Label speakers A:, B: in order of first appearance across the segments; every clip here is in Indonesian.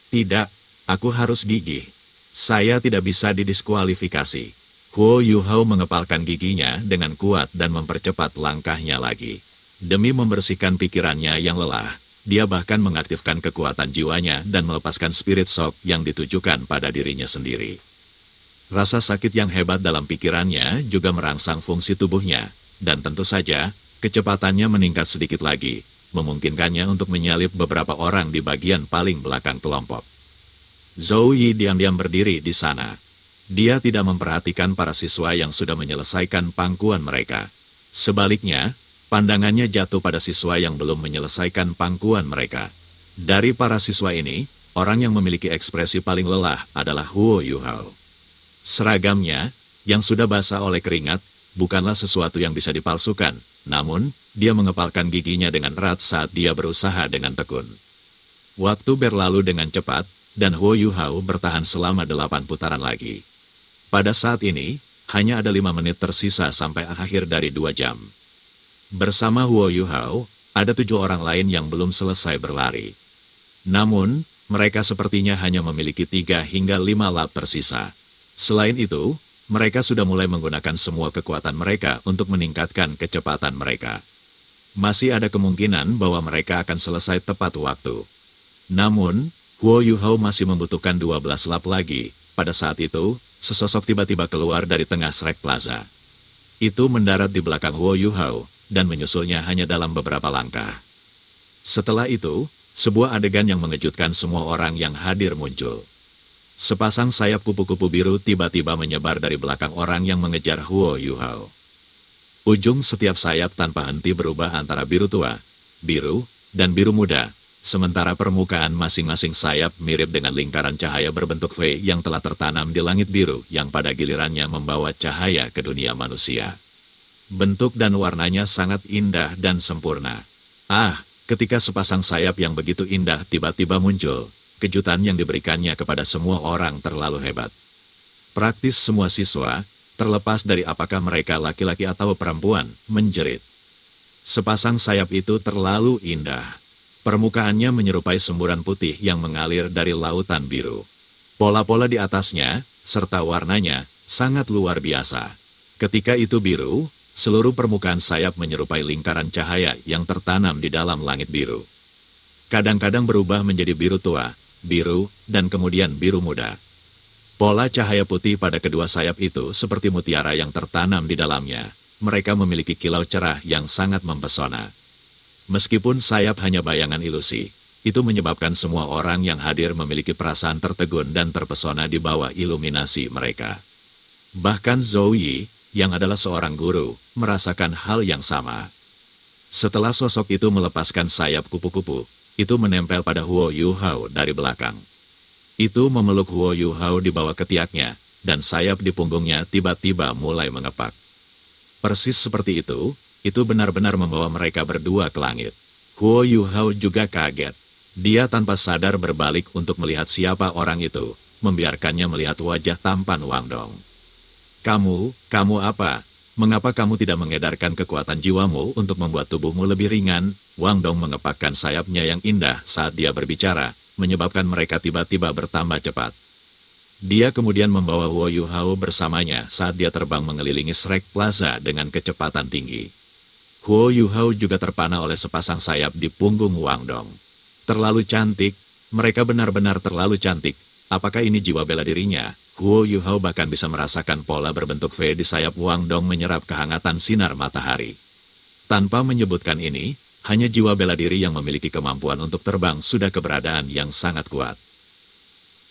A: Tidak, aku harus gigih. Saya tidak bisa didiskualifikasi. Huo Yuhao mengepalkan giginya dengan kuat dan mempercepat langkahnya lagi. Demi membersihkan pikirannya yang lelah, dia bahkan mengaktifkan kekuatan jiwanya dan melepaskan spirit shock yang ditujukan pada dirinya sendiri. Rasa sakit yang hebat dalam pikirannya juga merangsang fungsi tubuhnya, dan tentu saja, kecepatannya meningkat sedikit lagi, memungkinkannya untuk menyalip beberapa orang di bagian paling belakang kelompok. Zhou Yi diam-diam berdiri di sana. Dia tidak memperhatikan para siswa yang sudah menyelesaikan pangkuan mereka. Sebaliknya, pandangannya jatuh pada siswa yang belum menyelesaikan pangkuan mereka. Dari para siswa ini, orang yang memiliki ekspresi paling lelah adalah Huo Yuhao. Seragamnya, yang sudah basah oleh keringat, bukanlah sesuatu yang bisa dipalsukan, namun, dia mengepalkan giginya dengan erat saat dia berusaha dengan tekun. Waktu berlalu dengan cepat, dan Huo Yuhao bertahan selama 8 putaran lagi. Pada saat ini, hanya ada 5 menit tersisa sampai akhir dari 2 jam. Bersama Huo Yuhao, ada 7 orang lain yang belum selesai berlari. Namun, mereka sepertinya hanya memiliki 3 hingga 5 lap tersisa. Selain itu, mereka sudah mulai menggunakan semua kekuatan mereka untuk meningkatkan kecepatan mereka. Masih ada kemungkinan bahwa mereka akan selesai tepat waktu. Namun, Huo Yuhao masih membutuhkan 12 lap lagi. Pada saat itu, sesosok tiba-tiba keluar dari tengah Shrek Plaza. Itu mendarat di belakang Huo Yuhao, dan menyusulnya hanya dalam beberapa langkah. Setelah itu, sebuah adegan yang mengejutkan semua orang yang hadir muncul. Sepasang sayap kupu-kupu biru tiba-tiba menyebar dari belakang orang yang mengejar Huo Yuhao. Ujung setiap sayap tanpa henti berubah antara biru tua, biru, dan biru muda. Sementara permukaan masing-masing sayap mirip dengan lingkaran cahaya berbentuk V yang telah tertanam di langit biru yang pada gilirannya membawa cahaya ke dunia manusia. Bentuk dan warnanya sangat indah dan sempurna. Ketika sepasang sayap yang begitu indah tiba-tiba muncul, kejutan yang diberikannya kepada semua orang terlalu hebat. Praktis semua siswa, terlepas dari apakah mereka laki-laki atau perempuan, menjerit. Sepasang sayap itu terlalu indah. Permukaannya menyerupai semburan putih yang mengalir dari lautan biru. Pola-pola di atasnya, serta warnanya, sangat luar biasa. Ketika itu biru, seluruh permukaan sayap menyerupai lingkaran cahaya yang tertanam di dalam langit biru. Kadang-kadang berubah menjadi biru tua, biru, dan kemudian biru muda. Pola cahaya putih pada kedua sayap itu seperti mutiara yang tertanam di dalamnya. Mereka memiliki kilau cerah yang sangat mempesona. Meskipun sayap hanya bayangan ilusi, itu menyebabkan semua orang yang hadir memiliki perasaan tertegun dan terpesona di bawah iluminasi mereka. Bahkan Zhou Yi, yang adalah seorang guru, merasakan hal yang sama. Setelah sosok itu melepaskan sayap kupu-kupu, itu menempel pada Huo Yuhao dari belakang. Itu memeluk Huo Yuhao di bawah ketiaknya, dan sayap di punggungnya tiba-tiba mulai mengepak. Persis seperti itu benar-benar membawa mereka berdua ke langit. Huo Yuhao juga kaget. Dia tanpa sadar berbalik untuk melihat siapa orang itu, membiarkannya melihat wajah tampan Wang Dong. Kamu apa? Mengapa kamu tidak mengedarkan kekuatan jiwamu untuk membuat tubuhmu lebih ringan? Wang Dong mengepakkan sayapnya yang indah saat dia berbicara, menyebabkan mereka tiba-tiba bertambah cepat. Dia kemudian membawa Huo Yuhao bersamanya saat dia terbang mengelilingi Shrek Plaza dengan kecepatan tinggi. Huo Yuhao juga terpana oleh sepasang sayap di punggung Wang Dong. Terlalu cantik, mereka benar-benar terlalu cantik. Apakah ini jiwa bela dirinya? Huo Yuhao bahkan bisa merasakan pola berbentuk V di sayap Wang Dong menyerap kehangatan sinar matahari. Tanpa menyebutkan ini, hanya jiwa bela diri yang memiliki kemampuan untuk terbang sudah keberadaan yang sangat kuat.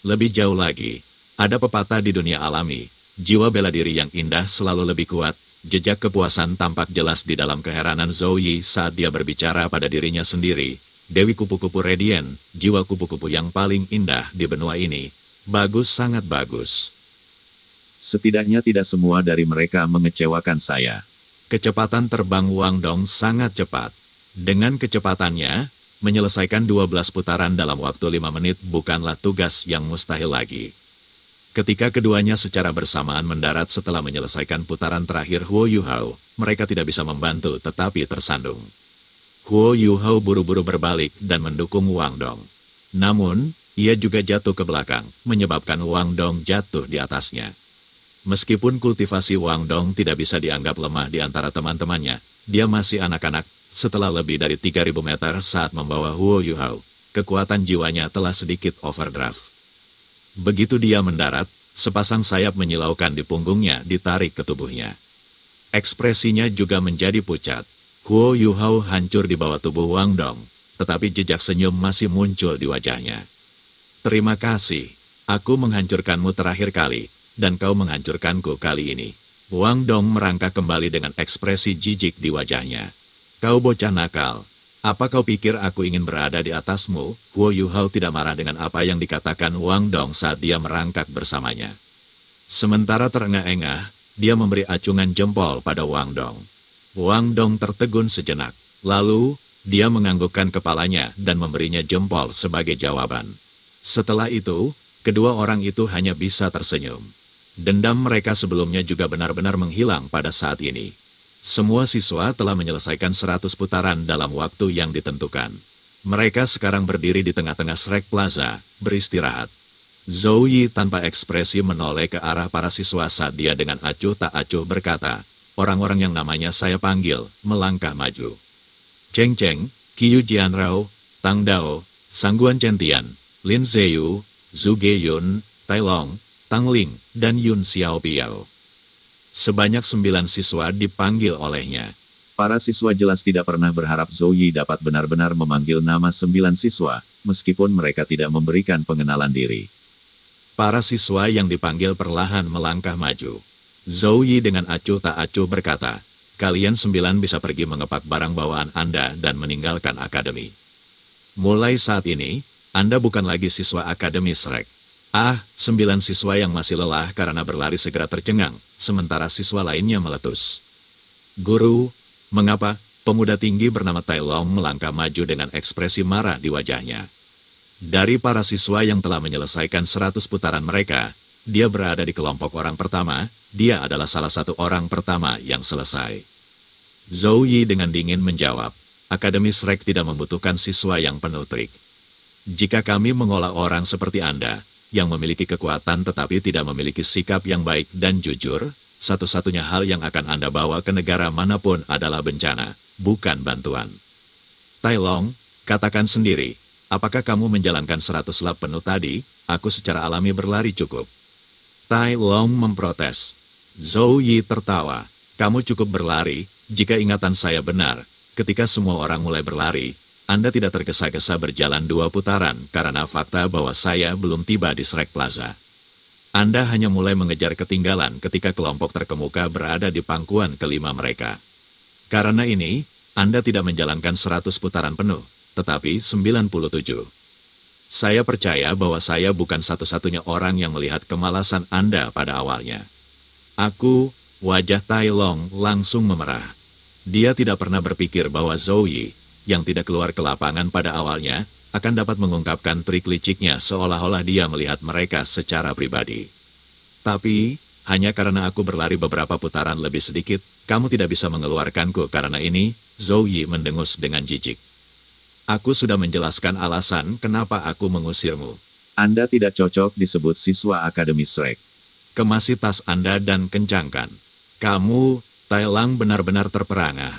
A: Lebih jauh lagi, ada pepatah di dunia alami, jiwa bela diri yang indah selalu lebih kuat. Jejak kepuasan tampak jelas di dalam keheranan Zhou Yi saat dia berbicara pada dirinya sendiri. Dewi kupu-kupu Radiant, jiwa kupu-kupu yang paling indah di benua ini. Bagus, sangat bagus. Setidaknya tidak semua dari mereka mengecewakan saya. Kecepatan terbang Wang Dong sangat cepat. Dengan kecepatannya, menyelesaikan 12 putaran dalam waktu 5 menit bukanlah tugas yang mustahil lagi. Ketika keduanya secara bersamaan mendarat setelah menyelesaikan putaran terakhir Huo Yuhao, mereka tidak bisa membantu tetapi tersandung. Huo Yuhao buru-buru berbalik dan mendukung Wang Dong. Namun, Ia juga jatuh ke belakang, menyebabkan Wang Dong jatuh di atasnya. Meskipun kultivasi Wang Dong tidak bisa dianggap lemah di antara teman-temannya, dia masih anak-anak. Setelah lebih dari 3.000 meter saat membawa Huo Yuhao, kekuatan jiwanya telah sedikit overdraft. Begitu dia mendarat, sepasang sayap menyilaukan di punggungnya ditarik ke tubuhnya. Ekspresinya juga menjadi pucat. Huo Yuhao hancur di bawah tubuh Wang Dong, tetapi jejak senyum masih muncul di wajahnya. Terima kasih, aku menghancurkanmu terakhir kali, dan kau menghancurkanku kali ini. Wang Dong merangkak kembali dengan ekspresi jijik di wajahnya. Kau bocah nakal, apa kau pikir aku ingin berada di atasmu? Huo Yuhao tidak marah dengan apa yang dikatakan Wang Dong saat dia merangkak bersamanya. Sementara terengah-engah, dia memberi acungan jempol pada Wang Dong. Wang Dong tertegun sejenak, lalu dia menganggukkan kepalanya dan memberinya jempol sebagai jawaban. Setelah itu, kedua orang itu hanya bisa tersenyum. Dendam mereka sebelumnya juga benar-benar menghilang pada saat ini. Semua siswa telah menyelesaikan 100 putaran dalam waktu yang ditentukan. Mereka sekarang berdiri di tengah-tengah Shrek Plaza, beristirahat. Zhou Yi tanpa ekspresi menoleh ke arah para siswa saat dia dengan acuh tak acuh berkata, orang-orang yang namanya saya panggil, melangkah maju. Cheng Cheng, Qiu Jianrao, Tang Dao, Sangguan Chentian, Lin Zheyu, Zhu Geyun, Tai Long, Tang Ling, dan Yun Xiaopiao. Sebanyak 9 siswa dipanggil olehnya. Para siswa jelas tidak pernah berharap Zhou Yi dapat benar-benar memanggil nama 9 siswa, meskipun mereka tidak memberikan pengenalan diri. Para siswa yang dipanggil perlahan melangkah maju. Zhou Yi dengan acuh tak acuh berkata, kalian 9 bisa pergi mengepak barang bawaan Anda dan meninggalkan akademi. Mulai saat ini, Anda bukan lagi siswa Akademi Shrek. 9 siswa yang masih lelah karena berlari segera tercengang, sementara siswa lainnya meletus. Guru, mengapa? Pemuda tinggi bernama Tai Long melangkah maju dengan ekspresi marah di wajahnya. Dari para siswa yang telah menyelesaikan 100 putaran mereka, dia berada di kelompok orang pertama, dia adalah salah satu orang pertama yang selesai. Zhou Yi dengan dingin menjawab, Akademi Shrek tidak membutuhkan siswa yang penuh trik. Jika kami mengolah orang seperti Anda, yang memiliki kekuatan tetapi tidak memiliki sikap yang baik dan jujur, satu-satunya hal yang akan Anda bawa ke negara manapun adalah bencana, bukan bantuan. Tai Long, katakan sendiri, apakah kamu menjalankan 100 lap penuh tadi? Aku secara alami berlari cukup. Tai Long memprotes. Zhou Yi tertawa, kamu cukup berlari, jika ingatan saya benar, ketika semua orang mulai berlari, Anda tidak tergesa-gesa berjalan 2 putaran karena fakta bahwa saya belum tiba di Shrek Plaza. Anda hanya mulai mengejar ketinggalan ketika kelompok terkemuka berada di pangkuan kelima mereka. Karena ini, Anda tidak menjalankan 100 putaran penuh, tetapi 97. Saya percaya bahwa saya bukan satu-satunya orang yang melihat kemalasan Anda pada awalnya. Wajah Tai Long langsung memerah. Dia tidak pernah berpikir bahwa Zhou Yi, yang tidak keluar ke lapangan pada awalnya, akan dapat mengungkapkan trik liciknya seolah-olah dia melihat mereka secara pribadi. Tapi, hanya karena aku berlari beberapa putaran lebih sedikit, kamu tidak bisa mengeluarkanku karena ini, Zhou Yi mendengus dengan jijik. Aku sudah menjelaskan alasan kenapa aku mengusirmu. Anda tidak cocok disebut siswa Akademi Shrek. Kemasi tas Anda dan kencangkan. Kamu, Tai Long benar-benar terperangah.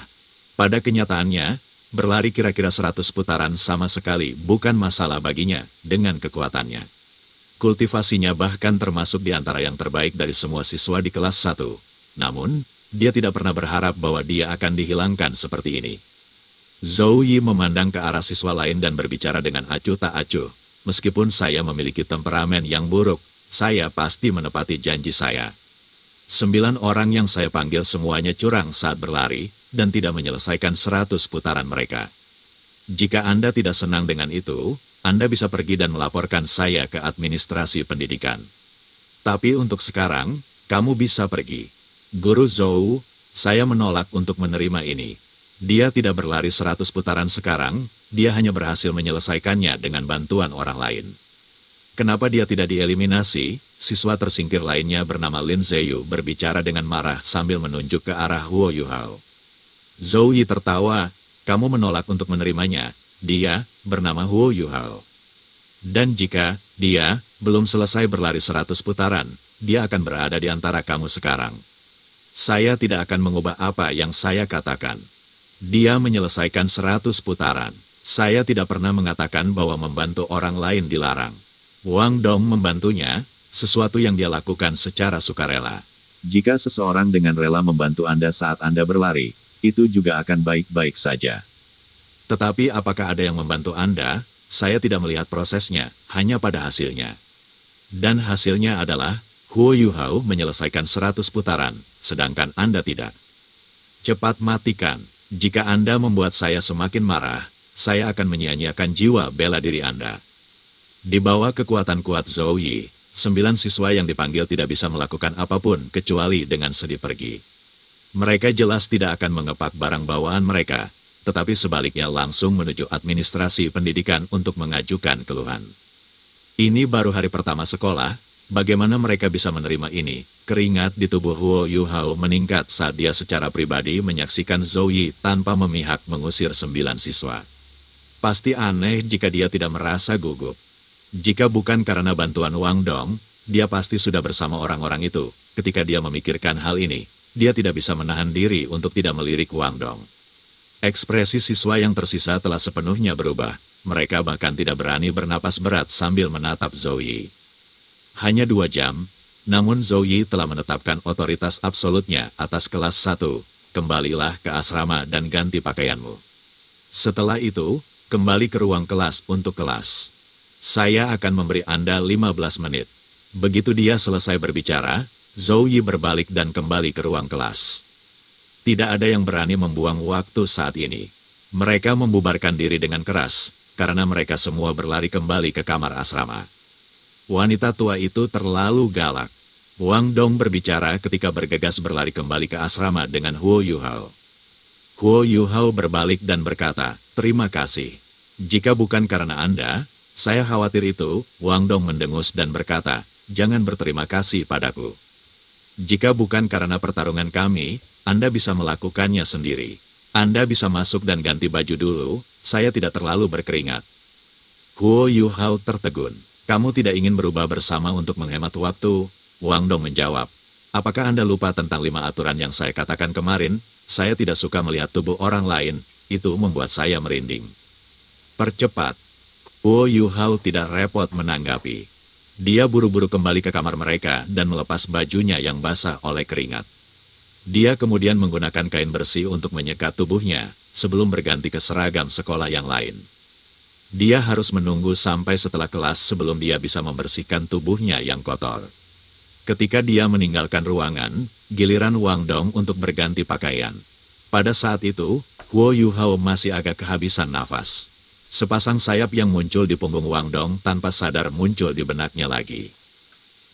A: Pada kenyataannya, berlari kira-kira 100 putaran sama sekali bukan masalah baginya dengan kekuatannya. Kultivasinya bahkan termasuk di antara yang terbaik dari semua siswa di kelas 1. Namun, dia tidak pernah berharap bahwa dia akan dihilangkan seperti ini. Zhou Yi memandang ke arah siswa lain dan berbicara dengan acuh tak acuh. Meskipun saya memiliki temperamen yang buruk, saya pasti menepati janji saya. 9 orang yang saya panggil semuanya curang saat berlari, dan tidak menyelesaikan 100 putaran mereka. Jika Anda tidak senang dengan itu, Anda bisa pergi dan melaporkan saya ke administrasi pendidikan. Tapi untuk sekarang, kamu bisa pergi. Guru Zhou, saya menolak untuk menerima ini. Dia tidak berlari 100 putaran sekarang, dia hanya berhasil menyelesaikannya dengan bantuan orang lain. Kenapa dia tidak dieliminasi? Siswa tersingkir lainnya bernama Lin Zheyu berbicara dengan marah sambil menunjuk ke arah Huo Yuhao. Zhou Yi tertawa, kamu menolak untuk menerimanya. Dia, bernama Huo Yuhao. Dan jika dia belum selesai berlari 100 putaran, dia akan berada di antara kamu sekarang. Saya tidak akan mengubah apa yang saya katakan. Dia menyelesaikan 100 putaran. Saya tidak pernah mengatakan bahwa membantu orang lain dilarang. Wang Dong membantunya, sesuatu yang dia lakukan secara sukarela. Jika seseorang dengan rela membantu Anda saat Anda berlari, itu juga akan baik-baik saja. Tetapi apakah ada yang membantu Anda? Saya tidak melihat prosesnya, hanya pada hasilnya. Dan hasilnya adalah, Huo Yuhao menyelesaikan 100 putaran, sedangkan Anda tidak. Cepat matikan. Jika Anda membuat saya semakin marah, saya akan menyia-nyiakan jiwa bela diri Anda. Di bawah kekuatan kuat Zhou Yi, 9 siswa yang dipanggil tidak bisa melakukan apapun kecuali dengan sedih pergi. Mereka jelas tidak akan mengepak barang bawaan mereka, tetapi sebaliknya langsung menuju administrasi pendidikan untuk mengajukan keluhan. Ini baru hari pertama sekolah, bagaimana mereka bisa menerima ini? Keringat di tubuh Huo Yuhao meningkat saat dia secara pribadi menyaksikan Zhou Yi tanpa memihak mengusir 9 siswa. Pasti aneh jika dia tidak merasa gugup. Jika bukan karena bantuan Wang Dong, dia pasti sudah bersama orang-orang itu. Ketika dia memikirkan hal ini, dia tidak bisa menahan diri untuk tidak melirik Wang Dong. Ekspresi siswa yang tersisa telah sepenuhnya berubah. Mereka bahkan tidak berani bernapas berat sambil menatap Zhou Yi. Hanya 2 jam, namun Zhou Yi telah menetapkan otoritas absolutnya atas kelas 1. Kembalilah ke asrama dan ganti pakaianmu. Setelah itu, kembali ke ruang kelas untuk kelas. Saya akan memberi Anda 15 menit. Begitu dia selesai berbicara, Zhou Yi berbalik dan kembali ke ruang kelas. Tidak ada yang berani membuang waktu saat ini. Mereka membubarkan diri dengan keras, karena mereka semua berlari kembali ke kamar asrama. Wanita tua itu terlalu galak. Wang Dong berbicara ketika bergegas berlari kembali ke asrama dengan Huo Yuhao. Huo Yuhao berbalik dan berkata, "Terima kasih. Jika bukan karena Anda, saya khawatir itu." Wang Dong mendengus dan berkata, "Jangan berterima kasih padaku. Jika bukan karena pertarungan kami, Anda bisa melakukannya sendiri. Anda bisa masuk dan ganti baju dulu, saya tidak terlalu berkeringat." Huo Yuhao tertegun. "Kamu tidak ingin berubah bersama untuk menghemat waktu?" Wang Dong menjawab, "Apakah Anda lupa tentang 5 aturan yang saya katakan kemarin? Saya tidak suka melihat tubuh orang lain, itu membuat saya merinding." "Percepat." Huo Yuhao tidak repot menanggapi. Dia buru-buru kembali ke kamar mereka dan melepas bajunya yang basah oleh keringat. Dia kemudian menggunakan kain bersih untuk menyekat tubuhnya, sebelum berganti ke seragam sekolah yang lain. Dia harus menunggu sampai setelah kelas sebelum dia bisa membersihkan tubuhnya yang kotor. Ketika dia meninggalkan ruangan, giliran Wang Dong untuk berganti pakaian. Pada saat itu, Huo Yuhao masih agak kehabisan nafas. Sepasang sayap yang muncul di punggung Wang Dong tanpa sadar muncul di benaknya lagi.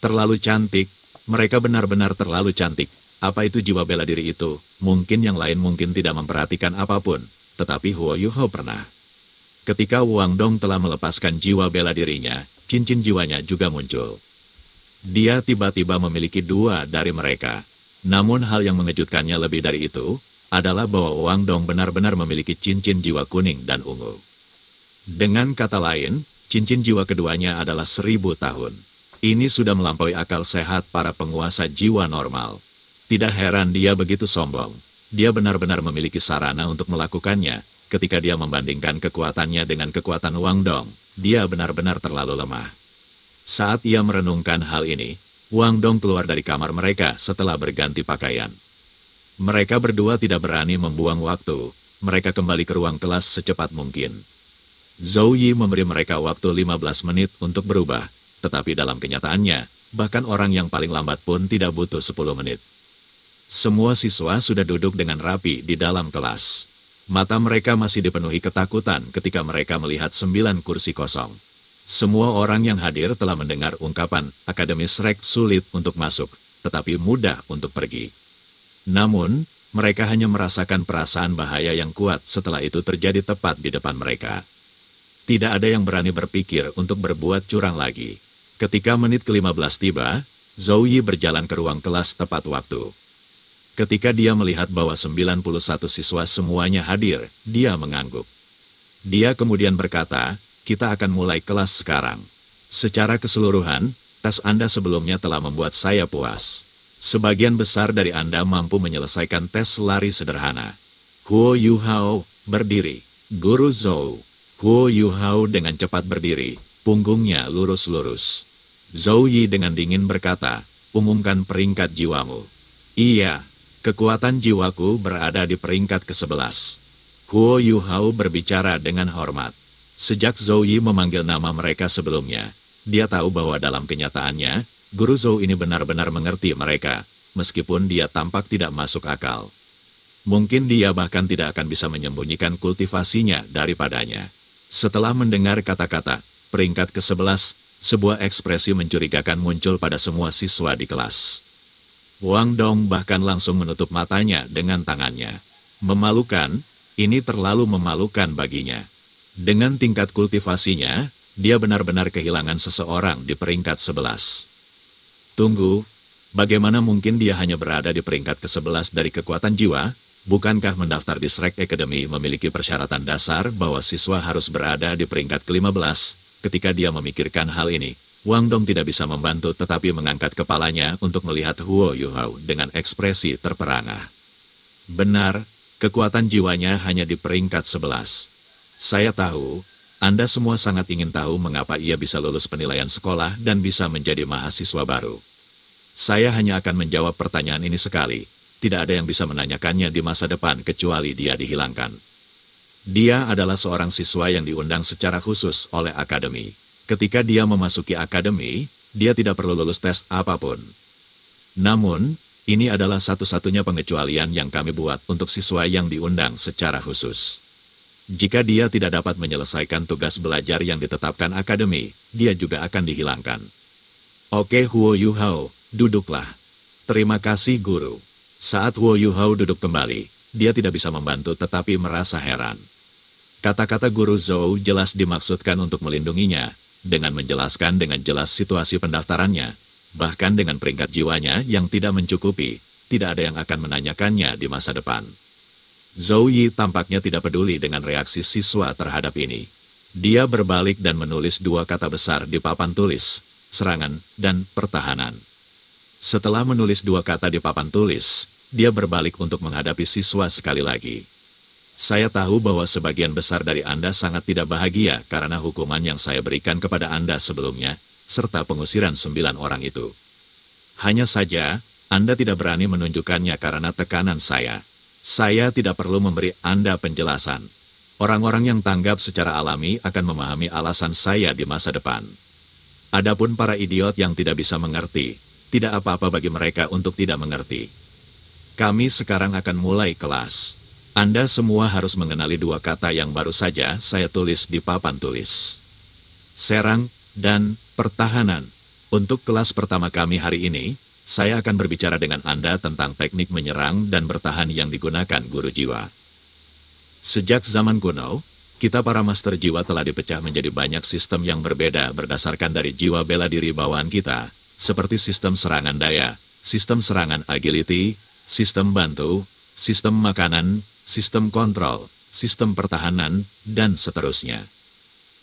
A: Terlalu cantik, mereka benar-benar terlalu cantik. Apa itu jiwa bela diri itu? Mungkin yang lain mungkin tidak memperhatikan apapun, tetapi Huo Yuhao pernah. Ketika Wang Dong telah melepaskan jiwa bela dirinya, cincin jiwanya juga muncul. Dia tiba-tiba memiliki 2 dari mereka. Namun hal yang mengejutkannya lebih dari itu, adalah bahwa Wang Dong benar-benar memiliki cincin jiwa kuning dan ungu. Dengan kata lain, cincin jiwa keduanya adalah 1000 tahun. Ini sudah melampaui akal sehat para penguasa jiwa normal. Tidak heran dia begitu sombong. Dia benar-benar memiliki sarana untuk melakukannya. Ketika dia membandingkan kekuatannya dengan kekuatan Wang Dong, dia benar-benar terlalu lemah. Saat ia merenungkan hal ini, Wang Dong keluar dari kamar mereka setelah berganti pakaian. Mereka berdua tidak berani membuang waktu. Mereka kembali ke ruang kelas secepat mungkin. Zhou Yi memberi mereka waktu 15 menit untuk berubah, tetapi dalam kenyataannya, bahkan orang yang paling lambat pun tidak butuh 10 menit. Semua siswa sudah duduk dengan rapi di dalam kelas. Mata mereka masih dipenuhi ketakutan ketika mereka melihat 9 kursi kosong. Semua orang yang hadir telah mendengar ungkapan, Akademi Shrek sulit untuk masuk, tetapi mudah untuk pergi. Namun, mereka hanya merasakan perasaan bahaya yang kuat setelah itu terjadi tepat di depan mereka. Tidak ada yang berani berpikir untuk berbuat curang lagi. Ketika menit ke-15 tiba, Zhou Yi berjalan ke ruang kelas tepat waktu. Ketika dia melihat bahwa 91 siswa semuanya hadir, dia mengangguk. Dia kemudian berkata, kita akan mulai kelas sekarang. Secara keseluruhan, tes Anda sebelumnya telah membuat saya puas. Sebagian besar dari Anda mampu menyelesaikan tes lari sederhana. Huo Yuhao, berdiri. Guru Zhou. Huo Yuhao dengan cepat berdiri, punggungnya lurus-lurus. Zhou Yi dengan dingin berkata, umumkan peringkat jiwamu. Iya, kekuatan jiwaku berada di peringkat ke-11. Huo Yuhao berbicara dengan hormat. Sejak Zhou Yi memanggil nama mereka sebelumnya, dia tahu bahwa dalam kenyataannya, Guru Zhou ini benar-benar mengerti mereka, meskipun dia tampak tidak masuk akal. Mungkin dia bahkan tidak akan bisa menyembunyikan kultivasinya daripadanya. Setelah mendengar kata-kata, peringkat ke-11, sebuah ekspresi mencurigakan muncul pada semua siswa di kelas. Wang Dong bahkan langsung menutup matanya dengan tangannya. Memalukan, ini terlalu memalukan baginya. Dengan tingkat kultivasinya, dia benar-benar kehilangan seseorang di peringkat 11. Tunggu, bagaimana mungkin dia hanya berada di peringkat ke-11 dari kekuatan jiwa? Bukankah mendaftar di Shrek Academy memiliki persyaratan dasar bahwa siswa harus berada di peringkat ke-15? Ketika dia memikirkan hal ini, Wang Dong tidak bisa membantu tetapi mengangkat kepalanya untuk melihat Huo Yuhao dengan ekspresi terperangah. Benar, kekuatan jiwanya hanya di peringkat 11. Saya tahu, Anda semua sangat ingin tahu mengapa ia bisa lulus penilaian sekolah dan bisa menjadi mahasiswa baru. Saya hanya akan menjawab pertanyaan ini sekali. Tidak ada yang bisa menanyakannya di masa depan kecuali dia dihilangkan. Dia adalah seorang siswa yang diundang secara khusus oleh akademi. Ketika dia memasuki akademi, dia tidak perlu lulus tes apapun. Namun, ini adalah satu-satunya pengecualian yang kami buat untuk siswa yang diundang secara khusus. Jika dia tidak dapat menyelesaikan tugas belajar yang ditetapkan akademi, dia juga akan dihilangkan. Oke Huo Yuhao, duduklah. Terima kasih guru. Saat Huo Yuhao duduk kembali, dia tidak bisa membantu tetapi merasa heran. Kata-kata Guru Zhou jelas dimaksudkan untuk melindunginya, dengan menjelaskan dengan jelas situasi pendaftarannya, bahkan dengan peringkat jiwanya yang tidak mencukupi, tidak ada yang akan menanyakannya di masa depan. Zhou Yi tampaknya tidak peduli dengan reaksi siswa terhadap ini. Dia berbalik dan menulis dua kata besar di papan tulis, serangan dan pertahanan. Setelah menulis dua kata di papan tulis, dia berbalik untuk menghadapi siswa sekali lagi. Saya tahu bahwa sebagian besar dari Anda sangat tidak bahagia karena hukuman yang saya berikan kepada Anda sebelumnya, serta pengusiran 9 orang itu. Hanya saja, Anda tidak berani menunjukkannya karena tekanan saya. Saya tidak perlu memberi Anda penjelasan. Orang-orang yang tanggap secara alami akan memahami alasan saya di masa depan. Adapun para idiot yang tidak bisa mengerti, tidak apa-apa bagi mereka untuk tidak mengerti. Kami sekarang akan mulai kelas. Anda semua harus mengenali dua kata yang baru saja saya tulis di papan tulis. Serang dan pertahanan. Untuk kelas pertama kami hari ini, saya akan berbicara dengan Anda tentang teknik menyerang dan bertahan yang digunakan guru jiwa. Sejak zaman kuno, kita para master jiwa telah dipecah menjadi banyak sistem yang berbeda berdasarkan dari jiwa bela diri bawaan kita, seperti sistem serangan daya, sistem serangan agility, sistem bantu, sistem makanan, sistem kontrol, sistem pertahanan, dan seterusnya.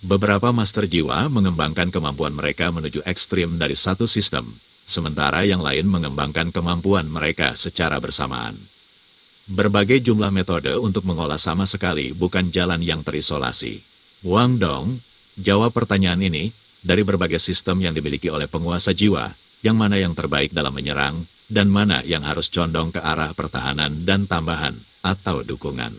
A: Beberapa master jiwa mengembangkan kemampuan mereka menuju ekstrim dari satu sistem, sementara yang lain mengembangkan kemampuan mereka secara bersamaan. Berbagai jumlah metode untuk mengolah sama sekali bukan jalan yang terisolasi. Wang Dong, jawab pertanyaan ini, dari berbagai sistem yang dimiliki oleh penguasa jiwa, yang mana yang terbaik dalam menyerang, dan mana yang harus condong ke arah pertahanan dan tambahan, atau dukungan.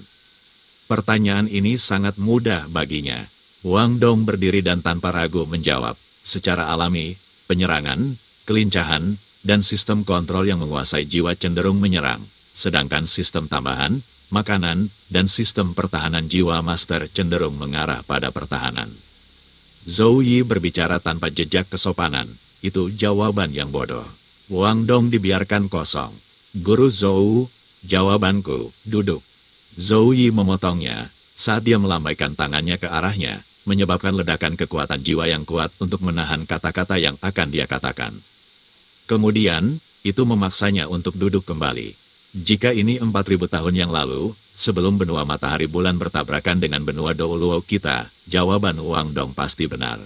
A: Pertanyaan ini sangat mudah baginya. Wang Dong berdiri dan tanpa ragu menjawab, secara alami, penyerangan, kelincahan, dan sistem kontrol yang menguasai jiwa cenderung menyerang, sedangkan sistem tambahan, makanan, dan sistem pertahanan jiwa master cenderung mengarah pada pertahanan. Zhou Yi berbicara tanpa jejak kesopanan, itu jawaban yang bodoh. Wang Dong dibiarkan kosong. Guru Zhou, jawabanku, duduk. Zhou Yi memotongnya, saat dia melambaikan tangannya ke arahnya, menyebabkan ledakan kekuatan jiwa yang kuat untuk menahan kata-kata yang akan dia katakan. Kemudian, itu memaksanya untuk duduk kembali. Jika ini 4000 tahun yang lalu, sebelum benua matahari bulan bertabrakan dengan benua Douluo kita, jawaban Wang Dong pasti benar.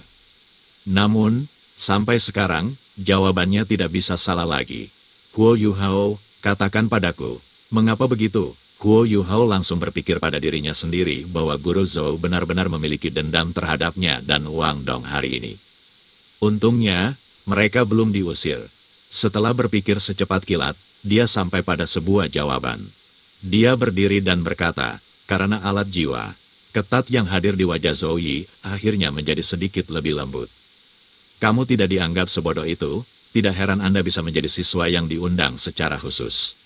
A: Namun, sampai sekarang, jawabannya tidak bisa salah lagi. Huo Yuhao, katakan padaku, mengapa begitu? Huo Yuhao langsung berpikir pada dirinya sendiri bahwa Guru Zhou benar-benar memiliki dendam terhadapnya dan Wang Dong hari ini. Untungnya, mereka belum diusir. Setelah berpikir secepat kilat, dia sampai pada sebuah jawaban. Dia berdiri dan berkata, karena alat jiwa, ketat yang hadir di wajah Zhou Yi akhirnya menjadi sedikit lebih lembut. Kamu tidak dianggap sebodoh itu, tidak heran Anda bisa menjadi siswa yang diundang secara khusus.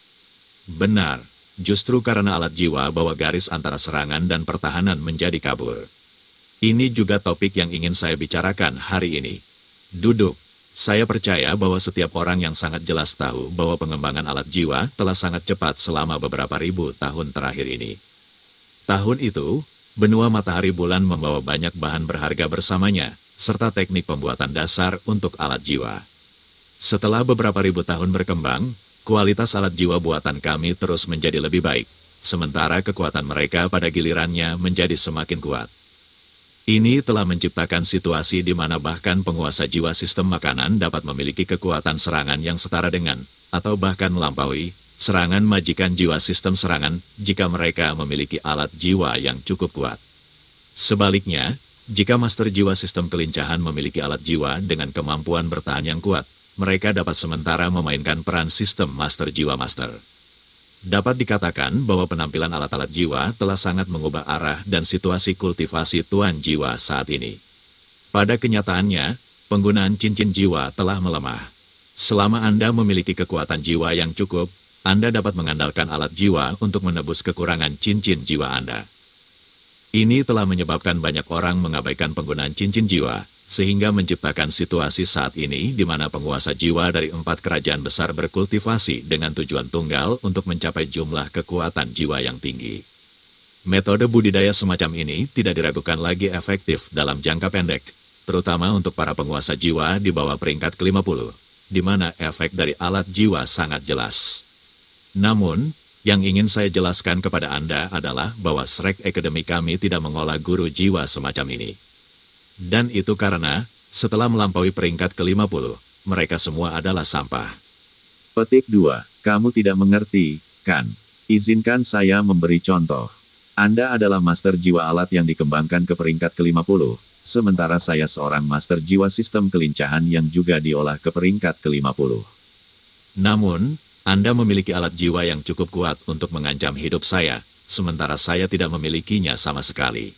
A: Benar, justru karena alat jiwa bahwa garis antara serangan dan pertahanan menjadi kabur. Ini juga topik yang ingin saya bicarakan hari ini. Duduk. Saya percaya bahwa setiap orang yang sangat jelas tahu bahwa pengembangan alat jiwa telah sangat cepat selama beberapa ribu tahun terakhir ini. Tahun itu, benua matahari bulan membawa banyak bahan berharga bersamanya, serta teknik pembuatan dasar untuk alat jiwa. Setelah beberapa ribu tahun berkembang, kualitas alat jiwa buatan kami terus menjadi lebih baik, sementara kekuatan mereka pada gilirannya menjadi semakin kuat. Ini telah menciptakan situasi di mana bahkan penguasa jiwa sistem makanan dapat memiliki kekuatan serangan yang setara dengan, atau bahkan melampaui, serangan majikan jiwa sistem serangan jika mereka memiliki alat jiwa yang cukup kuat. Sebaliknya, jika master jiwa sistem kelincahan memiliki alat jiwa dengan kemampuan bertahan yang kuat, mereka dapat sementara memainkan peran sistem master jiwa master. Dapat dikatakan bahwa penampilan alat-alat jiwa telah sangat mengubah arah dan situasi kultivasi tuan jiwa saat ini. Pada kenyataannya, penggunaan cincin jiwa telah melemah. Selama Anda memiliki kekuatan jiwa yang cukup, Anda dapat mengandalkan alat jiwa untuk menebus kekurangan cincin jiwa Anda. Ini telah menyebabkan banyak orang mengabaikan penggunaan cincin jiwa, sehingga menciptakan situasi saat ini di mana penguasa jiwa dari 4 kerajaan besar berkultivasi dengan tujuan tunggal untuk mencapai jumlah kekuatan jiwa yang tinggi. Metode budidaya semacam ini tidak diragukan lagi efektif dalam jangka pendek, terutama untuk para penguasa jiwa di bawah peringkat ke-50, di mana efek dari alat jiwa sangat jelas. Namun, yang ingin saya jelaskan kepada Anda adalah bahwa Shrek Academy kami tidak mengolah guru jiwa semacam ini. Dan itu karena, setelah melampaui peringkat ke-50, mereka semua adalah sampah.
B: Petik 2. Kamu tidak mengerti, kan? Izinkan saya memberi contoh. Anda adalah master jiwa alat yang dikembangkan ke peringkat ke-50, sementara saya seorang master jiwa sistem kelincahan yang juga diolah ke peringkat ke-50.
A: Namun, Anda memiliki alat jiwa yang cukup kuat untuk mengancam hidup saya, sementara saya tidak memilikinya sama sekali.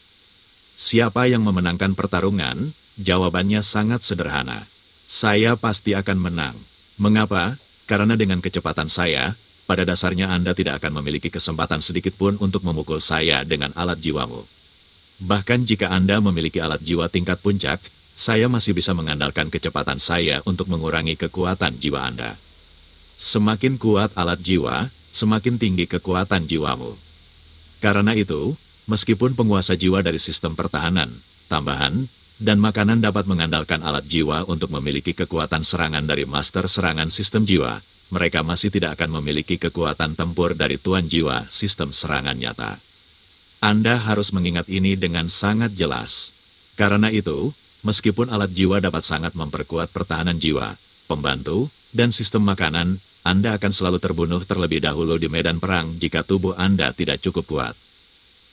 A: Siapa yang memenangkan pertarungan? Jawabannya sangat sederhana. Saya pasti akan menang. Mengapa? Karena dengan kecepatan saya, pada dasarnya Anda tidak akan memiliki kesempatan sedikit pun untuk memukul saya dengan alat jiwamu. Bahkan jika Anda memiliki alat jiwa tingkat puncak, saya masih bisa mengandalkan kecepatan saya untuk mengurangi kekuatan jiwa Anda. Semakin kuat alat jiwa, semakin tinggi kekuatan jiwamu. Karena itu, meskipun penguasa jiwa dari sistem pertahanan, tambahan, dan makanan dapat mengandalkan alat jiwa untuk memiliki kekuatan serangan dari master serangan sistem jiwa, mereka masih tidak akan memiliki kekuatan tempur dari tuan jiwa sistem serangan nyata. Anda harus mengingat ini dengan sangat jelas. Karena itu, meskipun alat jiwa dapat sangat memperkuat pertahanan jiwa, pembantu, dan sistem makanan, Anda akan selalu terbunuh terlebih dahulu di medan perang jika tubuh Anda tidak cukup kuat.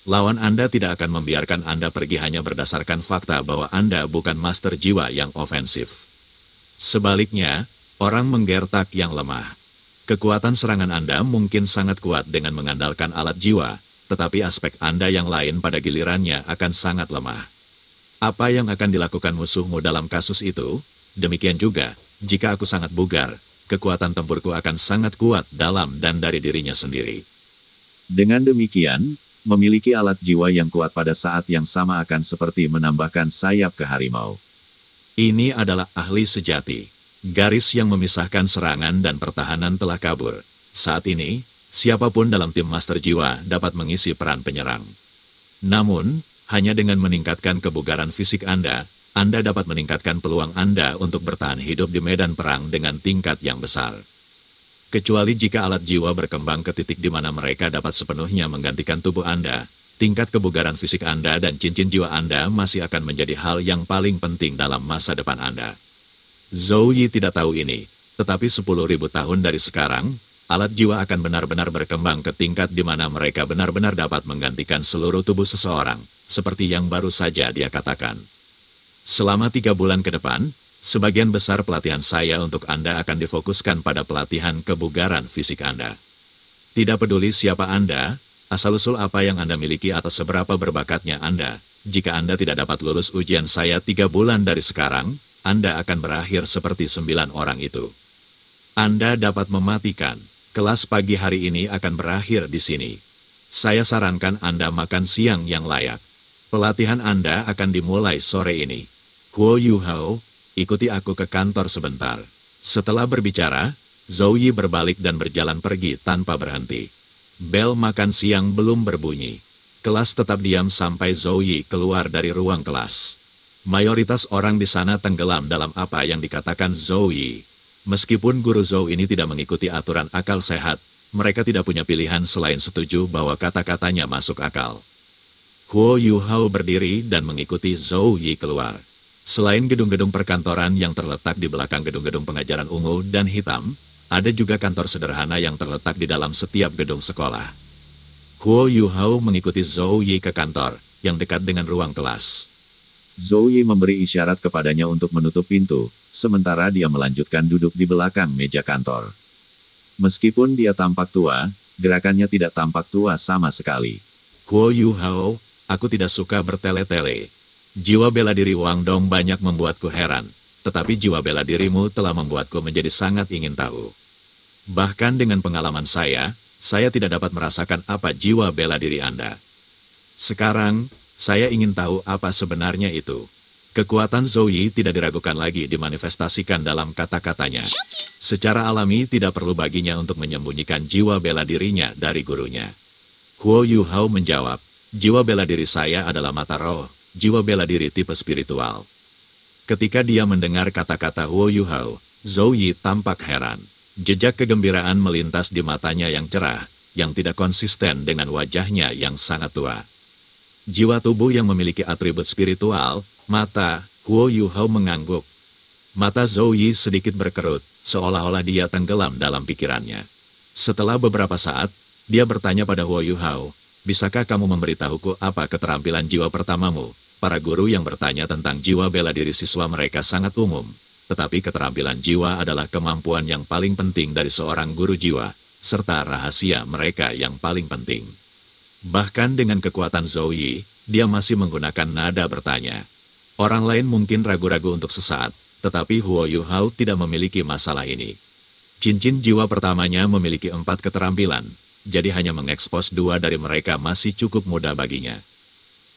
A: Lawan Anda tidak akan membiarkan Anda pergi hanya berdasarkan fakta bahwa Anda bukan master jiwa yang ofensif. Sebaliknya, orang menggertak yang lemah. Kekuatan serangan Anda mungkin sangat kuat dengan mengandalkan alat jiwa, tetapi aspek Anda yang lain pada gilirannya akan sangat lemah. Apa yang akan dilakukan musuhmu dalam kasus itu? Demikian juga, jika aku sangat bugar, kekuatan tempurku akan sangat kuat dalam dan dari dirinya sendiri.
B: Dengan demikian, memiliki alat jiwa yang kuat pada saat yang sama akan seperti menambahkan sayap ke harimau.
A: Ini adalah ahli sejati. Garis yang memisahkan serangan dan pertahanan telah kabur. Saat ini, siapapun dalam tim master jiwa dapat mengisi peran penyerang. Namun, hanya dengan meningkatkan kebugaran fisik Anda dapat meningkatkan peluang Anda untuk bertahan hidup di medan perang dengan tingkat yang besar. Kecuali jika alat jiwa berkembang ke titik di mana mereka dapat sepenuhnya menggantikan tubuh Anda, tingkat kebugaran fisik Anda dan cincin jiwa Anda masih akan menjadi hal yang paling penting dalam masa depan Anda. Zhou Yi tidak tahu ini, tetapi 10.000 tahun dari sekarang, alat jiwa akan benar-benar berkembang ke tingkat di mana mereka benar-benar dapat menggantikan seluruh tubuh seseorang, seperti yang baru saja dia katakan. Selama 3 bulan ke depan, sebagian besar pelatihan saya untuk Anda akan difokuskan pada pelatihan kebugaran fisik Anda. Tidak peduli siapa Anda, asal-usul apa yang Anda miliki atau seberapa berbakatnya Anda, jika Anda tidak dapat lulus ujian saya 3 bulan dari sekarang, Anda akan berakhir seperti 9 orang itu. Anda dapat mematikan. Kelas pagi hari ini akan berakhir di sini. Saya sarankan Anda makan siang yang layak. Pelatihan Anda akan dimulai sore ini. Huo Yuhao, ikuti aku ke kantor sebentar. Setelah berbicara, Zhou Yi berbalik dan berjalan pergi tanpa berhenti. Bel makan siang belum berbunyi. Kelas tetap diam sampai Zhou Yi keluar dari ruang kelas. Mayoritas orang di sana tenggelam dalam apa yang dikatakan Zhou Yi. Meskipun guru Zhou ini tidak mengikuti aturan akal sehat, mereka tidak punya pilihan selain setuju bahwa kata-katanya masuk akal. Huo Yuhao berdiri dan mengikuti Zhou Yi keluar. Selain gedung-gedung perkantoran yang terletak di belakang gedung-gedung pengajaran ungu dan hitam, ada juga kantor sederhana yang terletak di dalam setiap gedung sekolah. Huo Yuhao mengikuti Zhou Yi ke kantor, yang dekat dengan ruang kelas.
B: Zhou Yi memberi isyarat kepadanya untuk menutup pintu, sementara dia melanjutkan duduk di belakang meja kantor. Meskipun dia tampak tua, gerakannya tidak tampak tua sama sekali.
A: Huo Yuhao, aku tidak suka bertele-tele. Jiwa bela diri Wang Dong banyak membuatku heran, tetapi jiwa bela dirimu telah membuatku menjadi sangat ingin tahu. Bahkan dengan pengalaman saya tidak dapat merasakan apa jiwa bela diri Anda. Sekarang, saya ingin tahu apa sebenarnya itu. Kekuatan Zhou Yi tidak diragukan lagi dimanifestasikan dalam kata-katanya. Secara alami tidak perlu baginya untuk menyembunyikan jiwa bela dirinya dari gurunya. Huo Yuhao menjawab, jiwa bela diri saya adalah mata roh, jiwa bela diri tipe spiritual. Ketika dia mendengar kata-kata Huo Yuhao, Zhou Yi tampak heran. Jejak kegembiraan melintas di matanya yang cerah, yang tidak konsisten dengan wajahnya yang sangat tua. Jiwa tubuh yang memiliki atribut spiritual, mata, Huo Yuhao mengangguk. Mata Zhou Yi sedikit berkerut, seolah-olah dia tenggelam dalam pikirannya. Setelah beberapa saat, dia bertanya pada Huo Yuhao, bisakah kamu memberitahuku apa keterampilan jiwa pertamamu? Para guru yang bertanya tentang jiwa bela diri siswa mereka sangat umum. Tetapi keterampilan jiwa adalah kemampuan yang paling penting dari seorang guru jiwa, serta rahasia mereka yang paling penting. Bahkan dengan kekuatan Zhou Yi, dia masih menggunakan nada bertanya. Orang lain mungkin ragu-ragu untuk sesaat, tetapi Huo Yuhao tidak memiliki masalah ini. Cincin jiwa pertamanya memiliki 4 keterampilan, jadi hanya mengekspos 2 dari mereka masih cukup mudah baginya.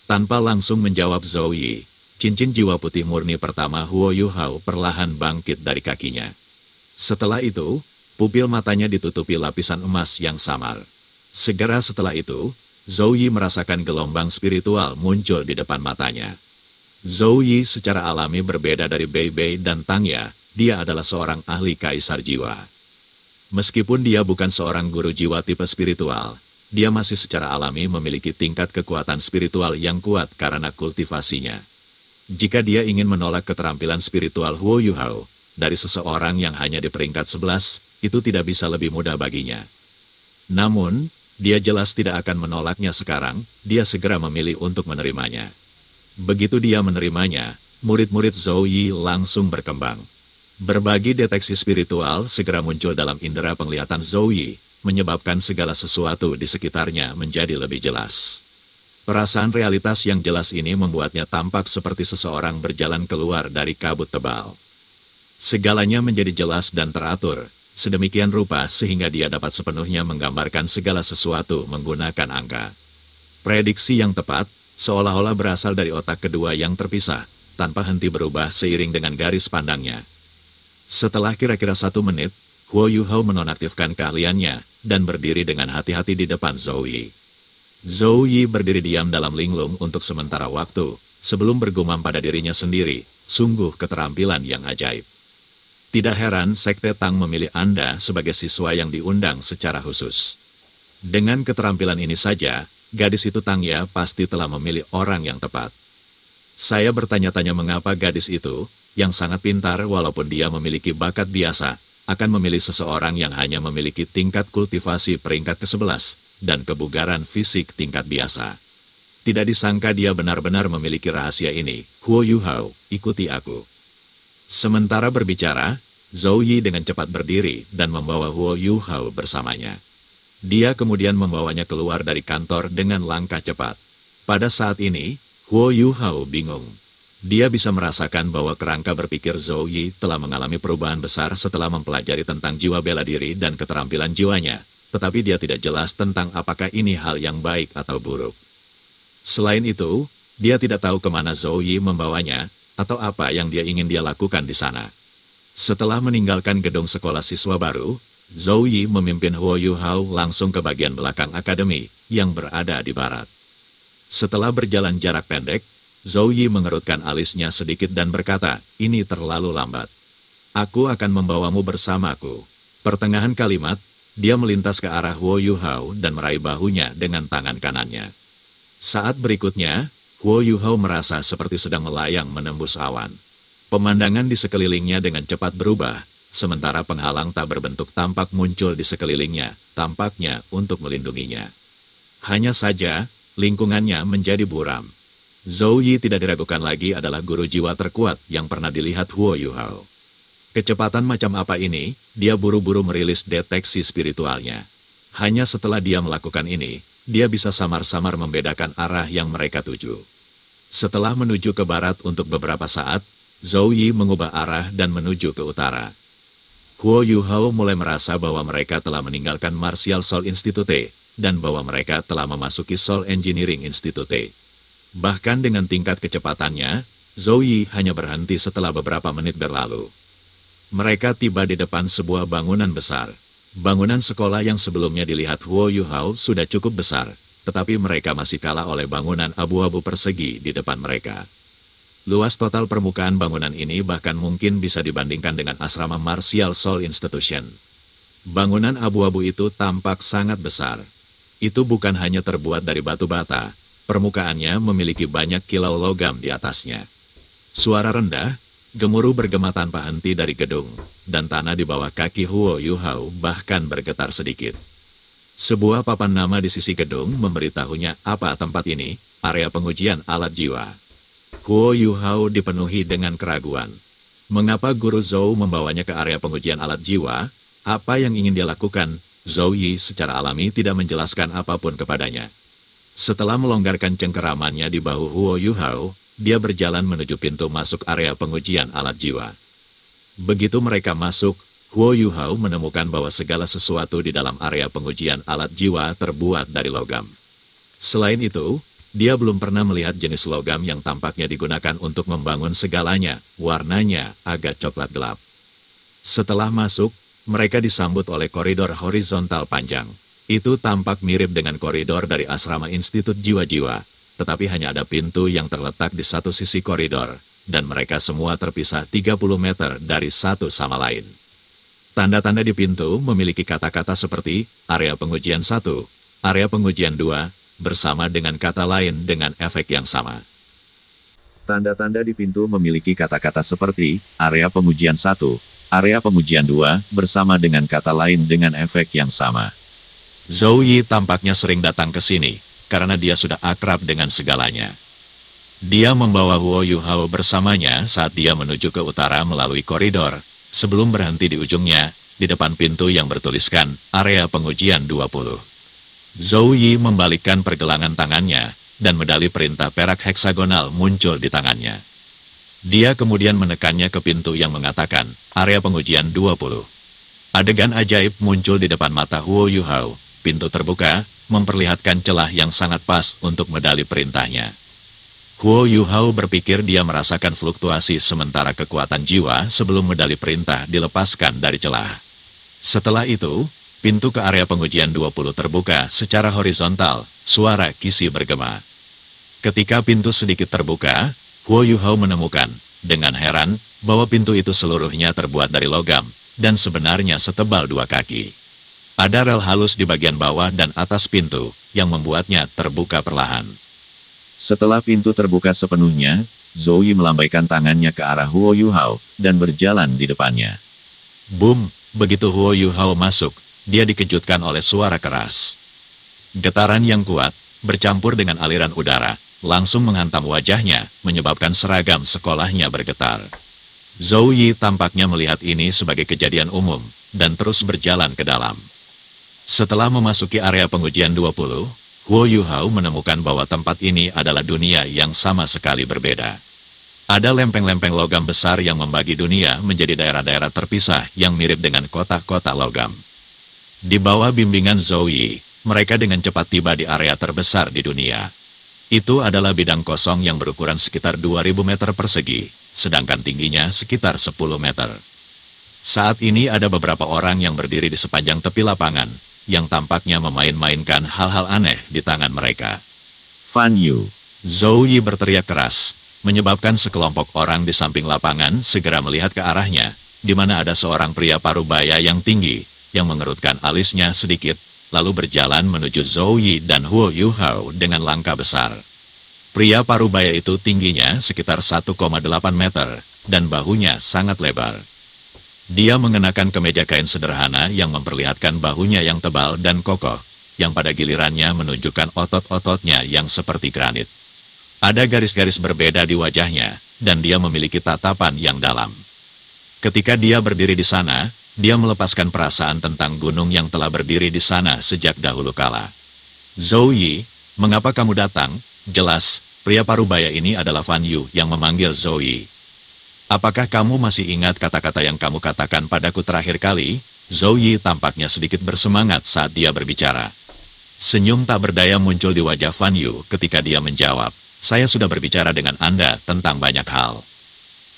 A: Tanpa langsung menjawab Zhou Yi, cincin jiwa putih murni pertama Huo Yuhao perlahan bangkit dari kakinya. Setelah itu, pupil matanya ditutupi lapisan emas yang samar. Segera setelah itu, Zhou Yi merasakan gelombang spiritual muncul di depan matanya. Zhou Yi secara alami berbeda dari Bei Bei dan Tang Ya, dia adalah seorang ahli kaisar jiwa. Meskipun dia bukan seorang guru jiwa tipe spiritual, dia masih secara alami memiliki tingkat kekuatan spiritual yang kuat karena kultivasinya. Jika dia ingin menolak keterampilan spiritual Huo Yuhao, dari seseorang yang hanya di peringkat 11, itu tidak bisa lebih mudah baginya. Namun, dia jelas tidak akan menolaknya sekarang, dia segera memilih untuk menerimanya. Begitu dia menerimanya, murid-murid Zhou Yi langsung berkembang. Berbagi deteksi spiritual segera muncul dalam indera penglihatan Zhou Yi, menyebabkan segala sesuatu di sekitarnya menjadi lebih jelas. Perasaan realitas yang jelas ini membuatnya tampak seperti seseorang berjalan keluar dari kabut tebal. Segalanya menjadi jelas dan teratur, sedemikian rupa sehingga dia dapat sepenuhnya menggambarkan segala sesuatu menggunakan angka. Prediksi yang tepat, seolah-olah berasal dari otak kedua yang terpisah, tanpa henti berubah seiring dengan garis pandangnya. Setelah kira-kira 1 menit, Huo Yuhao menonaktifkan keahliannya, dan berdiri dengan hati-hati di depan Zhou Yi. Zhou Yi berdiri diam dalam linglung untuk sementara waktu, sebelum bergumam pada dirinya sendiri, sungguh keterampilan yang ajaib. Tidak heran Sekte Tang memilih Anda sebagai siswa yang diundang secara khusus. Dengan keterampilan ini saja, gadis itu Tang Ya pasti telah memilih orang yang tepat. Saya bertanya-tanya mengapa gadis itu, yang sangat pintar walaupun dia memiliki bakat biasa, akan memilih seseorang yang hanya memiliki tingkat kultivasi peringkat ke-11, dan kebugaran fisik tingkat biasa. Tidak disangka dia benar-benar memiliki rahasia ini. Huo Yuhao, ikuti aku. Sementara berbicara, Zhou Yi dengan cepat berdiri dan membawa Huo Yuhao bersamanya. Dia kemudian membawanya keluar dari kantor dengan langkah cepat. Pada saat ini, Huo Yuhao bingung. Dia bisa merasakan bahwa kerangka berpikir Zhou Yi telah mengalami perubahan besar setelah mempelajari tentang jiwa bela diri dan keterampilan jiwanya, tetapi dia tidak jelas tentang apakah ini hal yang baik atau buruk. Selain itu, dia tidak tahu kemana Zhou Yi membawanya, atau apa yang ingin dia lakukan di sana. Setelah meninggalkan gedung sekolah siswa baru, Zhou Yi memimpin Huo Yuhao langsung ke bagian belakang akademi, yang berada di barat. Setelah berjalan jarak pendek, Zhou Yi mengerutkan alisnya sedikit dan berkata, ini terlalu lambat. Aku akan membawamu bersamaku. Pertengahan kalimat, dia melintas ke arah Huo Yuhao dan meraih bahunya dengan tangan kanannya. Saat berikutnya, Huo Yuhao merasa seperti sedang melayang menembus awan. Pemandangan di sekelilingnya dengan cepat berubah, sementara penghalang tak berbentuk tampak muncul di sekelilingnya, tampaknya untuk melindunginya. Hanya saja, lingkungannya menjadi buram. Zhou Yi tidak diragukan lagi adalah guru jiwa terkuat yang pernah dilihat Huo Yuhao. Kecepatan macam apa ini, dia buru-buru merilis deteksi spiritualnya. Hanya setelah dia melakukan ini, dia bisa samar-samar membedakan arah yang mereka tuju. Setelah menuju ke barat untuk beberapa saat, Zhou Yi mengubah arah dan menuju ke utara. Huo Yuhao mulai merasa bahwa mereka telah meninggalkan Martial Soul Institute, dan bahwa mereka telah memasuki Soul Engineering Institute. Bahkan dengan tingkat kecepatannya, Zhou Yi hanya berhenti setelah beberapa menit berlalu. Mereka tiba di depan sebuah bangunan besar. Bangunan sekolah yang sebelumnya dilihat Huo Yuhao sudah cukup besar, tetapi mereka masih kalah oleh bangunan abu-abu persegi di depan mereka. Luas total permukaan bangunan ini bahkan mungkin bisa dibandingkan dengan asrama Martial Soul Institution. Bangunan abu-abu itu tampak sangat besar. Itu bukan hanya terbuat dari batu bata, permukaannya memiliki banyak kilau logam di atasnya. Suara rendah, gemuruh bergema tanpa henti dari gedung, dan tanah di bawah kaki Huo Yuhao bahkan bergetar sedikit. Sebuah papan nama di sisi gedung memberitahunya apa tempat ini, area pengujian alat jiwa. Huo Yuhao dipenuhi dengan keraguan. Mengapa guru Zhou membawanya ke area pengujian alat jiwa? Apa yang ingin dia lakukan? Zhou Yi secara alami tidak menjelaskan apapun kepadanya. Setelah melonggarkan cengkeramannya di bahu Huo Yuhao, dia berjalan menuju pintu masuk area pengujian alat jiwa. Begitu mereka masuk, Huo Yuhao menemukan bahwa segala sesuatu di dalam area pengujian alat jiwa terbuat dari logam. Selain itu, dia belum pernah melihat jenis logam yang tampaknya digunakan untuk membangun segalanya, warnanya agak coklat gelap. Setelah masuk, mereka disambut oleh koridor horizontal panjang. Itu tampak mirip dengan koridor dari asrama Institut Jiwa-Jiwa, tetapi hanya ada pintu yang terletak di satu sisi koridor, dan mereka semua terpisah 30 meter dari satu sama lain. Tanda-tanda di pintu memiliki kata-kata seperti area pengujian 1, area pengujian 2, bersama dengan kata lain dengan efek yang sama.
B: Tanda-tanda di pintu memiliki kata-kata seperti area pengujian 1, area pengujian 2, bersama dengan kata lain dengan efek yang sama.
A: Zhou Yi tampaknya sering datang ke sini, karena dia sudah akrab dengan segalanya. Dia membawa Huo Yuhao bersamanya saat dia menuju ke utara melalui koridor, sebelum berhenti di ujungnya, di depan pintu yang bertuliskan, area pengujian 20. Zhou Yi membalikkan pergelangan tangannya, dan medali perintah perak heksagonal muncul di tangannya. Dia kemudian menekannya ke pintu yang mengatakan, area pengujian 20. Adegan ajaib muncul di depan mata Huo Yuhao. Pintu terbuka, memperlihatkan celah yang sangat pas untuk medali perintahnya. Huo Yuhao berpikir dia merasakan fluktuasi sementara kekuatan jiwa sebelum medali perintah dilepaskan dari celah. Setelah itu, pintu ke area pengujian 20 terbuka secara horizontal, suara kisi bergema. Ketika pintu sedikit terbuka, Huo Yuhao menemukan dengan heran, bahwa pintu itu seluruhnya terbuat dari logam, dan sebenarnya setebal 2 kaki. Ada rel halus di bagian bawah dan atas pintu, yang membuatnya terbuka perlahan.
B: Setelah pintu terbuka sepenuhnya, Zhou Yi melambaikan tangannya ke arah Huo Yuhao, dan berjalan di depannya.
A: Boom! Begitu Huo Yuhao masuk, dia dikejutkan oleh suara keras. Getaran yang kuat, bercampur dengan aliran udara, langsung menghantam wajahnya, menyebabkan seragam sekolahnya bergetar. Zhou Yi tampaknya melihat ini sebagai kejadian umum, dan terus berjalan ke dalam. Setelah memasuki area pengujian 20, Huo Yuhao menemukan bahwa tempat ini adalah dunia yang sama sekali berbeda. Ada lempeng-lempeng logam besar yang membagi dunia menjadi daerah-daerah terpisah yang mirip dengan kota-kota logam. Di bawah bimbingan Zhou Yi, mereka dengan cepat tiba di area terbesar di dunia. Itu adalah bidang kosong yang berukuran sekitar 2000 meter persegi, sedangkan tingginya sekitar 10 meter. Saat ini ada beberapa orang yang berdiri di sepanjang tepi lapangan, yang tampaknya memain-mainkan hal-hal aneh di tangan mereka.
B: Fan Yu.
A: Zhou Yi berteriak keras, menyebabkan sekelompok orang di samping lapangan segera melihat ke arahnya, di mana ada seorang pria parubaya yang tinggi, yang mengerutkan alisnya sedikit, lalu berjalan menuju Zhou Yi dan Huo Yuhao dengan langkah besar. Pria parubaya itu tingginya sekitar 1,8 meter, dan bahunya sangat lebar. Dia mengenakan kemeja kain sederhana yang memperlihatkan bahunya yang tebal dan kokoh, yang pada gilirannya menunjukkan otot-ototnya yang seperti granit. Ada garis-garis berbeda di wajahnya, dan dia memiliki tatapan yang dalam. Ketika dia berdiri di sana, dia melepaskan perasaan tentang gunung yang telah berdiri di sana sejak dahulu kala. Zhou Yi, mengapa kamu datang? Jelas, pria parubaya ini adalah Fan Yu yang memanggil Zhou Yi. Apakah kamu masih ingat kata-kata yang kamu katakan padaku terakhir kali? Zhou Yi tampaknya sedikit bersemangat saat dia berbicara. Senyum tak berdaya muncul di wajah Fan Yu ketika dia menjawab, saya sudah berbicara dengan Anda tentang banyak hal.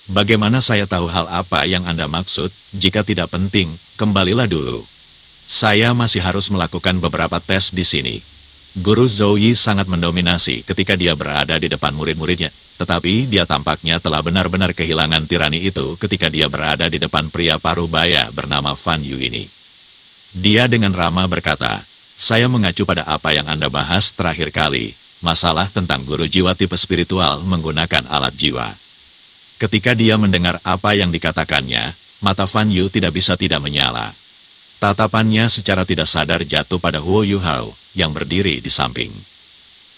A: Bagaimana saya tahu hal apa yang Anda maksud? Jika tidak penting, kembalilah dulu. Saya masih harus melakukan beberapa tes di sini. Guru Zhou Yi sangat mendominasi ketika dia berada di depan murid-muridnya, tetapi dia tampaknya telah benar-benar kehilangan tirani itu ketika dia berada di depan pria parubaya bernama Fan Yu ini. Dia dengan ramah berkata, saya mengacu pada apa yang Anda bahas terakhir kali, masalah tentang guru jiwa tipe spiritual menggunakan alat jiwa. Ketika dia mendengar apa yang dikatakannya, mata Fan Yu tidak bisa tidak menyala. Tatapannya secara tidak sadar jatuh pada Huo Yuhao, yang berdiri di samping.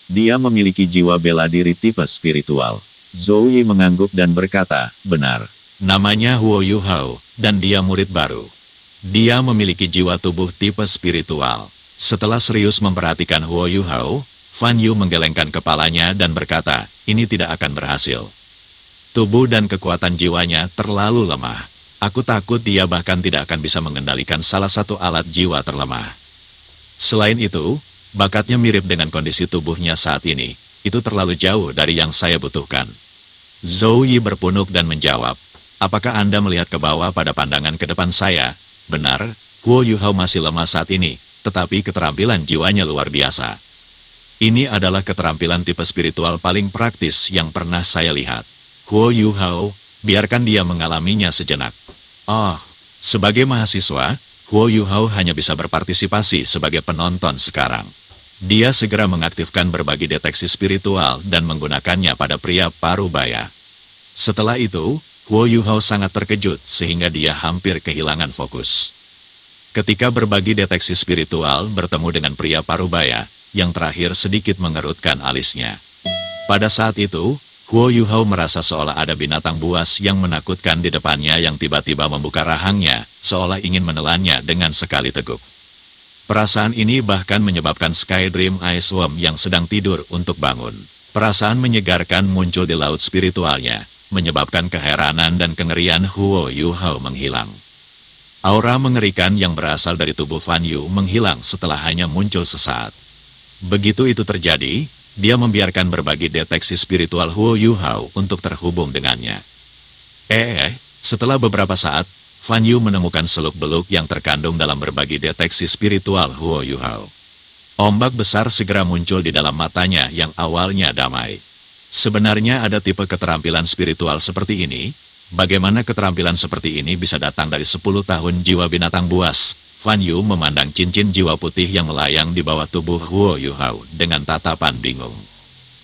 B: Dia memiliki jiwa bela diri tipe spiritual. Zhou Yi mengangguk dan berkata, benar.
A: Namanya Huo Yuhao, dan dia murid baru. Dia memiliki jiwa tubuh tipe spiritual. Setelah serius memperhatikan Huo Yuhao, Fan Yu menggelengkan kepalanya dan berkata, ini tidak akan berhasil. Tubuh dan kekuatan jiwanya terlalu lemah. Aku takut dia bahkan tidak akan bisa mengendalikan salah satu alat jiwa terlemah. Selain itu, bakatnya mirip dengan kondisi tubuhnya saat ini. Itu terlalu jauh dari yang saya butuhkan. Zhou Yi berpunuk dan menjawab, apakah Anda melihat ke bawah pada pandangan ke depan saya? Benar, Huo Yuhao masih lemah saat ini, tetapi keterampilan jiwanya luar biasa. Ini adalah keterampilan tipe spiritual paling praktis yang pernah saya lihat. Huo Yuhao, biarkan dia mengalaminya sejenak. Oh, sebagai mahasiswa, Huo Yuhao hanya bisa berpartisipasi sebagai penonton sekarang. Dia segera mengaktifkan berbagai deteksi spiritual dan menggunakannya pada pria parubaya. Setelah itu, Huo Yuhao sangat terkejut sehingga dia hampir kehilangan fokus. Ketika berbagi deteksi spiritual bertemu dengan pria parubaya, yang terakhir sedikit mengerutkan alisnya. Pada saat itu, Huo Yuhao merasa seolah ada binatang buas yang menakutkan di depannya yang tiba-tiba membuka rahangnya, seolah ingin menelannya dengan sekali teguk. Perasaan ini bahkan menyebabkan Sky Dream Ice Worm yang sedang tidur untuk bangun. Perasaan menyegarkan muncul di laut spiritualnya, menyebabkan keheranan dan kengerian Huo Yuhao menghilang. Aura mengerikan yang berasal dari tubuh Fan Yu menghilang setelah hanya muncul sesaat. Begitu itu terjadi, dia membiarkan berbagi deteksi spiritual Huo Yuhao untuk terhubung dengannya. Setelah beberapa saat, Fan Yu menemukan seluk-beluk yang terkandung dalam berbagi deteksi spiritual Huo Yuhao. Ombak besar segera muncul di dalam matanya yang awalnya damai. Sebenarnya ada tipe keterampilan spiritual seperti ini. Bagaimana keterampilan seperti ini bisa datang dari 10 tahun jiwa binatang buas? Fan Yu memandang cincin jiwa putih yang melayang di bawah tubuh Huo Yuhao dengan tatapan bingung.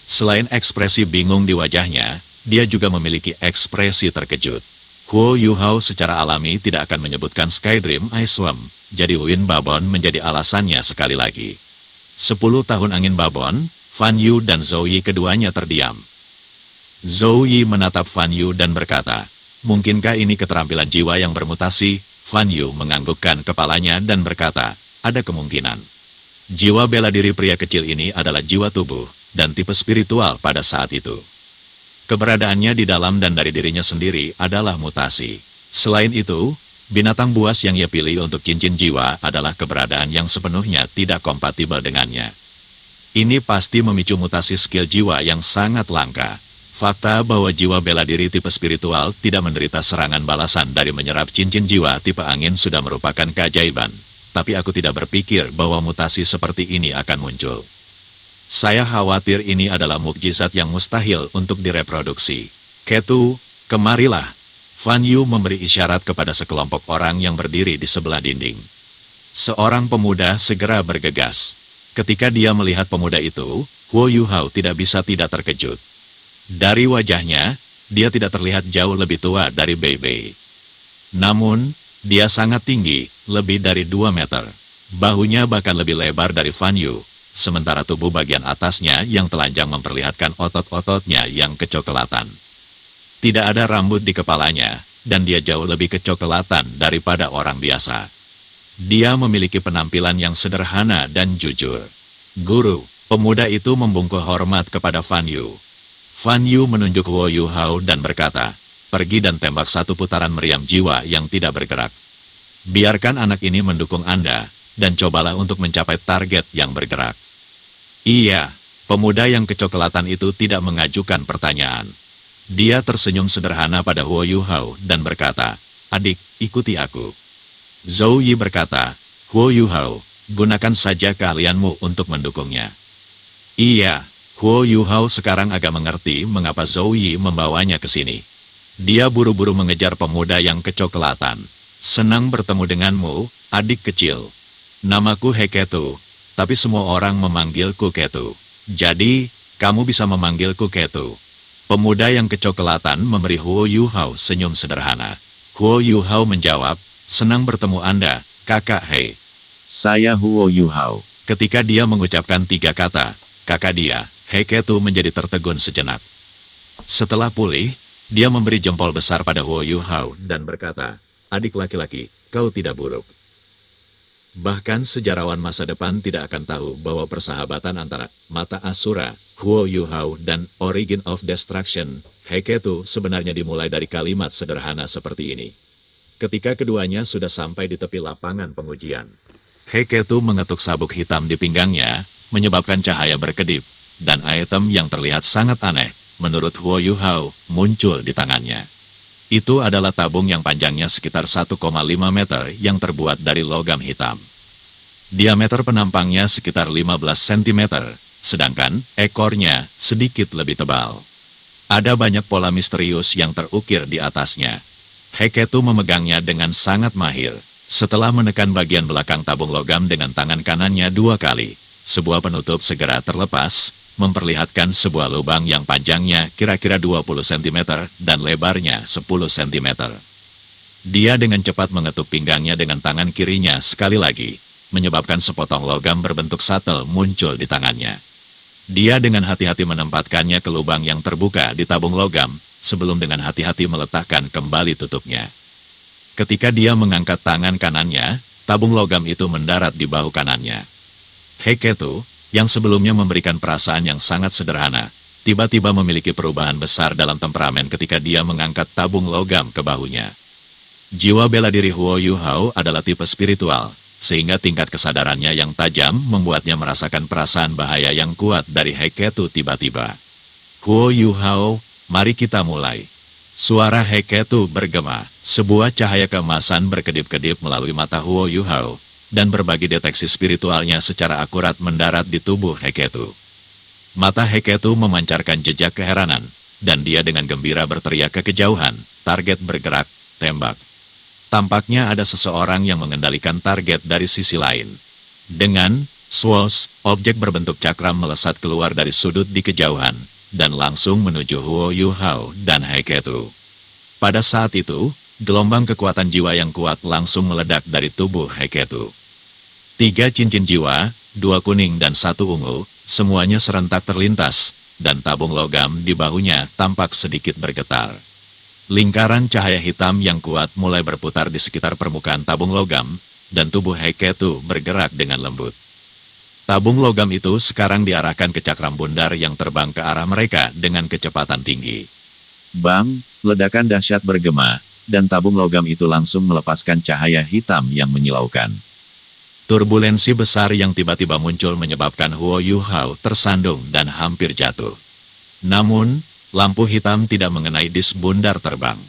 A: Selain ekspresi bingung di wajahnya, dia juga memiliki ekspresi terkejut. Huo Yuhao secara alami tidak akan menyebutkan Skydream Ice Swam, jadi Wind Babon menjadi alasannya sekali lagi. 10 tahun angin babon, Fan Yu dan Zhou Yi keduanya terdiam. Zhou Yi menatap Fan Yu dan berkata, mungkinkah ini keterampilan jiwa yang bermutasi? Fan Yu menganggukkan kepalanya dan berkata, ada kemungkinan. Jiwa bela diri pria kecil ini adalah jiwa tubuh, dan tipe spiritual pada saat itu. Keberadaannya di dalam dan dari dirinya sendiri adalah mutasi. Selain itu, binatang buas yang ia pilih untuk cincin jiwa adalah keberadaan yang sepenuhnya tidak kompatibel dengannya. Ini pasti memicu mutasi skill jiwa yang sangat langka. Fakta bahwa jiwa bela diri tipe spiritual tidak menderita serangan balasan dari menyerap cincin jiwa tipe angin sudah merupakan keajaiban. Tapi aku tidak berpikir bahwa mutasi seperti ini akan muncul. Saya khawatir ini adalah mukjizat yang mustahil untuk direproduksi. Ketu, kemarilah. Fan Yu memberi isyarat kepada sekelompok orang yang berdiri di sebelah dinding. Seorang pemuda segera bergegas. Ketika dia melihat pemuda itu, Huo Yuhao tidak bisa tidak terkejut. Dari wajahnya, dia tidak terlihat jauh lebih tua dari Bei Bei. Namun, dia sangat tinggi, lebih dari 2 meter. Bahunya bahkan lebih lebar dari Fan Yu, sementara tubuh bagian atasnya yang telanjang memperlihatkan otot-ototnya yang kecoklatan. Tidak ada rambut di kepalanya, dan dia jauh lebih kecoklatan daripada orang biasa. Dia memiliki penampilan yang sederhana dan jujur. Guru, pemuda itu membungkuk hormat kepada Fan Yu. Fan Yu menunjuk Huo Yuhao dan berkata, pergi dan tembak 1 putaran meriam jiwa yang tidak bergerak. Biarkan anak ini mendukung Anda, dan cobalah untuk mencapai target yang bergerak. Iya, pemuda yang kecoklatan itu tidak mengajukan pertanyaan. Dia tersenyum sederhana pada Huo Yuhao dan berkata, adik, ikuti aku. Zhou Yi berkata, Huo Yuhao, gunakan saja keahlianmu untuk mendukungnya. Iya, Huo Yuhao sekarang agak mengerti mengapa Zhou Yi membawanya ke sini. Dia buru-buru mengejar pemuda yang kecoklatan. Senang bertemu denganmu, adik kecil. Namaku Heketu, tapi semua orang memanggilku Ketu. Jadi, kamu bisa memanggilku Ketu. Pemuda yang kecoklatan memberi Huo Yuhao senyum sederhana. Huo Yuhao menjawab, senang bertemu Anda, kakak Hei.
B: Saya Huo Yuhao.
A: Ketika dia mengucapkan 3 kata, kakak dia, Heketu menjadi tertegun sejenak. Setelah pulih, dia memberi jempol besar pada Huo Yuhao dan berkata, adik laki-laki, kau tidak buruk. Bahkan sejarawan masa depan tidak akan tahu bahwa persahabatan antara mata Asura, Huo Yuhao dan Origin of Destruction, Heketu sebenarnya dimulai dari kalimat sederhana seperti ini. Ketika keduanya sudah sampai di tepi lapangan pengujian, Heketu mengetuk sabuk hitam di pinggangnya, menyebabkan cahaya berkedip, dan item yang terlihat sangat aneh, menurut Huo Yuhao, muncul di tangannya. Itu adalah tabung yang panjangnya sekitar 1,5 meter yang terbuat dari logam hitam. Diameter penampangnya sekitar 15 cm, sedangkan ekornya sedikit lebih tebal. Ada banyak pola misterius yang terukir di atasnya. Heketu memegangnya dengan sangat mahir. Setelah menekan bagian belakang tabung logam dengan tangan kanannya 2 kali, sebuah penutup segera terlepas, memperlihatkan sebuah lubang yang panjangnya kira-kira 20 cm dan lebarnya 10 cm. Dia dengan cepat mengetuk pinggangnya dengan tangan kirinya sekali lagi, menyebabkan sepotong logam berbentuk satel muncul di tangannya. Dia dengan hati-hati menempatkannya ke lubang yang terbuka di tabung logam, sebelum dengan hati-hati meletakkan kembali tutupnya. Ketika dia mengangkat tangan kanannya, tabung logam itu mendarat di bahu kanannya. Heketu, yang sebelumnya memberikan perasaan yang sangat sederhana, tiba-tiba memiliki perubahan besar dalam temperamen ketika dia mengangkat tabung logam ke bahunya. Jiwa bela diri Huo Yuhao adalah tipe spiritual, sehingga tingkat kesadarannya yang tajam membuatnya merasakan perasaan bahaya yang kuat dari Heketu tiba-tiba. Huo Yuhao, mari kita mulai. Suara Heketu bergema, sebuah cahaya keemasan berkedip-kedip melalui mata Huo Yuhao, dan berbagi deteksi spiritualnya secara akurat mendarat di tubuh Heketu. Mata Heketu memancarkan jejak keheranan, dan dia dengan gembira berteriak ke kejauhan, target bergerak, tembak. Tampaknya ada seseorang yang mengendalikan target dari sisi lain. Dengan swoosh, objek berbentuk cakram melesat keluar dari sudut di kejauhan, dan langsung menuju Huo Yuhao dan Heketu. Pada saat itu, gelombang kekuatan jiwa yang kuat langsung meledak dari tubuh Heketu. 3 cincin jiwa, 2 kuning dan 1 ungu, semuanya serentak terlintas, dan tabung logam di bahunya tampak sedikit bergetar. Lingkaran cahaya hitam yang kuat mulai berputar di sekitar permukaan tabung logam, dan tubuh Heketu bergerak dengan lembut. Tabung logam itu sekarang diarahkan ke cakram bundar yang terbang ke arah mereka dengan kecepatan tinggi.
B: Bang, ledakan dahsyat bergema, dan tabung logam itu langsung melepaskan cahaya hitam yang menyilaukan.
A: Turbulensi besar yang tiba-tiba muncul menyebabkan Huo Yuhao tersandung dan hampir jatuh. Namun, lampu hitam tidak mengenai dis bundar terbang.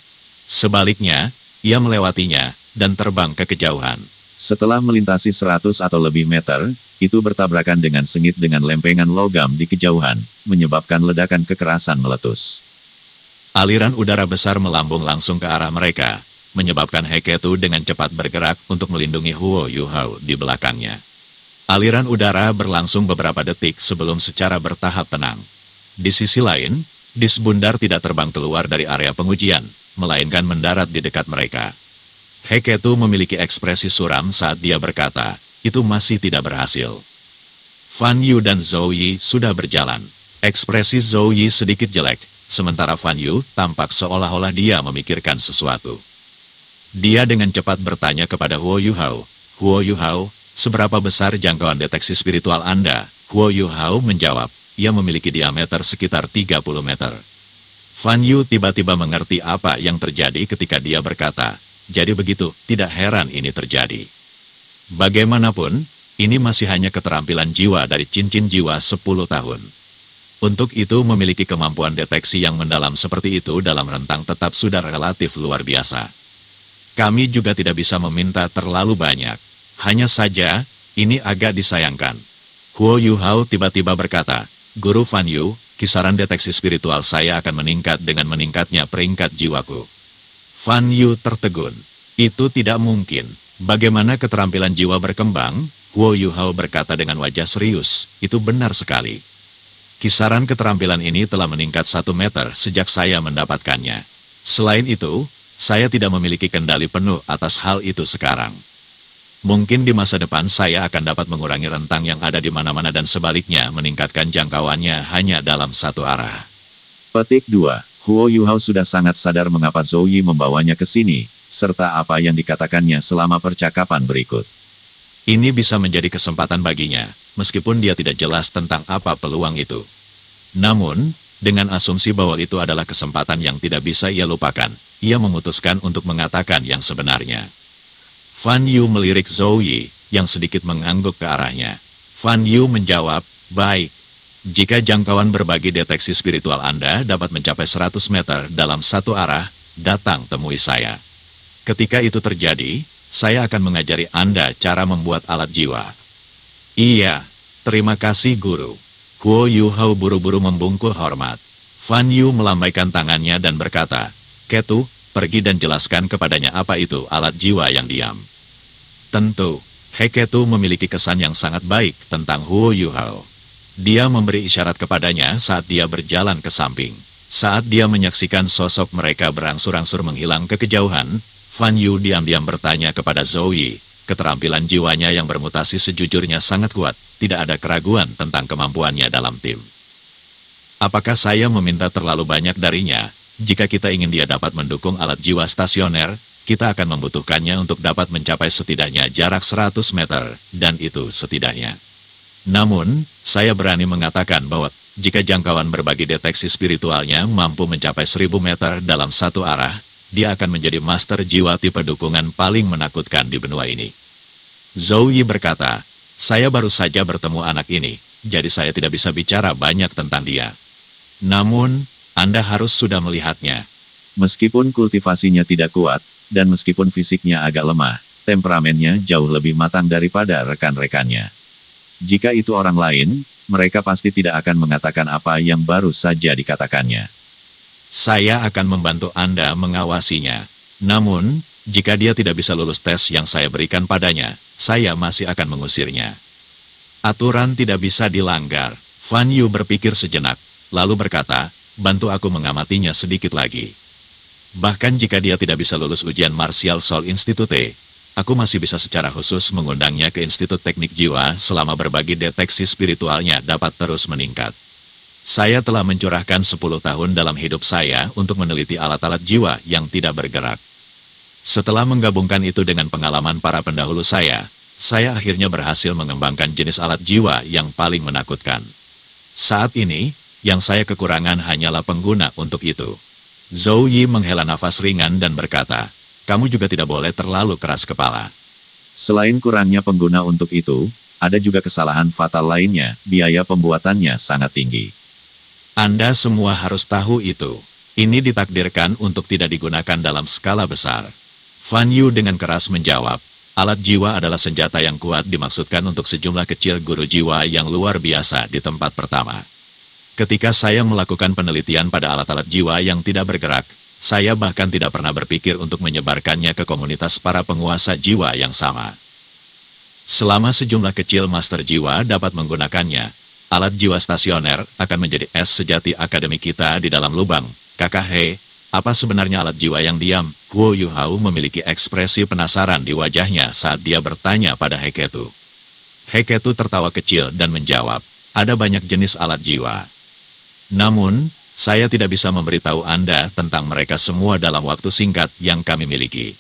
A: Sebaliknya, ia melewatinya dan terbang ke kejauhan.
B: Setelah melintasi 100 atau lebih meter, itu bertabrakan dengan sengit dengan lempengan logam di kejauhan, menyebabkan ledakan kekerasan meletus.
A: Aliran udara besar melambung langsung ke arah mereka, menyebabkan Heketu dengan cepat bergerak untuk melindungi Huo Yuhao di belakangnya. Aliran udara berlangsung beberapa detik sebelum secara bertahap tenang. Di sisi lain, dis bundar tidak terbang keluar dari area pengujian, melainkan mendarat di dekat mereka. Heketu memiliki ekspresi suram saat dia berkata, itu masih tidak berhasil. Fan Yu dan Zhou Yi sudah berjalan. Ekspresi Zhou Yi sedikit jelek, sementara Fan Yu tampak seolah-olah dia memikirkan sesuatu. Dia dengan cepat bertanya kepada Huo Yuhao, Huo Yuhao, seberapa besar jangkauan deteksi spiritual Anda? Huo Yuhao menjawab, ia memiliki diameter sekitar 30 meter. Fan Yu tiba-tiba mengerti apa yang terjadi ketika dia berkata, jadi begitu, tidak heran ini terjadi. Bagaimanapun, ini masih hanya keterampilan jiwa dari cincin jiwa 10 tahun. Untuk itu memiliki kemampuan deteksi yang mendalam seperti itu dalam rentang tetap sudah relatif luar biasa. Kami juga tidak bisa meminta terlalu banyak. Hanya saja, ini agak disayangkan. Huo Yuhao tiba-tiba berkata, Guru Fan Yu, kisaran deteksi spiritual saya akan meningkat dengan meningkatnya peringkat jiwaku. Fan Yu tertegun. Itu tidak mungkin. Bagaimana keterampilan jiwa berkembang? Huo Yuhao berkata dengan wajah serius, itu benar sekali. Kisaran keterampilan ini telah meningkat 1 meter sejak saya mendapatkannya. Selain itu, saya tidak memiliki kendali penuh atas hal itu sekarang. Mungkin di masa depan saya akan dapat mengurangi rentang yang ada di mana-mana dan sebaliknya meningkatkan jangkauannya hanya dalam satu arah.
B: Petik 2. Huo Yuhao sudah sangat sadar mengapa Zhou Yi membawanya ke sini, serta apa yang dikatakannya selama percakapan berikut.
A: Ini bisa menjadi kesempatan baginya, meskipun dia tidak jelas tentang apa peluang itu. Namun, dengan asumsi bahwa itu adalah kesempatan yang tidak bisa ia lupakan, ia memutuskan untuk mengatakan yang sebenarnya. Fan Yu melirik Zhou Yi, yang sedikit mengangguk ke arahnya. Fan Yu menjawab, baik. Jika jangkauan berbagi deteksi spiritual Anda dapat mencapai 100 meter dalam satu arah, datang temui saya. Ketika itu terjadi, saya akan mengajari Anda cara membuat alat jiwa. Iya, terima kasih guru. Huo Yuhao buru-buru membungkuk hormat. Fan Yu melambaikan tangannya dan berkata, Ketu, pergi dan jelaskan kepadanya apa itu alat jiwa yang diam. Tentu, Heketu memiliki kesan yang sangat baik tentang Huo Yuhao. Dia memberi isyarat kepadanya saat dia berjalan ke samping. Saat dia menyaksikan sosok mereka berangsur-angsur menghilang ke kejauhan, Fan Yu diam-diam bertanya kepada Zhou Yi. Keterampilan jiwanya yang bermutasi sejujurnya sangat kuat, tidak ada keraguan tentang kemampuannya dalam tim. Apakah saya meminta terlalu banyak darinya? Jika kita ingin dia dapat mendukung alat jiwa stasioner, kita akan membutuhkannya untuk dapat mencapai setidaknya jarak 100 meter, dan itu setidaknya. Namun, saya berani mengatakan bahwa, jika jangkauan berbagi deteksi spiritualnya mampu mencapai 1000 meter dalam satu arah, dia akan menjadi master jiwa tipe dukungan paling menakutkan di benua ini. Zhou Yi berkata, saya baru saja bertemu anak ini, jadi saya tidak bisa bicara banyak tentang dia. Namun, Anda harus sudah melihatnya.
B: Meskipun kultivasinya tidak kuat, dan meskipun fisiknya agak lemah, temperamennya jauh lebih matang daripada rekan-rekannya. Jika itu orang lain, mereka pasti tidak akan mengatakan apa yang baru saja dikatakannya.
A: Saya akan membantu Anda mengawasinya. Namun, jika dia tidak bisa lulus tes yang saya berikan padanya, saya masih akan mengusirnya. Aturan tidak bisa dilanggar. Fan Yu berpikir sejenak, lalu berkata, bantu aku mengamatinya sedikit lagi. Bahkan jika dia tidak bisa lulus ujian Martial Soul Institute, aku masih bisa secara khusus mengundangnya ke Institut Teknik Jiwa selama berbagi deteksi spiritualnya dapat terus meningkat. Saya telah mencurahkan 10 tahun dalam hidup saya untuk meneliti alat-alat jiwa yang tidak bergerak. Setelah menggabungkan itu dengan pengalaman para pendahulu saya akhirnya berhasil mengembangkan jenis alat jiwa yang paling menakutkan. Saat ini, yang saya kekurangan hanyalah pengguna untuk itu. Zhou Yi menghela nafas ringan dan berkata, kamu juga tidak boleh terlalu keras kepala.
B: Selain kurangnya pengguna untuk itu, ada juga kesalahan fatal lainnya, biaya pembuatannya sangat tinggi.
A: Anda semua harus tahu itu. Ini ditakdirkan untuk tidak digunakan dalam skala besar. Fan Yu dengan keras menjawab, alat jiwa adalah senjata yang kuat dimaksudkan untuk sejumlah kecil guru jiwa yang luar biasa di tempat pertama. Ketika saya melakukan penelitian pada alat-alat jiwa yang tidak bergerak, saya bahkan tidak pernah berpikir untuk menyebarkannya ke komunitas para penguasa jiwa yang sama. Selama sejumlah kecil master jiwa dapat menggunakannya, alat jiwa stasioner akan menjadi es sejati akademi kita di dalam lubang. Kakak He, apa sebenarnya alat jiwa yang diam? Guo Yuhao memiliki ekspresi penasaran di wajahnya saat dia bertanya pada Heketu. Heketu tertawa kecil dan menjawab, ada banyak jenis alat jiwa. Namun, saya tidak bisa memberitahu Anda tentang mereka semua dalam waktu singkat yang kami miliki.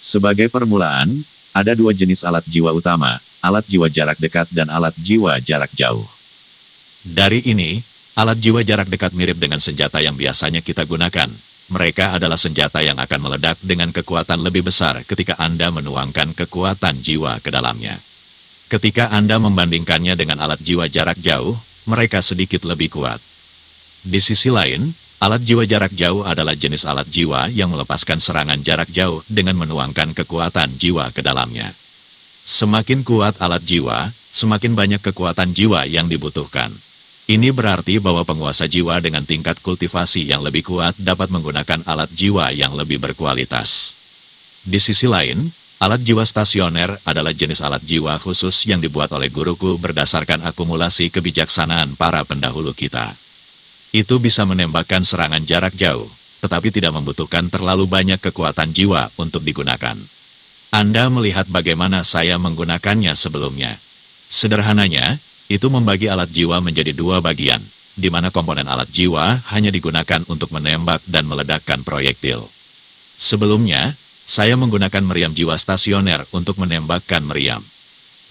B: Sebagai permulaan, ada 2 jenis alat jiwa utama, alat jiwa jarak dekat dan alat jiwa jarak jauh.
A: Dari ini, alat jiwa jarak dekat mirip dengan senjata yang biasanya kita gunakan. Mereka adalah senjata yang akan meledak dengan kekuatan lebih besar ketika Anda menuangkan kekuatan jiwa ke dalamnya. Ketika Anda membandingkannya dengan alat jiwa jarak jauh, mereka sedikit lebih kuat. Di sisi lain, alat jiwa jarak jauh adalah jenis alat jiwa yang melepaskan serangan jarak jauh dengan menuangkan kekuatan jiwa ke dalamnya. Semakin kuat alat jiwa, semakin banyak kekuatan jiwa yang dibutuhkan. Ini berarti bahwa penguasa jiwa dengan tingkat kultivasi yang lebih kuat dapat menggunakan alat jiwa yang lebih berkualitas. Di sisi lain, alat jiwa stasioner adalah jenis alat jiwa khusus yang dibuat oleh guruku berdasarkan akumulasi kebijaksanaan para pendahulu kita. Itu bisa menembakkan serangan jarak jauh, tetapi tidak membutuhkan terlalu banyak kekuatan jiwa untuk digunakan. Anda melihat bagaimana saya menggunakannya sebelumnya. Sederhananya, itu membagi alat jiwa menjadi 2 bagian, di mana komponen alat jiwa hanya digunakan untuk menembak dan meledakkan proyektil. Sebelumnya, saya menggunakan meriam jiwa stasioner untuk menembakkan meriam.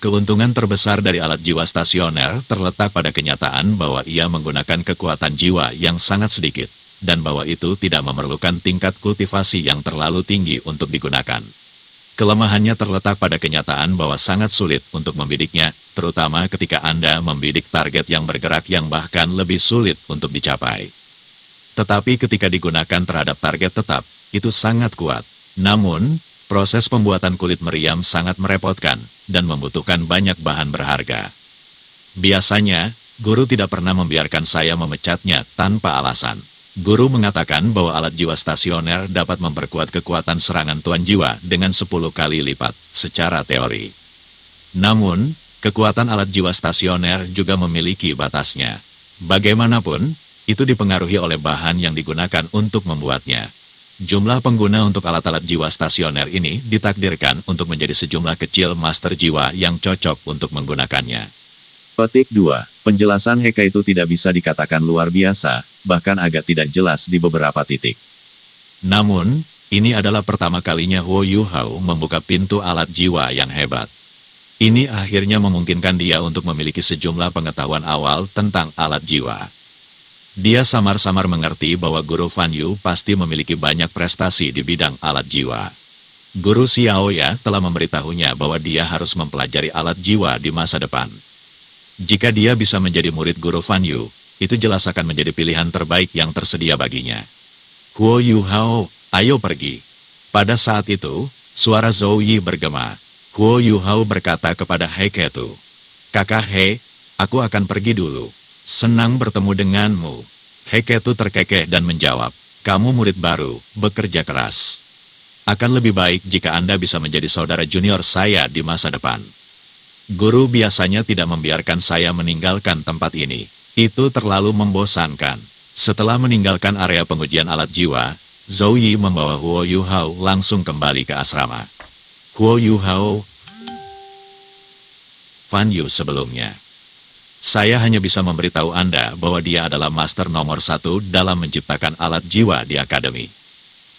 A: Keuntungan terbesar dari alat jiwa stasioner terletak pada kenyataan bahwa ia menggunakan kekuatan jiwa yang sangat sedikit, dan bahwa itu tidak memerlukan tingkat kultivasi yang terlalu tinggi untuk digunakan. Kelemahannya terletak pada kenyataan bahwa sangat sulit untuk membidiknya, terutama ketika Anda membidik target yang bergerak yang bahkan lebih sulit untuk dicapai. Tetapi ketika digunakan terhadap target tetap, itu sangat kuat. Namun, proses pembuatan kulit meriam sangat merepotkan, dan membutuhkan banyak bahan berharga. Biasanya, guru tidak pernah membiarkan saya memecatnya tanpa alasan. Guru mengatakan bahwa alat jiwa stasioner dapat memperkuat kekuatan serangan tuan jiwa dengan 10 kali lipat, secara teori. Namun, kekuatan alat jiwa stasioner juga memiliki batasnya. Bagaimanapun, itu dipengaruhi oleh bahan yang digunakan untuk membuatnya. Jumlah pengguna untuk alat-alat jiwa stasioner ini ditakdirkan untuk menjadi sejumlah kecil master jiwa yang cocok untuk menggunakannya.
B: Petik 2. Penjelasan Heka itu tidak bisa dikatakan luar biasa, bahkan agak tidak jelas di beberapa titik.
A: Namun, ini adalah pertama kalinya Guo Yuhao membuka pintu alat jiwa yang hebat. Ini akhirnya memungkinkan dia untuk memiliki sejumlah pengetahuan awal tentang alat jiwa. Dia samar-samar mengerti bahwa Guru Fan Yu pasti memiliki banyak prestasi di bidang alat jiwa. Guru Xiaoya telah memberitahunya bahwa dia harus mempelajari alat jiwa di masa depan. Jika dia bisa menjadi murid Guru Fan Yu, itu jelas akan menjadi pilihan terbaik yang tersedia baginya. Guo Yuhao, ayo pergi. Pada saat itu, suara Zhou Yi bergema. Guo Yuhao berkata kepada Heketu, Kakak He, Aku akan pergi dulu. Senang bertemu denganmu. Heketu terkekeh dan menjawab, kamu murid baru, bekerja keras. Akan lebih baik jika Anda bisa menjadi saudara junior saya di masa depan. Guru biasanya tidak membiarkan saya meninggalkan tempat ini. Itu terlalu membosankan. Setelah meninggalkan area pengujian alat jiwa, Zhou Yi membawa Huo Yuhao langsung kembali ke asrama. Huo Yuhao, Fan Yu sebelumnya. Saya hanya bisa memberitahu Anda bahwa dia adalah master nomor 1 dalam menciptakan alat jiwa di akademi.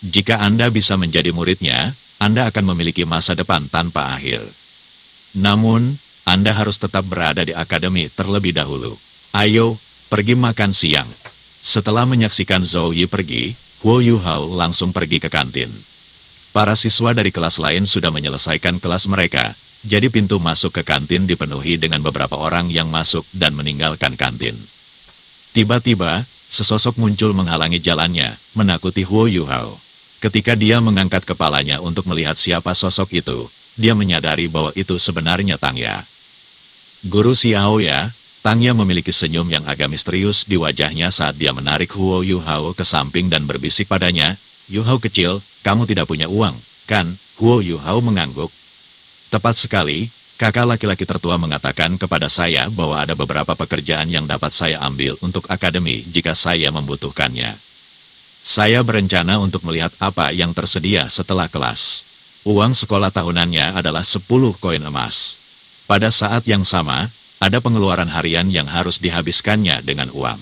A: Jika Anda bisa menjadi muridnya, Anda akan memiliki masa depan tanpa akhir. Namun, Anda harus tetap berada di akademi terlebih dahulu. Ayo, pergi makan siang. Setelah menyaksikan Zhou Yi pergi, Huo Yuhao langsung pergi ke kantin. Para siswa dari kelas lain sudah menyelesaikan kelas mereka, jadi pintu masuk ke kantin dipenuhi dengan beberapa orang yang masuk dan meninggalkan kantin. Tiba-tiba, sesosok muncul menghalangi jalannya, menakuti Huo Yuhao. Ketika dia mengangkat kepalanya untuk melihat siapa sosok itu, dia menyadari bahwa itu sebenarnya Tang Ya. Guru Xiao Ya, Tang Ya memiliki senyum yang agak misterius di wajahnya saat dia menarik Huo Yuhao ke samping dan berbisik padanya, Yuhao kecil, kamu tidak punya uang, kan? Huo Yuhao mengangguk. Tepat sekali, kakak laki-laki tertua mengatakan kepada saya bahwa ada beberapa pekerjaan yang dapat saya ambil untuk akademi jika saya membutuhkannya. Saya berencana untuk melihat apa yang tersedia setelah kelas. Uang sekolah tahunannya adalah 10 koin emas. Pada saat yang sama, ada pengeluaran harian yang harus dihabiskannya dengan uang.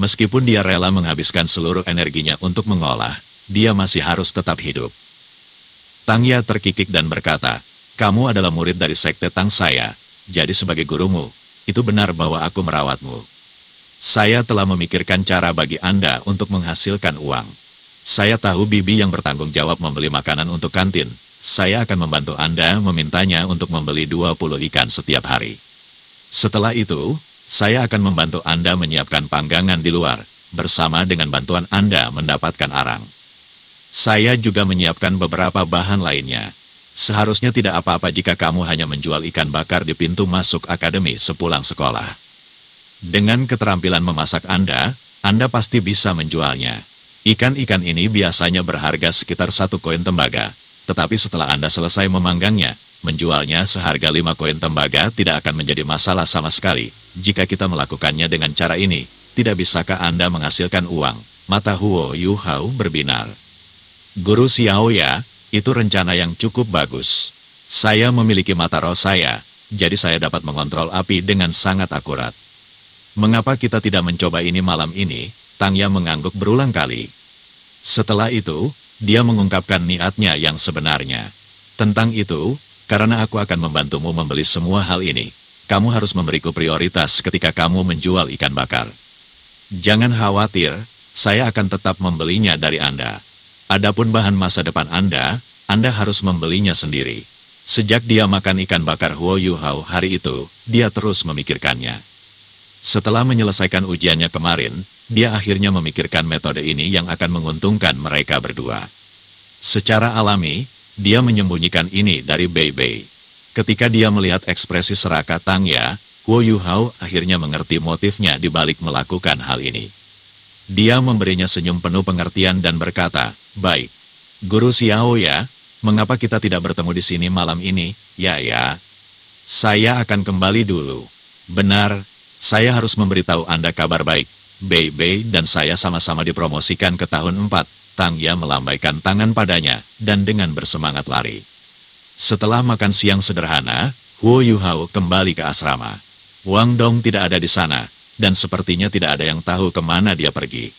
A: Meskipun dia rela menghabiskan seluruh energinya untuk mengolah, dia masih harus tetap hidup. Tang Ya terkikik dan berkata, kamu adalah murid dari sekte Tang saya, jadi sebagai gurumu, itu benar bahwa aku merawatmu. Saya telah memikirkan cara bagi Anda untuk menghasilkan uang. Saya tahu bibi yang bertanggung jawab membeli makanan untuk kantin. Saya akan membantu Anda memintanya untuk membeli 20 ikan setiap hari. Setelah itu, saya akan membantu Anda menyiapkan panggangan di luar, bersama dengan bantuan Anda mendapatkan arang. Saya juga menyiapkan beberapa bahan lainnya. Seharusnya tidak apa-apa jika kamu hanya menjual ikan bakar di pintu masuk akademi sepulang sekolah. Dengan keterampilan memasak Anda pasti bisa menjualnya. Ikan-ikan ini biasanya berharga sekitar 1 koin tembaga, tetapi setelah Anda selesai memanggangnya, menjualnya seharga 5 koin tembaga tidak akan menjadi masalah sama sekali. Jika kita melakukannya dengan cara ini, tidak bisakah Anda menghasilkan uang? Mata Huo Yuhao berbinar. Guru Xiao Ya, itu rencana yang cukup bagus. Saya memiliki mata roh saya, jadi saya dapat mengontrol api dengan sangat akurat. Mengapa kita tidak mencoba ini malam ini? Tang Ya mengangguk berulang kali. Setelah itu, dia mengungkapkan niatnya yang sebenarnya. Tentang itu, karena aku akan membantumu membeli semua hal ini, kamu harus memberiku prioritas ketika kamu menjual ikan bakar. Jangan khawatir, saya akan tetap membelinya dari Anda. Adapun bahan masa depan Anda harus membelinya sendiri. Sejak dia makan ikan bakar Huo Yuhao hari itu, dia terus memikirkannya. Setelah menyelesaikan ujiannya kemarin, dia akhirnya memikirkan metode ini yang akan menguntungkan mereka berdua. Secara alami, dia menyembunyikan ini dari Bei Bei. Ketika dia melihat ekspresi serakah Tang Ya, Huo Yuhao akhirnya mengerti motifnya di balik melakukan hal ini. Dia memberinya senyum penuh pengertian dan berkata, baik, Guru Xiao Ya, mengapa kita tidak bertemu di sini malam ini? Ya, saya akan kembali dulu. Benar. Saya harus memberitahu Anda kabar baik. Bei Bei dan saya sama-sama dipromosikan ke tahun 4. Tang Ya melambaikan tangan padanya, dan dengan bersemangat lari. Setelah makan siang sederhana, Huo Yuhao kembali ke asrama. Wang Dong tidak ada di sana, dan sepertinya tidak ada yang tahu kemana dia pergi.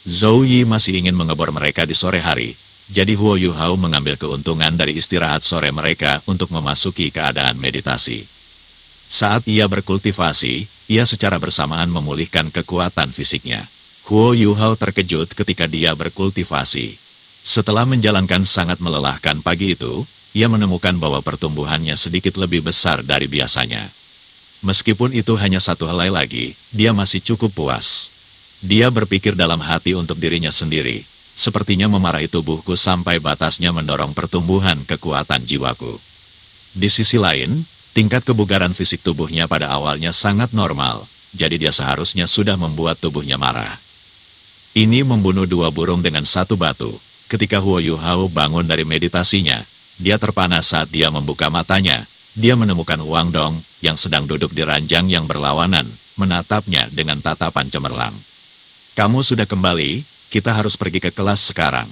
A: Zhou Yi masih ingin mengebor mereka di sore hari, jadi Huo Yuhao mengambil keuntungan dari istirahat sore mereka untuk memasuki keadaan meditasi. Saat ia berkultivasi, ia secara bersamaan memulihkan kekuatan fisiknya. Huo Yuhao terkejut ketika dia berkultivasi. Setelah menjalankan sangat melelahkan pagi itu, ia menemukan bahwa pertumbuhannya sedikit lebih besar dari biasanya. Meskipun itu hanya satu helai lagi, dia masih cukup puas. Dia berpikir dalam hati untuk dirinya sendiri, sepertinya memarahi tubuhku sampai batasnya mendorong pertumbuhan kekuatan jiwaku. Di sisi lain, Tingkat kebugaran fisik tubuhnya pada awalnya sangat normal, jadi dia seharusnya sudah membuat tubuhnya marah. Ini membunuh 2 burung dengan 1 batu. Ketika Huo Yuhao bangun dari meditasinya, dia terpana saat dia membuka matanya. Dia menemukan Wang Dong yang sedang duduk di ranjang yang berlawanan, menatapnya dengan tatapan cemerlang. "Kamu sudah kembali, kita harus pergi ke kelas sekarang."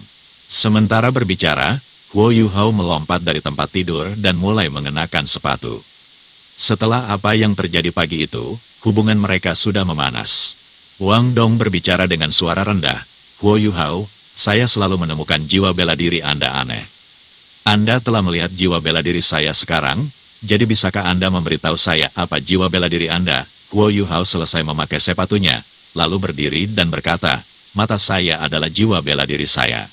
A: Sementara berbicara, Huo Yuhao melompat dari tempat tidur dan mulai mengenakan sepatu. Setelah apa yang terjadi pagi itu, hubungan mereka sudah memanas. Wang Dong berbicara dengan suara rendah, "Huo Yuhao, saya selalu menemukan jiwa bela diri Anda aneh. Anda telah melihat jiwa bela diri saya sekarang, jadi bisakah Anda memberitahu saya apa jiwa bela diri Anda?" Huo Yuhao selesai memakai sepatunya, lalu berdiri dan berkata, "Mata saya adalah jiwa bela diri saya.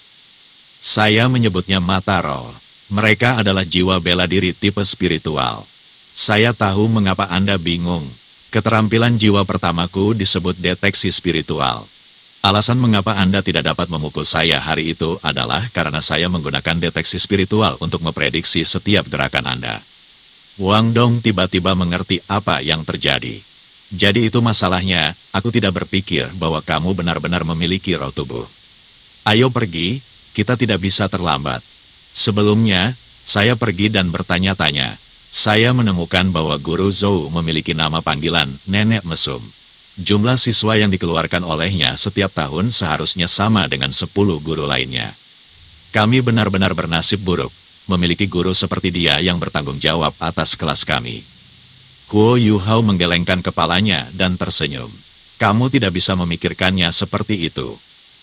A: Saya menyebutnya mata roh. Mereka adalah jiwa bela diri tipe spiritual. Saya tahu mengapa Anda bingung. Keterampilan jiwa pertamaku disebut deteksi spiritual. Alasan mengapa Anda tidak dapat memukul saya hari itu adalah karena saya menggunakan deteksi spiritual untuk memprediksi setiap gerakan Anda." Wang Dong tiba-tiba mengerti apa yang terjadi. "Jadi itu masalahnya, aku tidak berpikir bahwa kamu benar-benar memiliki roh tubuh. Ayo pergi, kita tidak bisa terlambat." Sebelumnya, saya pergi dan bertanya-tanya. Saya menemukan bahwa Guru Zhou memiliki nama panggilan, Nenek Mesum. Jumlah siswa yang dikeluarkan olehnya setiap tahun seharusnya sama dengan 10 guru lainnya. Kami benar-benar bernasib buruk, memiliki guru seperti dia yang bertanggung jawab atas kelas kami. Huo Yuhao menggelengkan kepalanya dan tersenyum. "Kamu tidak bisa memikirkannya seperti itu.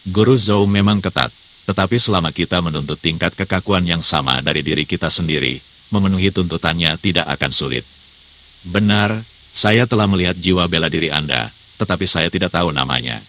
A: Guru Zhou memang ketat, tetapi selama kita menuntut tingkat kekakuan yang sama dari diri kita sendiri, memenuhi tuntutannya tidak akan sulit." "Benar, saya telah melihat jiwa bela diri Anda, tetapi saya tidak tahu namanya.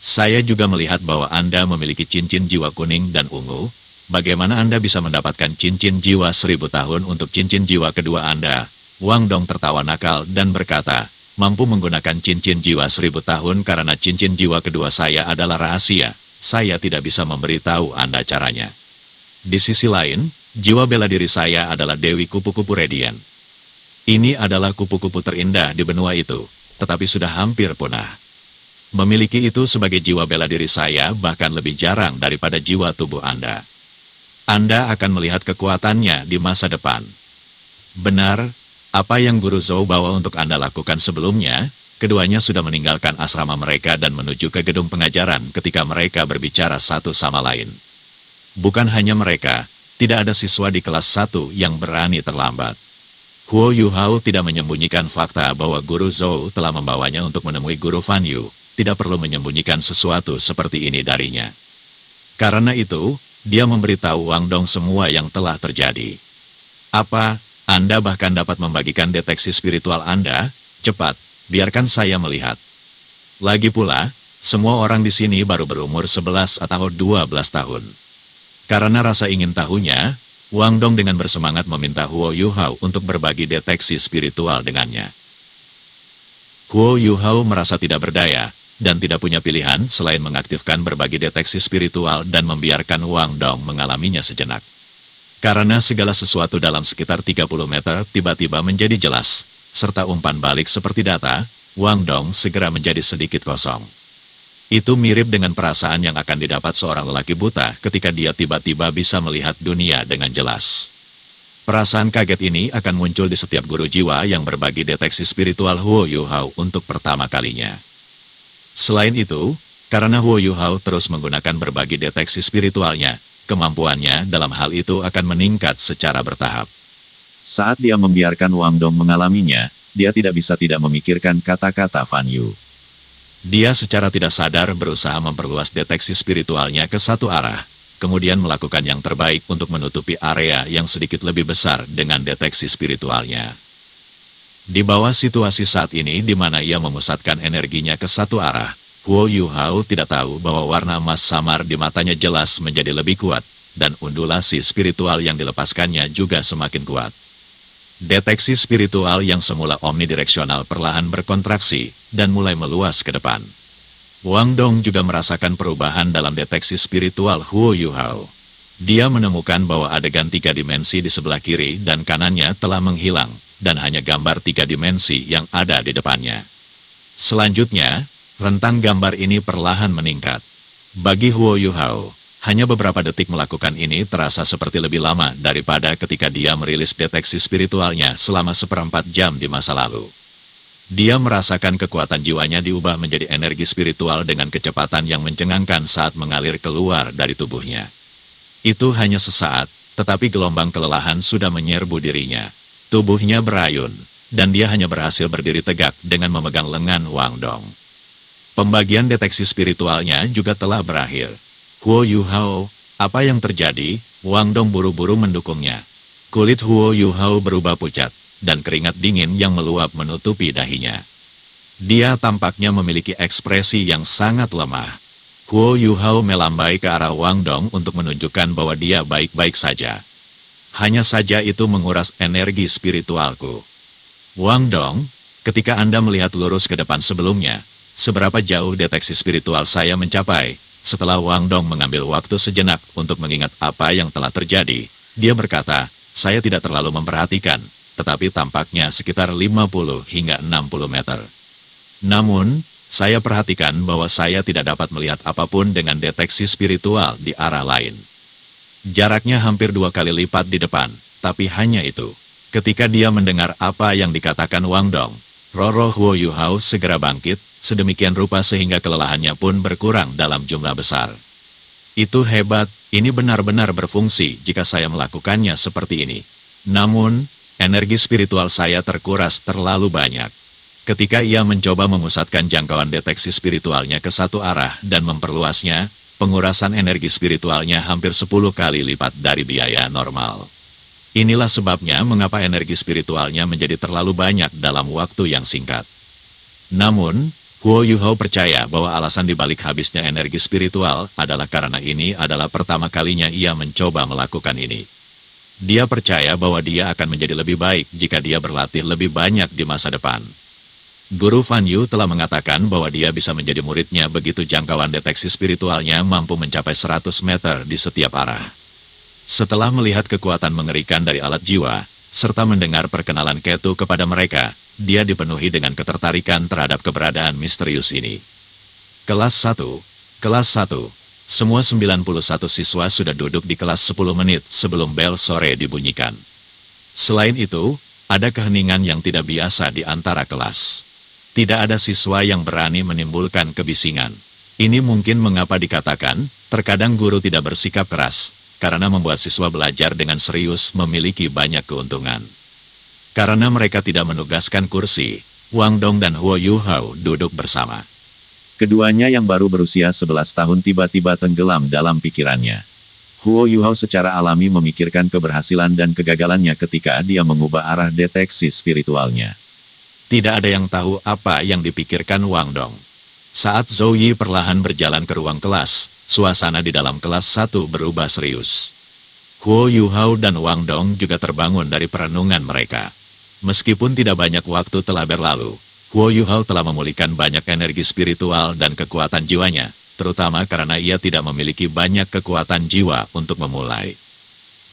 A: Saya juga melihat bahwa Anda memiliki cincin jiwa kuning dan ungu. Bagaimana Anda bisa mendapatkan cincin jiwa 1000 tahun untuk cincin jiwa kedua Anda?" Wang Dong tertawa nakal dan berkata, "Mampu menggunakan cincin jiwa 1000 tahun karena cincin jiwa kedua saya adalah rahasia. Saya tidak bisa memberitahu Anda caranya. Di sisi lain, jiwa bela diri saya adalah Dewi Kupu-Kupu Radiant. Ini adalah kupu-kupu terindah di benua itu, tetapi sudah hampir punah. Memiliki itu sebagai jiwa bela diri saya bahkan lebih jarang daripada jiwa tubuh Anda. Anda akan melihat kekuatannya di masa depan." "Benar, apa yang Guru Zhou bawa untuk Anda lakukan sebelumnya?" Keduanya sudah meninggalkan asrama mereka dan menuju ke gedung pengajaran ketika mereka berbicara satu sama lain. Bukan hanya mereka, tidak ada siswa di kelas 1 yang berani terlambat. Huo Yuhao tidak menyembunyikan fakta bahwa Guru Zhou telah membawanya untuk menemui Guru Fan Yu, tidak perlu menyembunyikan sesuatu seperti ini darinya. Karena itu, dia memberitahu Wang Dong semua yang telah terjadi. "Apa, Anda bahkan dapat membagikan deteksi spiritual Anda? Cepat, biarkan saya melihat. Lagi pula, semua orang di sini baru berumur 11 atau 12 tahun. Karena rasa ingin tahunya, Wang Dong dengan bersemangat meminta Huo Yuhao untuk berbagi deteksi spiritual dengannya. Huo Yuhao merasa tidak berdaya, dan tidak punya pilihan selain mengaktifkan berbagi deteksi spiritual dan membiarkan Wang Dong mengalaminya sejenak. Karena segala sesuatu dalam sekitar 30 meter tiba-tiba menjadi jelas, serta umpan balik seperti data, Wang Dong segera menjadi sedikit kosong. Itu mirip dengan perasaan yang akan didapat seorang lelaki buta ketika dia tiba-tiba bisa melihat dunia dengan jelas. Perasaan kaget ini akan muncul di setiap guru jiwa yang berbagi deteksi spiritual Huo Yuhao untuk pertama kalinya. Selain itu, karena Huo Yuhao terus menggunakan berbagi deteksi spiritualnya, kemampuannya dalam hal itu akan meningkat secara bertahap.
B: Saat dia membiarkan Wang Dong mengalaminya, dia tidak bisa tidak memikirkan kata-kata Fan Yu.
A: Dia secara tidak sadar berusaha memperluas deteksi spiritualnya ke satu arah, kemudian melakukan yang terbaik untuk menutupi area yang sedikit lebih besar dengan deteksi spiritualnya. Di bawah situasi saat ini di mana ia memusatkan energinya ke satu arah, Huo Yuhao tidak tahu bahwa warna emas samar di matanya jelas menjadi lebih kuat, dan undulasi spiritual yang dilepaskannya juga semakin kuat. Deteksi spiritual yang semula omnidireksional perlahan berkontraksi, dan mulai meluas ke depan. Wang Dong juga merasakan perubahan dalam deteksi spiritual Huo Yuhao. Dia menemukan bahwa adegan 3 dimensi di sebelah kiri dan kanannya telah menghilang, dan hanya gambar 3 dimensi yang ada di depannya. Selanjutnya, rentang gambar ini perlahan meningkat. Bagi Huo Yuhao, hanya beberapa detik melakukan ini terasa seperti lebih lama daripada ketika dia merilis deteksi spiritualnya selama 1/4 jam di masa lalu. Dia merasakan kekuatan jiwanya diubah menjadi energi spiritual dengan kecepatan yang mencengangkan saat mengalir keluar dari tubuhnya. Itu hanya sesaat, tetapi gelombang kelelahan sudah menyerbu dirinya. Tubuhnya berayun, dan dia hanya berhasil berdiri tegak dengan memegang lengan Wang Dong. Pembagian deteksi spiritualnya juga telah berakhir. Huo Yuhao, apa yang terjadi? Wang Dong buru-buru mendukungnya. Kulit Huo Yuhao berubah pucat, dan keringat dingin yang meluap menutupi dahinya. Dia tampaknya memiliki ekspresi yang sangat lemah. Huo Yuhao melambai ke arah Wang Dong untuk menunjukkan bahwa dia baik-baik saja. Hanya saja itu menguras energi spiritualku. Wang Dong, ketika Anda melihat lurus ke depan sebelumnya, seberapa jauh deteksi spiritual saya mencapai? Setelah Wang Dong mengambil waktu sejenak untuk mengingat apa yang telah terjadi, dia berkata, saya tidak terlalu memperhatikan, tetapi tampaknya sekitar 50 hingga 60 meter. Namun, saya perhatikan bahwa saya tidak dapat melihat apapun dengan deteksi spiritual di arah lain. Jaraknya hampir 2 kali lipat di depan, tapi hanya itu. Ketika dia mendengar apa yang dikatakan Wang Dong, roh Huo Yuhao segera bangkit, sedemikian rupa sehingga kelelahannya pun berkurang dalam jumlah besar. Itu hebat, ini benar-benar berfungsi jika saya melakukannya seperti ini. Namun, energi spiritual saya terkuras terlalu banyak. Ketika ia mencoba memusatkan jangkauan deteksi spiritualnya ke satu arah dan memperluasnya, pengurasan energi spiritualnya hampir 10 kali lipat dari biaya normal. Inilah sebabnya mengapa energi spiritualnya menjadi terlalu banyak dalam waktu yang singkat. Namun, Huo Yuhao percaya bahwa alasan dibalik habisnya energi spiritual adalah karena ini adalah pertama kalinya ia mencoba melakukan ini. Dia percaya bahwa dia akan menjadi lebih baik jika dia berlatih lebih banyak di masa depan. Guru Fan Yu telah mengatakan bahwa dia bisa menjadi muridnya begitu jangkauan deteksi spiritualnya mampu mencapai 100 meter di setiap arah. Setelah melihat kekuatan mengerikan dari alat jiwa, serta mendengar perkenalan Ketu kepada mereka, dia dipenuhi dengan ketertarikan terhadap keberadaan misterius ini. Kelas 1. Kelas 1. Semua 91 siswa sudah duduk di kelas 10 menit sebelum bel sore dibunyikan. Selain itu, ada keheningan yang tidak biasa di antara kelas. Tidak ada siswa yang berani menimbulkan kebisingan. Ini mungkin mengapa dikatakan, terkadang guru tidak bersikap keras, karena membuat siswa belajar dengan serius memiliki banyak keuntungan. Karena mereka tidak menugaskan kursi, Wang Dong dan Huo Yuhao duduk bersama.
B: Keduanya yang baru berusia 11 tahun tiba-tiba tenggelam dalam pikirannya. Huo Yuhao secara alami memikirkan keberhasilan dan kegagalannya ketika dia mengubah arah deteksi spiritualnya.
A: Tidak ada yang tahu apa yang dipikirkan Wang Dong. Saat Zhou Yi perlahan berjalan ke ruang kelas, suasana di dalam kelas 1 berubah serius. Huo Yuhao dan Wang Dong juga terbangun dari perenungan mereka. Meskipun tidak banyak waktu telah berlalu, Huo Yuhao telah memulihkan banyak energi spiritual dan kekuatan jiwanya, terutama karena ia tidak memiliki banyak kekuatan jiwa untuk memulai.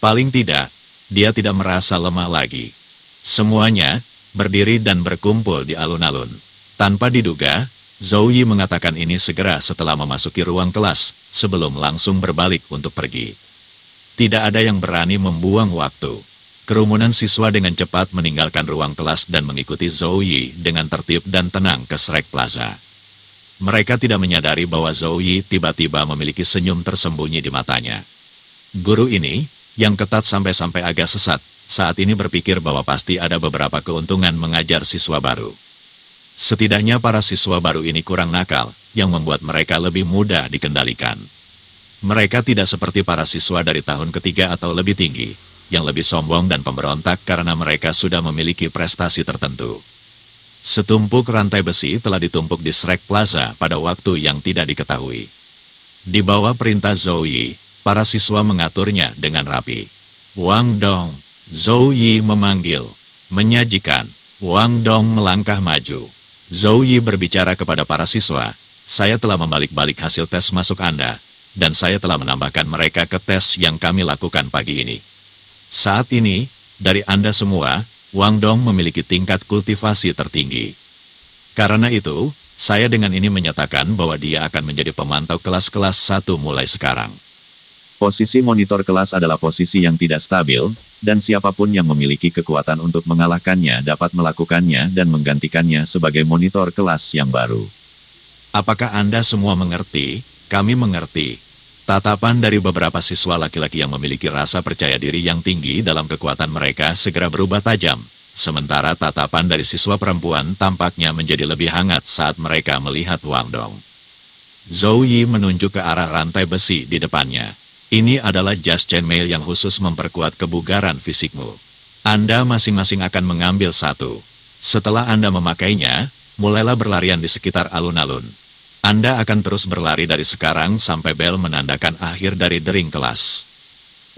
A: Paling tidak, dia tidak merasa lemah lagi. Semuanya berdiri dan berkumpul di alun-alun. Tanpa diduga, Zhou Yi mengatakan ini segera setelah memasuki ruang kelas, sebelum langsung berbalik untuk pergi. Tidak ada yang berani membuang waktu. Kerumunan siswa dengan cepat meninggalkan ruang kelas dan mengikuti Zhou Yi dengan tertib dan tenang ke Shrek Plaza. Mereka tidak menyadari bahwa Zhou Yi tiba-tiba memiliki senyum tersembunyi di matanya. Guru ini, yang ketat sampai-sampai agak sesat, saat ini berpikir bahwa pasti ada beberapa keuntungan mengajar siswa baru. Setidaknya para siswa baru ini kurang nakal, yang membuat mereka lebih mudah dikendalikan. Mereka tidak seperti para siswa dari tahun ketiga atau lebih tinggi, yang lebih sombong dan pemberontak karena mereka sudah memiliki prestasi tertentu. Setumpuk rantai besi telah ditumpuk di Shrek Plaza pada waktu yang tidak diketahui. Di bawah perintah Zhou Yi, para siswa mengaturnya dengan rapi. Wang Dong, Zhou Yi memanggil, menyajikan. Wang Dong melangkah maju. Zhou Yi berbicara kepada para siswa, saya telah membalik-balik hasil tes masuk Anda, dan saya telah menambahkan mereka ke tes yang kami lakukan pagi ini. Saat ini, dari Anda semua, Wang Dong memiliki tingkat kultivasi tertinggi. Karena itu, saya dengan ini menyatakan bahwa dia akan menjadi pemantau kelas-kelas 1 mulai sekarang.
B: Posisi monitor kelas adalah posisi yang tidak stabil, dan siapapun yang memiliki kekuatan untuk mengalahkannya dapat melakukannya dan menggantikannya sebagai monitor kelas yang baru.
A: Apakah Anda semua mengerti? Kami mengerti. Tatapan dari beberapa siswa laki-laki yang memiliki rasa percaya diri yang tinggi dalam kekuatan mereka segera berubah tajam, sementara tatapan dari siswa perempuan tampaknya menjadi lebih hangat saat mereka melihat Wang Dong. Zhou Yi menunjuk ke arah rantai besi di depannya. Ini adalah jas chainmail yang khusus memperkuat kebugaran fisikmu. Anda masing-masing akan mengambil satu. Setelah Anda memakainya, mulailah berlarian di sekitar alun-alun. Anda akan terus berlari dari sekarang sampai bel menandakan akhir dari dering kelas.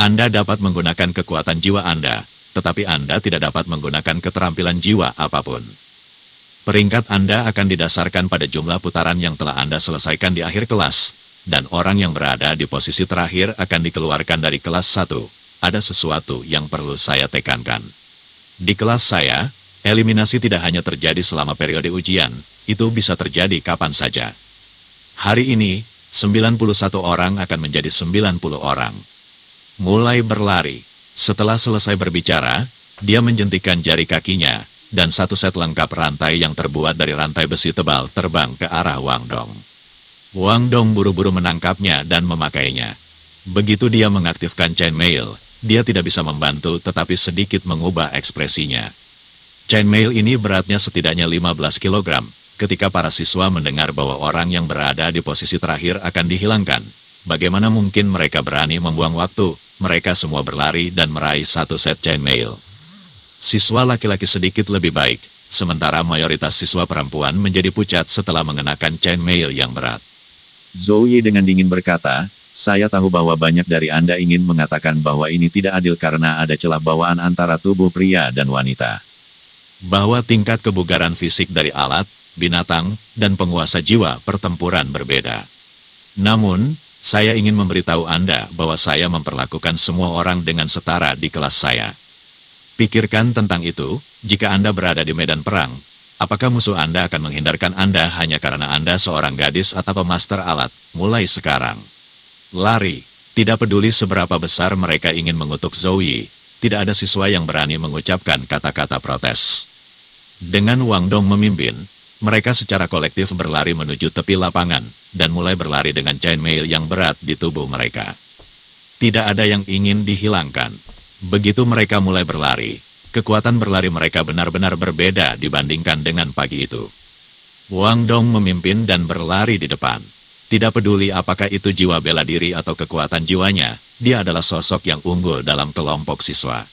A: Anda dapat menggunakan kekuatan jiwa Anda, tetapi Anda tidak dapat menggunakan keterampilan jiwa apapun. Peringkat Anda akan didasarkan pada jumlah putaran yang telah Anda selesaikan di akhir kelas. Dan orang yang berada di posisi terakhir akan dikeluarkan dari kelas 1. Ada sesuatu yang perlu saya tekankan. Di kelas saya, eliminasi tidak hanya terjadi selama periode ujian, itu bisa terjadi kapan saja. Hari ini, 91 orang akan menjadi 90 orang. Mulai berlari. Setelah selesai berbicara, dia menjentikan jari kakinya, dan satu set lengkap rantai yang terbuat dari rantai besi tebal terbang ke arah Wang Dong. Wang Dong buru-buru menangkapnya dan memakainya. Begitu dia mengaktifkan chainmail, dia tidak bisa membantu tetapi sedikit mengubah ekspresinya. Chainmail ini beratnya setidaknya 15 kg. Ketika para siswa mendengar bahwa orang yang berada di posisi terakhir akan dihilangkan, bagaimana mungkin mereka berani membuang waktu? Mereka semua berlari dan meraih satu set chainmail. Siswa laki-laki sedikit lebih baik, sementara mayoritas siswa perempuan menjadi pucat setelah mengenakan chainmail yang berat.
B: Zhou Yi dengan dingin berkata, saya tahu bahwa banyak dari Anda ingin mengatakan bahwa ini tidak adil karena ada celah bawaan antara tubuh pria dan wanita.
A: Bahwa tingkat kebugaran fisik dari alat, binatang, dan penguasa jiwa pertempuran berbeda. Namun, saya ingin memberitahu Anda bahwa saya memperlakukan semua orang dengan setara di kelas saya. Pikirkan tentang itu, jika Anda berada di medan perang, apakah musuh Anda akan menghindarkan Anda hanya karena Anda seorang gadis atau pemaster alat, mulai sekarang? Lari, tidak peduli seberapa besar mereka ingin mengutuk Zhou Yi, tidak ada siswa yang berani mengucapkan kata-kata protes. Dengan Wang Dong memimpin, mereka secara kolektif berlari menuju tepi lapangan, dan mulai berlari dengan chainmail yang berat di tubuh mereka. Tidak ada yang ingin dihilangkan. Begitu mereka mulai berlari, kekuatan berlari mereka benar-benar berbeda dibandingkan dengan pagi itu. Wang Dong memimpin dan berlari di depan. Tidak peduli apakah itu jiwa bela diri atau kekuatan jiwanya, dia adalah sosok yang unggul dalam kelompok siswa.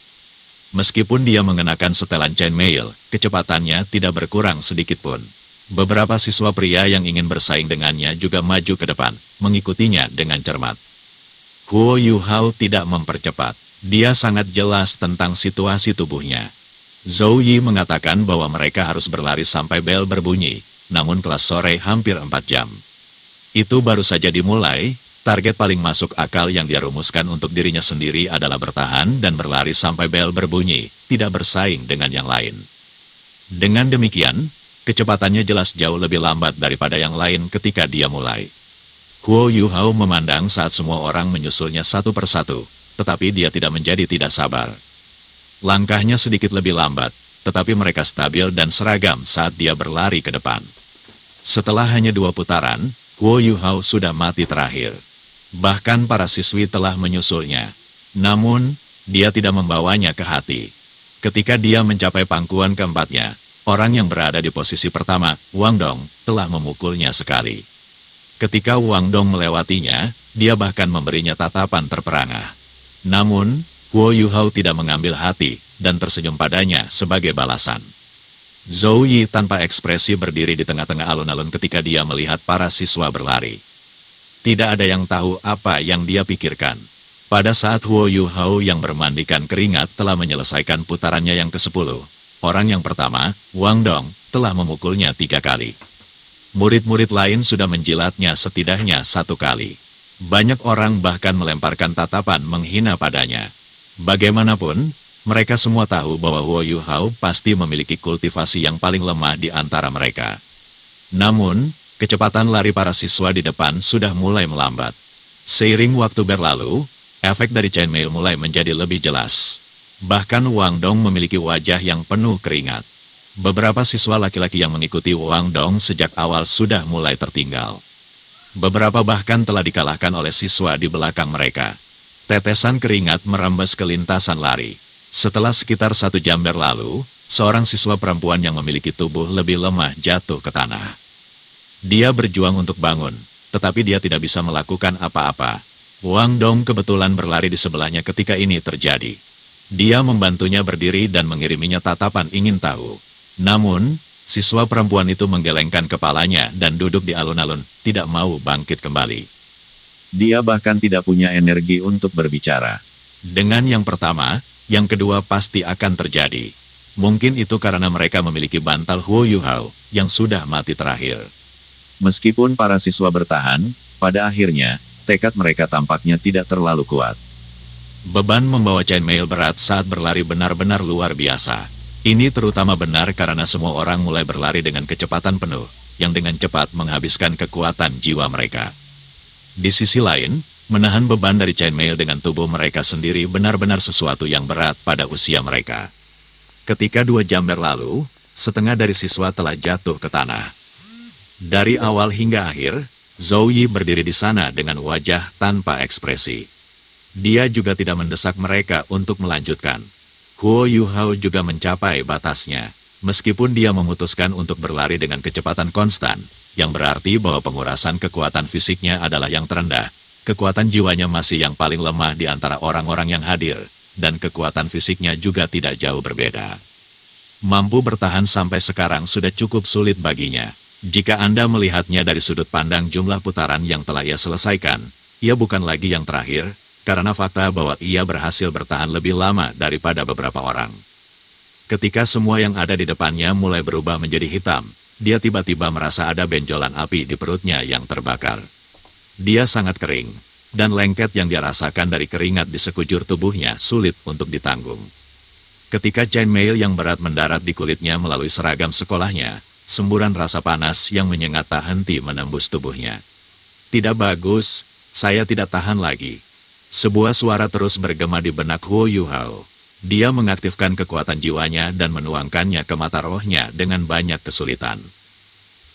A: Meskipun dia mengenakan setelan chainmail, kecepatannya tidak berkurang sedikitpun. Beberapa siswa pria yang ingin bersaing dengannya juga maju ke depan, mengikutinya dengan cermat. Huo Yuhao tidak mempercepat. Dia sangat jelas tentang situasi tubuhnya. Zhou Yi mengatakan bahwa mereka harus berlari sampai bel berbunyi, namun kelas sore hampir 4 jam. Itu baru saja dimulai, target paling masuk akal yang dia rumuskan untuk dirinya sendiri adalah bertahan dan berlari sampai bel berbunyi, tidak bersaing dengan yang lain. Dengan demikian, kecepatannya jelas jauh lebih lambat daripada yang lain ketika dia mulai. Huo Yuhao memandang saat semua orang menyusulnya satu persatu, tetapi dia tidak menjadi tidak sabar. Langkahnya sedikit lebih lambat, tetapi mereka stabil dan seragam saat dia berlari ke depan. Setelah hanya 2 putaran, Huo Yuhao sudah mati terakhir. Bahkan para siswi telah menyusulnya. Namun, dia tidak membawanya ke hati. Ketika dia mencapai pangkuan keempatnya, orang yang berada di posisi pertama, Wang Dong, telah memukulnya sekali. Ketika Wang Dong melewatinya, dia bahkan memberinya tatapan terperangah. Namun, Huo Yuhao tidak mengambil hati, dan tersenyum padanya sebagai balasan. Zhou Yi tanpa ekspresi berdiri di tengah-tengah alun-alun ketika dia melihat para siswa berlari. Tidak ada yang tahu apa yang dia pikirkan. Pada saat Huo Yuhao yang bermandikan keringat telah menyelesaikan putarannya yang ke-10, orang yang pertama, Wang Dong, telah memukulnya 3 kali. Murid-murid lain sudah menjilatnya setidaknya 1 kali. Banyak orang bahkan melemparkan tatapan menghina padanya. Bagaimanapun, Mereka semua tahu bahwa Huo Yuhao pasti memiliki kultivasi yang paling lemah di antara mereka. Namun, kecepatan lari para siswa di depan sudah mulai melambat. Seiring waktu berlalu, efek dari chainmail mulai menjadi lebih jelas. Bahkan Wang Dong memiliki wajah yang penuh keringat. Beberapa siswa laki-laki yang mengikuti Wang Dong sejak awal sudah mulai tertinggal. Beberapa bahkan telah dikalahkan oleh siswa di belakang mereka. Tetesan keringat merembes ke lintasan lari. Setelah sekitar 1 jam berlalu, seorang siswa perempuan yang memiliki tubuh lebih lemah jatuh ke tanah. Dia berjuang untuk bangun, tetapi dia tidak bisa melakukan apa-apa. Wang Dong kebetulan berlari di sebelahnya ketika ini terjadi. Dia membantunya berdiri dan mengiriminya tatapan ingin tahu. Namun, siswa perempuan itu menggelengkan kepalanya dan duduk di alun-alun, tidak mau bangkit kembali.
B: Dia bahkan tidak punya energi untuk berbicara.
A: Dengan yang pertama, yang kedua pasti akan terjadi. Mungkin itu karena mereka memiliki bantal Huo Yuhao yang sudah mati terakhir.
B: Meskipun para siswa bertahan, pada akhirnya, tekad mereka tampaknya tidak terlalu kuat.
A: Beban membawa chainmail berat saat berlari benar-benar luar biasa. Ini terutama benar karena semua orang mulai berlari dengan kecepatan penuh, yang dengan cepat menghabiskan kekuatan jiwa mereka. Di sisi lain, menahan beban dari chainmail dengan tubuh mereka sendiri benar-benar sesuatu yang berat pada usia mereka. Ketika 2 jam berlalu, setengah dari siswa telah jatuh ke tanah. Dari awal hingga akhir, Zhou Yi berdiri di sana dengan wajah tanpa ekspresi. Dia juga tidak mendesak mereka untuk melanjutkan. Huo Yuhao juga mencapai batasnya, meskipun dia memutuskan untuk berlari dengan kecepatan konstan, yang berarti bahwa pengurasan kekuatan fisiknya adalah yang terendah. Kekuatan jiwanya masih yang paling lemah di antara orang-orang yang hadir, dan kekuatan fisiknya juga tidak jauh berbeda. Mampu bertahan sampai sekarang sudah cukup sulit baginya. Jika Anda melihatnya dari sudut pandang jumlah putaran yang telah ia selesaikan, ia bukan lagi yang terakhir, karena fakta bahwa ia berhasil bertahan lebih lama daripada beberapa orang. Ketika semua yang ada di depannya mulai berubah menjadi hitam, dia tiba-tiba merasa ada benjolan api di perutnya yang terbakar. Dia sangat kering, dan lengket yang dia rasakan dari keringat di sekujur tubuhnya sulit untuk ditanggung. Ketika chainmail yang berat mendarat di kulitnya melalui seragam sekolahnya, semburan rasa panas yang menyengat tak henti menembus tubuhnya. Tidak bagus, saya tidak tahan lagi. Sebuah suara terus bergema di benak Huo Yuhao. Dia mengaktifkan kekuatan jiwanya dan menuangkannya ke mata rohnya dengan banyak kesulitan.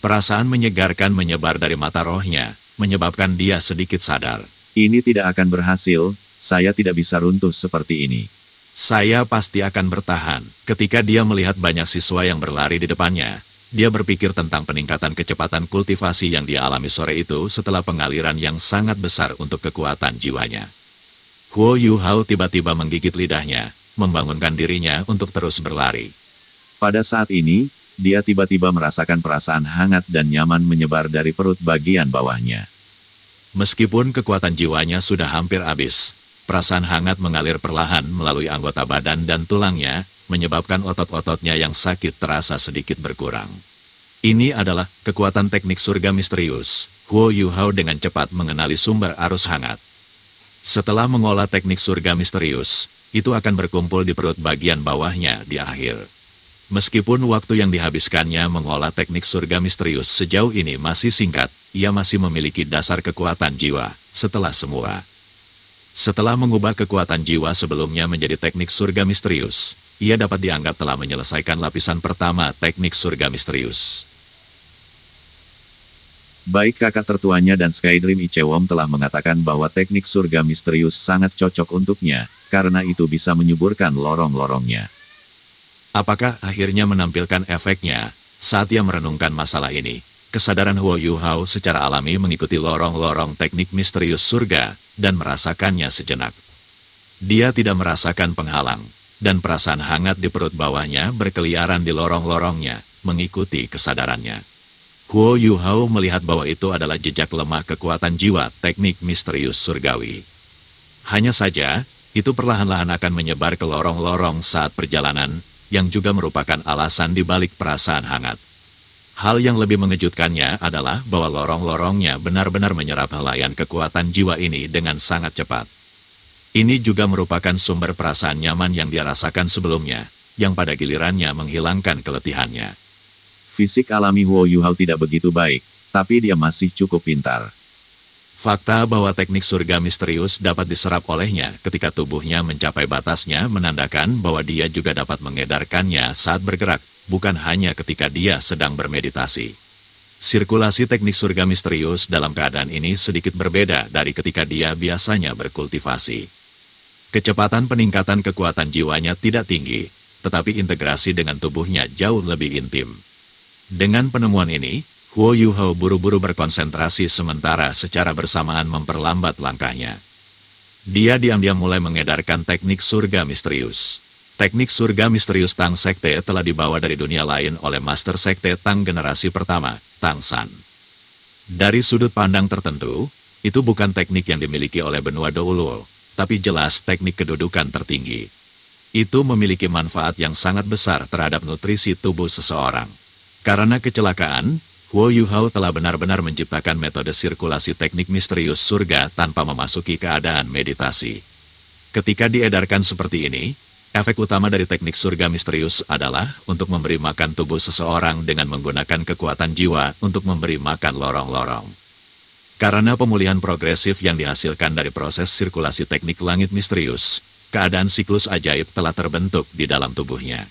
A: Perasaan menyegarkan menyebar dari mata rohnya, menyebabkan dia sedikit sadar.
B: Ini tidak akan berhasil, saya tidak bisa runtuh seperti ini.
A: Saya pasti akan bertahan. Ketika dia melihat banyak siswa yang berlari di depannya, dia berpikir tentang peningkatan kecepatan kultivasi yang dia alami sore itu setelah pengaliran yang sangat besar untuk kekuatan jiwanya. Huo Yuhao tiba-tiba menggigit lidahnya, membangunkan dirinya untuk terus berlari.
B: Pada saat ini, dia tiba-tiba merasakan perasaan hangat dan nyaman menyebar dari perut bagian bawahnya.
A: Meskipun kekuatan jiwanya sudah hampir habis, perasaan hangat mengalir perlahan melalui anggota badan dan tulangnya, menyebabkan otot-ototnya yang sakit terasa sedikit berkurang. Ini adalah kekuatan teknik surga misterius. Huo Yuhao dengan cepat mengenali sumber arus hangat. Setelah mengolah teknik surga misterius, itu akan berkumpul di perut bagian bawahnya di akhir. Meskipun waktu yang dihabiskannya mengolah teknik surga misterius sejauh ini masih singkat, ia masih memiliki dasar kekuatan jiwa, setelah semua. Setelah mengubah kekuatan jiwa sebelumnya menjadi teknik surga misterius, ia dapat dianggap telah menyelesaikan lapisan pertama teknik surga misterius.
B: Baik kakak tertuanya dan Skydream Ichewom telah mengatakan bahwa teknik surga misterius sangat cocok untuknya, karena itu bisa menyuburkan lorong-lorongnya.
A: Apakah akhirnya menampilkan efeknya? Saat ia merenungkan masalah ini, kesadaran Huo Yuhao secara alami mengikuti lorong-lorong teknik misterius surga, dan merasakannya sejenak. Dia tidak merasakan penghalang, dan perasaan hangat di perut bawahnya berkeliaran di lorong-lorongnya, mengikuti kesadarannya. Huo Yuhao melihat bahwa itu adalah jejak lemah kekuatan jiwa teknik misterius surgawi. Hanya saja, itu perlahan-lahan akan menyebar ke lorong-lorong saat perjalanan, yang juga merupakan alasan di balik perasaan hangat. Hal yang lebih mengejutkannya adalah bahwa lorong-lorongnya benar-benar menyerap helaian kekuatan jiwa ini dengan sangat cepat. Ini juga merupakan sumber perasaan nyaman yang dia rasakan sebelumnya, yang pada gilirannya menghilangkan keletihannya.
B: Fisik alami Huo Yuhao tidak begitu baik, tapi dia masih cukup pintar.
A: Fakta bahwa teknik surga misterius dapat diserap olehnya ketika tubuhnya mencapai batasnya menandakan bahwa dia juga dapat mengedarkannya saat bergerak, bukan hanya ketika dia sedang bermeditasi. Sirkulasi teknik surga misterius dalam keadaan ini sedikit berbeda dari ketika dia biasanya berkultivasi. Kecepatan peningkatan kekuatan jiwanya tidak tinggi, tetapi integrasi dengan tubuhnya jauh lebih intim. Dengan penemuan ini, Huo Yuhao buru-buru berkonsentrasi sementara secara bersamaan memperlambat langkahnya. Dia diam-diam mulai mengedarkan teknik surga misterius. Teknik surga misterius Tang Sekte telah dibawa dari dunia lain oleh Master Sekte Tang generasi pertama, Tang San. Dari sudut pandang tertentu, itu bukan teknik yang dimiliki oleh benua Douluo, tapi jelas teknik kedudukan tertinggi. Itu memiliki manfaat yang sangat besar terhadap nutrisi tubuh seseorang. Karena kecelakaan, Huo Yuhao telah benar-benar menciptakan metode sirkulasi teknik misterius surga tanpa memasuki keadaan meditasi. Ketika diedarkan seperti ini, efek utama dari teknik surga misterius adalah untuk memberi makan tubuh seseorang dengan menggunakan kekuatan jiwa untuk memberi makan lorong-lorong. Karena pemulihan progresif yang dihasilkan dari proses sirkulasi teknik langit misterius, keadaan siklus ajaib telah terbentuk di dalam tubuhnya.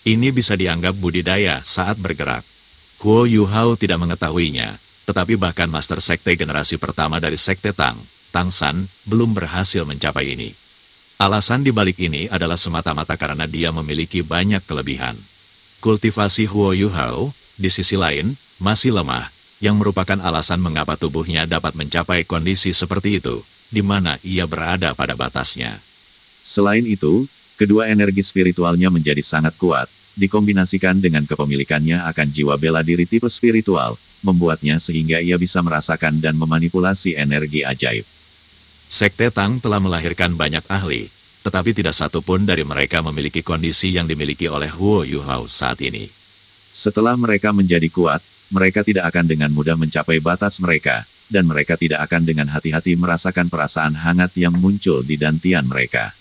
A: Ini bisa dianggap budidaya saat bergerak. Huo Yuhao tidak mengetahuinya, tetapi bahkan Master Sekte generasi pertama dari Sekte Tang, Tang San, belum berhasil mencapai ini. Alasan dibalik ini adalah semata-mata karena dia memiliki banyak kelebihan. Kultivasi Huo Yuhao, di sisi lain, masih lemah, yang merupakan alasan mengapa tubuhnya dapat mencapai kondisi seperti itu, di mana ia berada pada batasnya.
B: Selain itu, kedua energi spiritualnya menjadi sangat kuat, dikombinasikan dengan kepemilikannya akan jiwa bela diri tipe spiritual, membuatnya sehingga ia bisa merasakan dan memanipulasi energi ajaib.
A: Sekte Tang telah melahirkan banyak ahli, tetapi tidak satu pun dari mereka memiliki kondisi yang dimiliki oleh Huo Yuhao saat ini.
B: Setelah mereka menjadi kuat, mereka tidak akan dengan mudah mencapai batas mereka, dan mereka tidak akan dengan hati-hati merasakan perasaan hangat yang muncul di dantian mereka.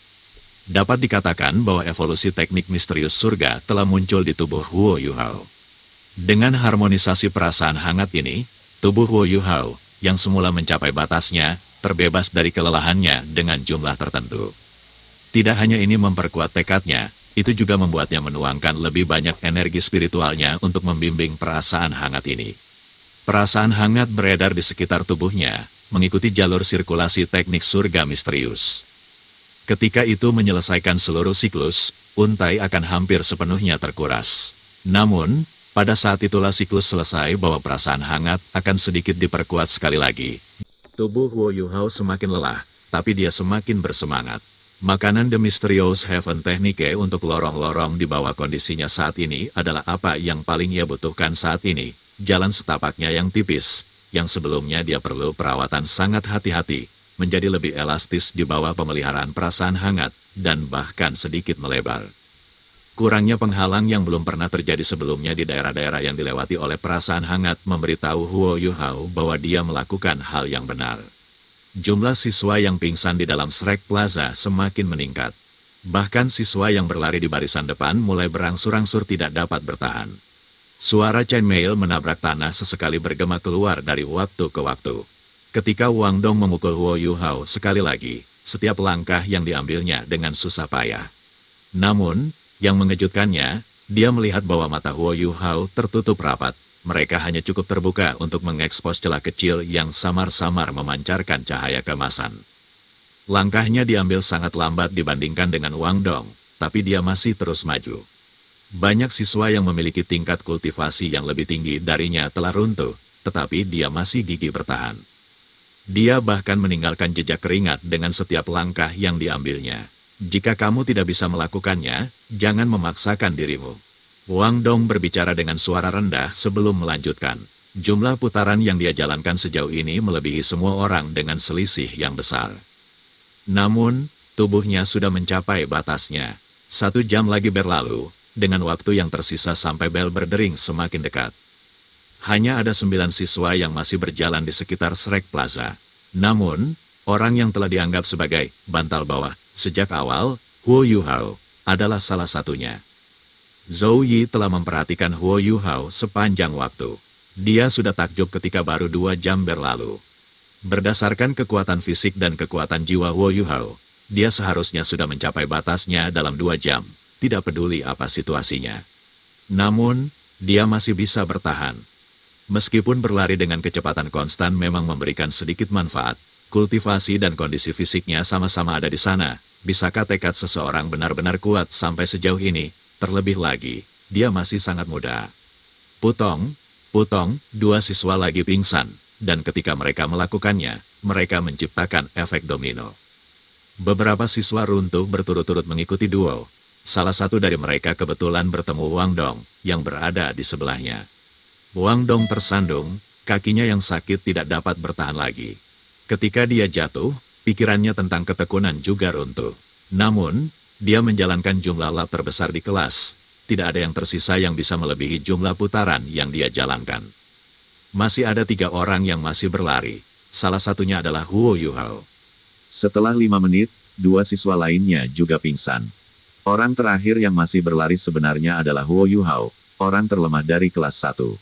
A: Dapat dikatakan bahwa evolusi teknik misterius surga telah muncul di tubuh Huo Yuhao. Dengan harmonisasi perasaan hangat ini, tubuh Huo Yuhao, yang semula mencapai batasnya, terbebas dari kelelahannya dengan jumlah tertentu. Tidak hanya ini memperkuat tekadnya, itu juga membuatnya menuangkan lebih banyak energi spiritualnya untuk membimbing perasaan hangat ini. Perasaan hangat beredar di sekitar tubuhnya, mengikuti jalur sirkulasi teknik surga misterius. Ketika itu menyelesaikan seluruh siklus, untai akan hampir sepenuhnya terkuras. Namun, pada saat itulah siklus selesai bahwa perasaan hangat akan sedikit diperkuat sekali lagi. Tubuh Huo Yuhao semakin lelah, tapi dia semakin bersemangat. Makanan The Mysterious Heaven Technique untuk lorong-lorong di bawah kondisinya saat ini adalah apa yang paling ia butuhkan saat ini. Jalan setapaknya yang tipis, yang sebelumnya dia perlu perawatan sangat hati-hati, menjadi lebih elastis di bawah pemeliharaan perasaan hangat, dan bahkan sedikit melebar. Kurangnya penghalang yang belum pernah terjadi sebelumnya di daerah-daerah yang dilewati oleh perasaan hangat memberitahu Huo Yuhao bahwa dia melakukan hal yang benar. Jumlah siswa yang pingsan di dalam Shrek Plaza semakin meningkat. Bahkan siswa yang berlari di barisan depan mulai berangsur-angsur tidak dapat bertahan. Suara chainmail menabrak tanah sesekali bergema keluar dari waktu ke waktu. Ketika Wang Dong memukul Huo Yuhao sekali lagi, setiap langkah yang diambilnya dengan susah payah. Namun, yang mengejutkannya, dia melihat bahwa mata Huo Yuhao tertutup rapat. Mereka hanya cukup terbuka untuk mengekspos celah kecil yang samar-samar memancarkan cahaya kemasan. Langkahnya diambil sangat lambat dibandingkan dengan Wang Dong, tapi dia masih terus maju. Banyak siswa yang memiliki tingkat kultivasi yang lebih tinggi darinya telah runtuh, tetapi dia masih gigih bertahan. Dia bahkan meninggalkan jejak keringat dengan setiap langkah yang diambilnya. Jika kamu tidak bisa melakukannya, jangan memaksakan dirimu. Wang Dong berbicara dengan suara rendah sebelum melanjutkan. Jumlah putaran yang dia jalankan sejauh ini melebihi semua orang dengan selisih yang besar. Namun, tubuhnya sudah mencapai batasnya. 1 jam lagi berlalu, dengan waktu yang tersisa sampai bel berdering semakin dekat. Hanya ada 9 siswa yang masih berjalan di sekitar Shrek Plaza. Namun, Orang yang telah dianggap sebagai bantal bawah sejak awal, Huo Yuhao, adalah salah satunya. Zhou Yi telah memperhatikan Huo Yuhao sepanjang waktu. Dia sudah takjub ketika baru 2 jam berlalu. Berdasarkan kekuatan fisik dan kekuatan jiwa Huo Yuhao, dia seharusnya sudah mencapai batasnya dalam 2 jam, tidak peduli apa situasinya. Namun, dia masih bisa bertahan. Meskipun berlari dengan kecepatan konstan memang memberikan sedikit manfaat, kultivasi dan kondisi fisiknya sama-sama ada di sana. Bisakah tekad seseorang benar-benar kuat sampai sejauh ini? Terlebih lagi, dia masih sangat muda. Putong, 2 siswa lagi pingsan, dan ketika mereka melakukannya, mereka menciptakan efek domino. Beberapa siswa runtuh berturut-turut mengikuti duel. Salah satu dari mereka kebetulan bertemu Wang Dong, yang berada di sebelahnya. Wang Dong tersandung, kakinya yang sakit tidak dapat bertahan lagi. Ketika dia jatuh, pikirannya tentang ketekunan juga runtuh. Namun, dia menjalankan jumlah lap terbesar di kelas. Tidak ada yang tersisa yang bisa melebihi jumlah putaran yang dia jalankan. Masih ada 3 orang yang masih berlari. Salah satunya adalah Huo Yuhao.
B: Setelah 5 menit, 2 siswa lainnya juga pingsan. Orang terakhir yang masih berlari sebenarnya adalah Huo Yuhao, orang terlemah dari kelas 1.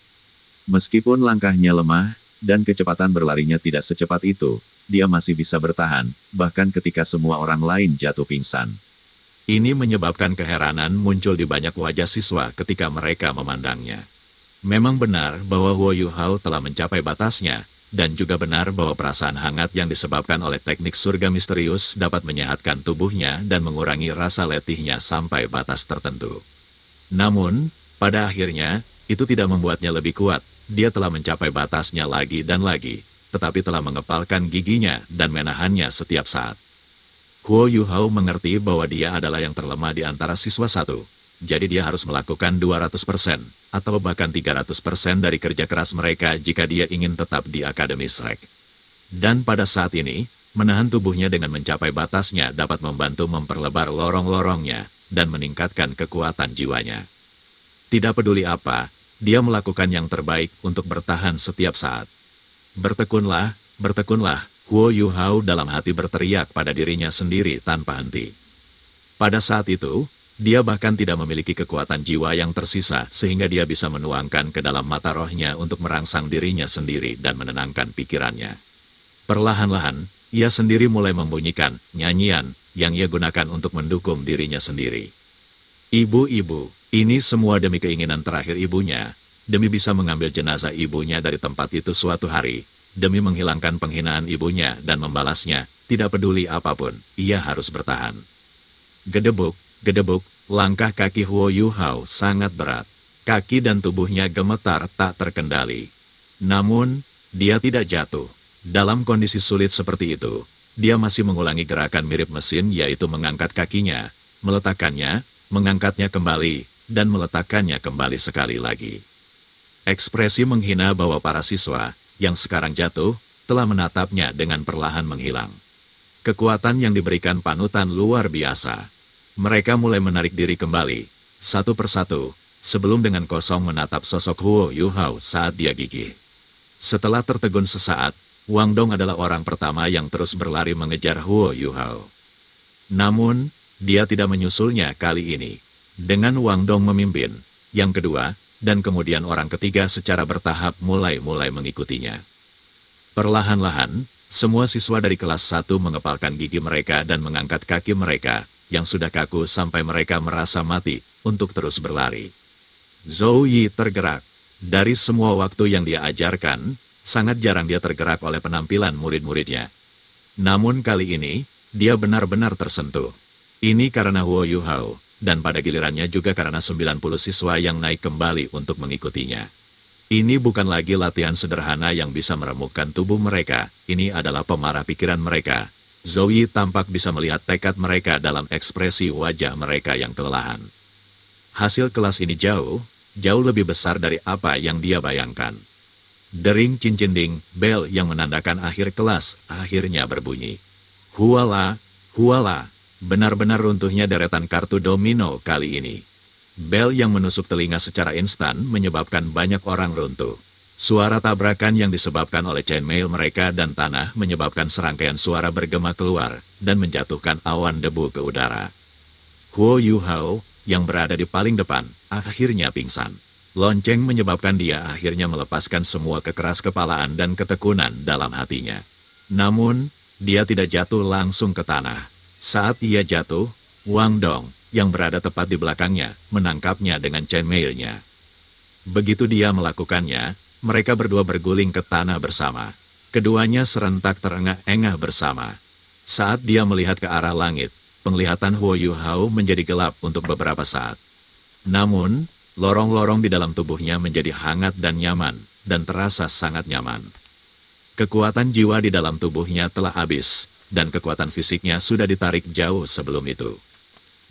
B: Meskipun langkahnya lemah, dan kecepatan berlarinya tidak secepat itu, dia masih bisa bertahan, bahkan ketika semua orang lain jatuh pingsan.
A: Ini menyebabkan keheranan muncul di banyak wajah siswa ketika mereka memandangnya. Memang benar bahwa Huo Yuhao telah mencapai batasnya, dan juga benar bahwa perasaan hangat yang disebabkan oleh teknik surga misterius dapat menyehatkan tubuhnya dan mengurangi rasa letihnya sampai batas tertentu. Namun, pada akhirnya, itu tidak membuatnya lebih kuat. Dia telah mencapai batasnya lagi dan lagi, tetapi telah mengepalkan giginya dan menahannya setiap saat. Huo Yuhao mengerti bahwa dia adalah yang terlemah di antara siswa 1, jadi dia harus melakukan 200% atau bahkan 300% dari kerja keras mereka jika dia ingin tetap di Akademi Shrek. Dan pada saat ini, menahan tubuhnya dengan mencapai batasnya dapat membantu memperlebar lorong-lorongnya dan meningkatkan kekuatan jiwanya. Tidak peduli apa, dia melakukan yang terbaik untuk bertahan setiap saat. Bertekunlah, bertekunlah, Huo Yuhao dalam hati berteriak pada dirinya sendiri tanpa henti. Pada saat itu, dia bahkan tidak memiliki kekuatan jiwa yang tersisa sehingga dia bisa menuangkan ke dalam mata rohnya untuk merangsang dirinya sendiri dan menenangkan pikirannya. Perlahan-lahan, ia sendiri mulai membunyikan nyanyian yang ia gunakan untuk mendukung dirinya sendiri. Ibu-ibu, ini semua demi keinginan terakhir ibunya, demi bisa mengambil jenazah ibunya dari tempat itu suatu hari, demi menghilangkan penghinaan ibunya dan membalasnya, tidak peduli apapun, ia harus bertahan. Gedebuk, gedebuk, langkah kaki Huo Yuhao sangat berat. Kaki dan tubuhnya gemetar tak terkendali. Namun, dia tidak jatuh. Dalam kondisi sulit seperti itu, dia masih mengulangi gerakan mirip mesin yaitu mengangkat kakinya, meletakkannya, mengangkatnya kembali, dan meletakkannya kembali sekali lagi. Ekspresi menghina bahwa para siswa, yang sekarang jatuh, telah menatapnya dengan perlahan menghilang. Kekuatan yang diberikan panutan luar biasa. Mereka mulai menarik diri kembali, satu persatu, sebelum dengan kosong menatap sosok Huo Yuhao saat dia gigih. Setelah tertegun sesaat, Wang Dong adalah orang pertama yang terus berlari mengejar Huo Yuhao. Namun, dia tidak menyusulnya kali ini. Dengan Wang Dong memimpin, yang kedua, dan kemudian orang ketiga secara bertahap mulai mengikutinya. Perlahan-lahan, semua siswa dari kelas 1 mengepalkan gigi mereka dan mengangkat kaki mereka, yang sudah kaku sampai mereka merasa mati, untuk terus berlari. Zhou Yi tergerak. Dari semua waktu yang dia ajarkan, sangat jarang dia tergerak oleh penampilan murid-muridnya. Namun kali ini, dia benar-benar tersentuh. Ini karena Huo Yuhao, dan pada gilirannya juga karena 90 siswa yang naik kembali untuk mengikutinya. Ini bukan lagi latihan sederhana yang bisa meremukkan tubuh mereka, ini adalah pemarah pikiran mereka. Zhou Yi tampak bisa melihat tekad mereka dalam ekspresi wajah mereka yang kelelahan. Hasil kelas ini jauh lebih besar dari apa yang dia bayangkan. Dering cincin ding, bel yang menandakan akhir kelas, akhirnya berbunyi. Huala, huala. Benar-benar runtuhnya deretan kartu domino kali ini. Bel yang menusuk telinga secara instan menyebabkan banyak orang runtuh. Suara tabrakan yang disebabkan oleh chainmail mereka dan tanah menyebabkan serangkaian suara bergema keluar dan menjatuhkan awan debu ke udara. Huo Yuhao, yang berada di paling depan, akhirnya pingsan. Lonceng menyebabkan dia akhirnya melepaskan semua kekeras kepalaan dan ketekunan dalam hatinya. Namun, dia tidak jatuh langsung ke tanah. Saat ia jatuh, Wang Dong, yang berada tepat di belakangnya, menangkapnya dengan chainmail-nya. Begitu dia melakukannya, mereka berdua berguling ke tanah bersama. Keduanya serentak terengah-engah bersama. Saat dia melihat ke arah langit, penglihatan Huo Yuhao menjadi gelap untuk beberapa saat. Namun, lorong-lorong di dalam tubuhnya menjadi hangat dan nyaman, dan terasa sangat nyaman. Kekuatan jiwa di dalam tubuhnya telah habis, dan kekuatan fisiknya sudah ditarik jauh sebelum itu.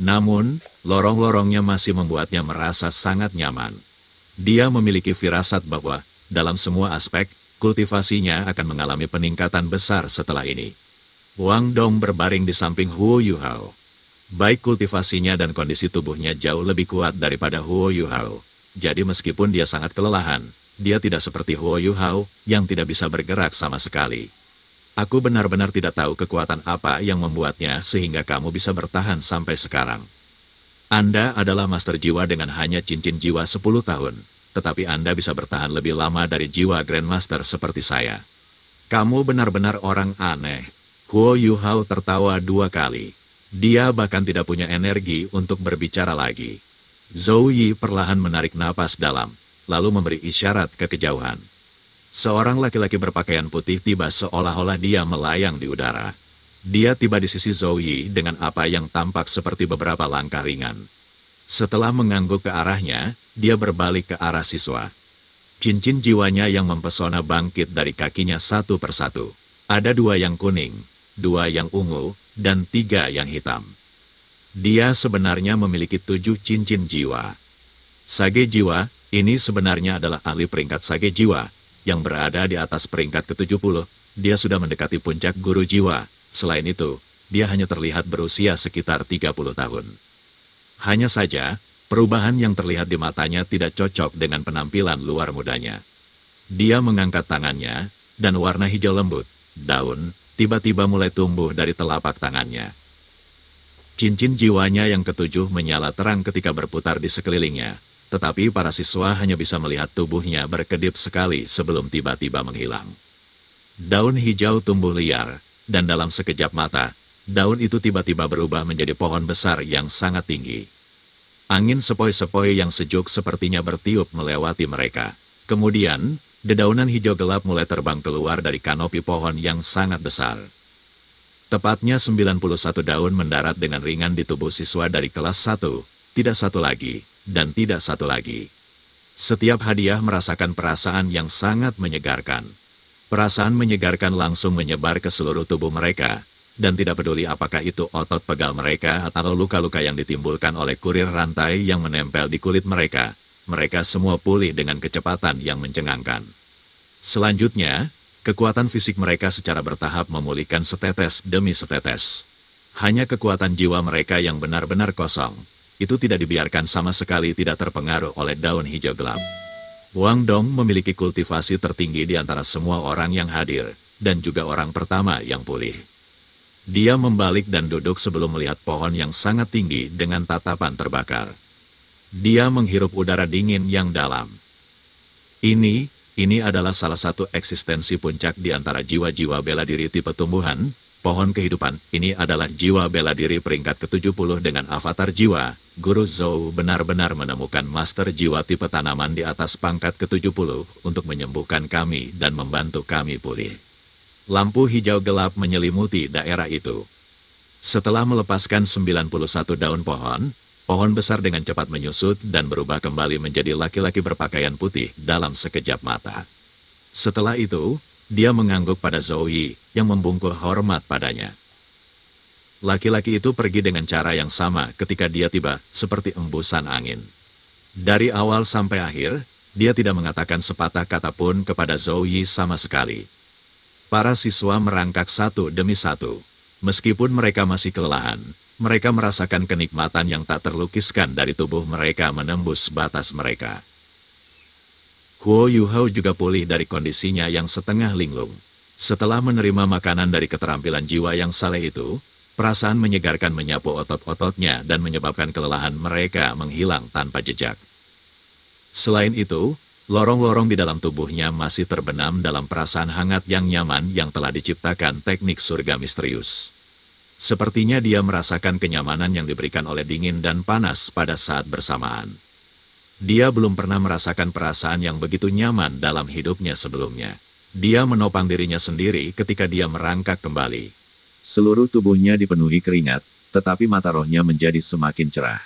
A: Namun, lorong-lorongnya masih membuatnya merasa sangat nyaman. Dia memiliki firasat bahwa, dalam semua aspek, kultivasinya akan mengalami peningkatan besar setelah ini. Wang Dong berbaring di samping Huo Yuhao. Baik kultivasinya dan kondisi tubuhnya jauh lebih kuat daripada Huo Yuhao. Jadi meskipun dia sangat kelelahan, dia tidak seperti Huo Yuhao yang tidak bisa bergerak sama sekali. Aku benar-benar tidak tahu kekuatan apa yang membuatnya sehingga kamu bisa bertahan sampai sekarang. Anda adalah master jiwa dengan hanya cincin jiwa 10 tahun. Tetapi Anda bisa bertahan lebih lama dari jiwa Grandmaster seperti saya. Kamu benar-benar orang aneh. Huo Yuhao tertawa 2 kali. Dia bahkan tidak punya energi untuk berbicara lagi. Zhou Yi perlahan menarik napas dalam, lalu memberi isyarat ke kejauhan. Seorang laki-laki berpakaian putih tiba seolah-olah dia melayang di udara. Dia tiba di sisi Zhou Yi dengan apa yang tampak seperti beberapa langkah ringan. Setelah mengangguk ke arahnya, dia berbalik ke arah siswa. Cincin jiwanya yang mempesona bangkit dari kakinya satu persatu. Ada 2 yang kuning, 2 yang ungu, dan 3 yang hitam. Dia sebenarnya memiliki 7 cincin jiwa. Sage jiwa, ini sebenarnya adalah ahli peringkat sage jiwa, yang berada di atas peringkat ke-70. Dia sudah mendekati puncak guru jiwa. Selain itu, dia hanya terlihat berusia sekitar 30 tahun. Hanya saja, perubahan yang terlihat di matanya tidak cocok dengan penampilan luar mudanya. Dia mengangkat tangannya, dan warna hijau lembut, daun, tiba-tiba mulai tumbuh dari telapak tangannya. Cincin jiwanya yang ke-7 menyala terang ketika berputar di sekelilingnya, tetapi para siswa hanya bisa melihat tubuhnya berkedip sekali sebelum tiba-tiba menghilang. Daun hijau tumbuh liar, dan dalam sekejap mata, daun itu tiba-tiba berubah menjadi pohon besar yang sangat tinggi. Angin sepoi-sepoi yang sejuk sepertinya bertiup melewati mereka. Kemudian, dedaunan hijau gelap mulai terbang keluar dari kanopi pohon yang sangat besar. Tepatnya 91 daun mendarat dengan ringan di tubuh siswa dari kelas 1, tidak satu lagi, dan tidak satu lagi. Setiap hadiah merasakan perasaan yang sangat menyegarkan. Perasaan menyegarkan langsung menyebar ke seluruh tubuh mereka. Dan tidak peduli apakah itu otot pegal mereka atau luka-luka yang ditimbulkan oleh kurir rantai yang menempel di kulit mereka, mereka semua pulih dengan kecepatan yang mencengangkan. Selanjutnya, kekuatan fisik mereka secara bertahap memulihkan setetes demi setetes. Hanya kekuatan jiwa mereka yang benar-benar kosong, itu tidak dibiarkan sama sekali tidak terpengaruh oleh daun hijau gelap. Wang Dong memiliki kultivasi tertinggi di antara semua orang yang hadir, dan juga orang pertama yang pulih. Dia membalik dan duduk sebelum melihat pohon yang sangat tinggi dengan tatapan terbakar. Dia menghirup udara dingin yang dalam. Ini adalah salah satu eksistensi puncak di antara jiwa-jiwa bela diri tipe tumbuhan, pohon kehidupan. Ini adalah jiwa bela diri peringkat ke-70 dengan avatar jiwa. Guru Zhou benar-benar menemukan master jiwa tipe tanaman di atas pangkat ke-70 untuk menyembuhkan kami dan membantu kami pulih. Lampu hijau gelap menyelimuti daerah itu. Setelah melepaskan 91 daun pohon, pohon besar dengan cepat menyusut dan berubah kembali menjadi laki-laki berpakaian putih dalam sekejap mata. Setelah itu, dia mengangguk pada Zhou Yi yang membungkuk hormat padanya. Laki-laki itu pergi dengan cara yang sama ketika dia tiba, seperti embusan angin. Dari awal sampai akhir, dia tidak mengatakan sepatah kata pun kepada Zhou Yi sama sekali. Para siswa merangkak satu demi satu. Meskipun mereka masih kelelahan, mereka merasakan kenikmatan yang tak terlukiskan dari tubuh mereka menembus batas mereka. Huo Yuhao juga pulih dari kondisinya yang setengah linglung. Setelah menerima makanan dari keterampilan jiwa yang saleh itu, perasaan menyegarkan menyapu otot-ototnya dan menyebabkan kelelahan mereka menghilang tanpa jejak. Selain itu, lorong-lorong di dalam tubuhnya masih terbenam dalam perasaan hangat yang nyaman yang telah diciptakan teknik surga misterius. Sepertinya dia merasakan kenyamanan yang diberikan oleh dingin dan panas pada saat bersamaan. Dia belum pernah merasakan perasaan yang begitu nyaman dalam hidupnya sebelumnya. Dia menopang dirinya sendiri ketika dia merangkak kembali.
B: Seluruh tubuhnya dipenuhi keringat, tetapi mata rohnya menjadi semakin cerah.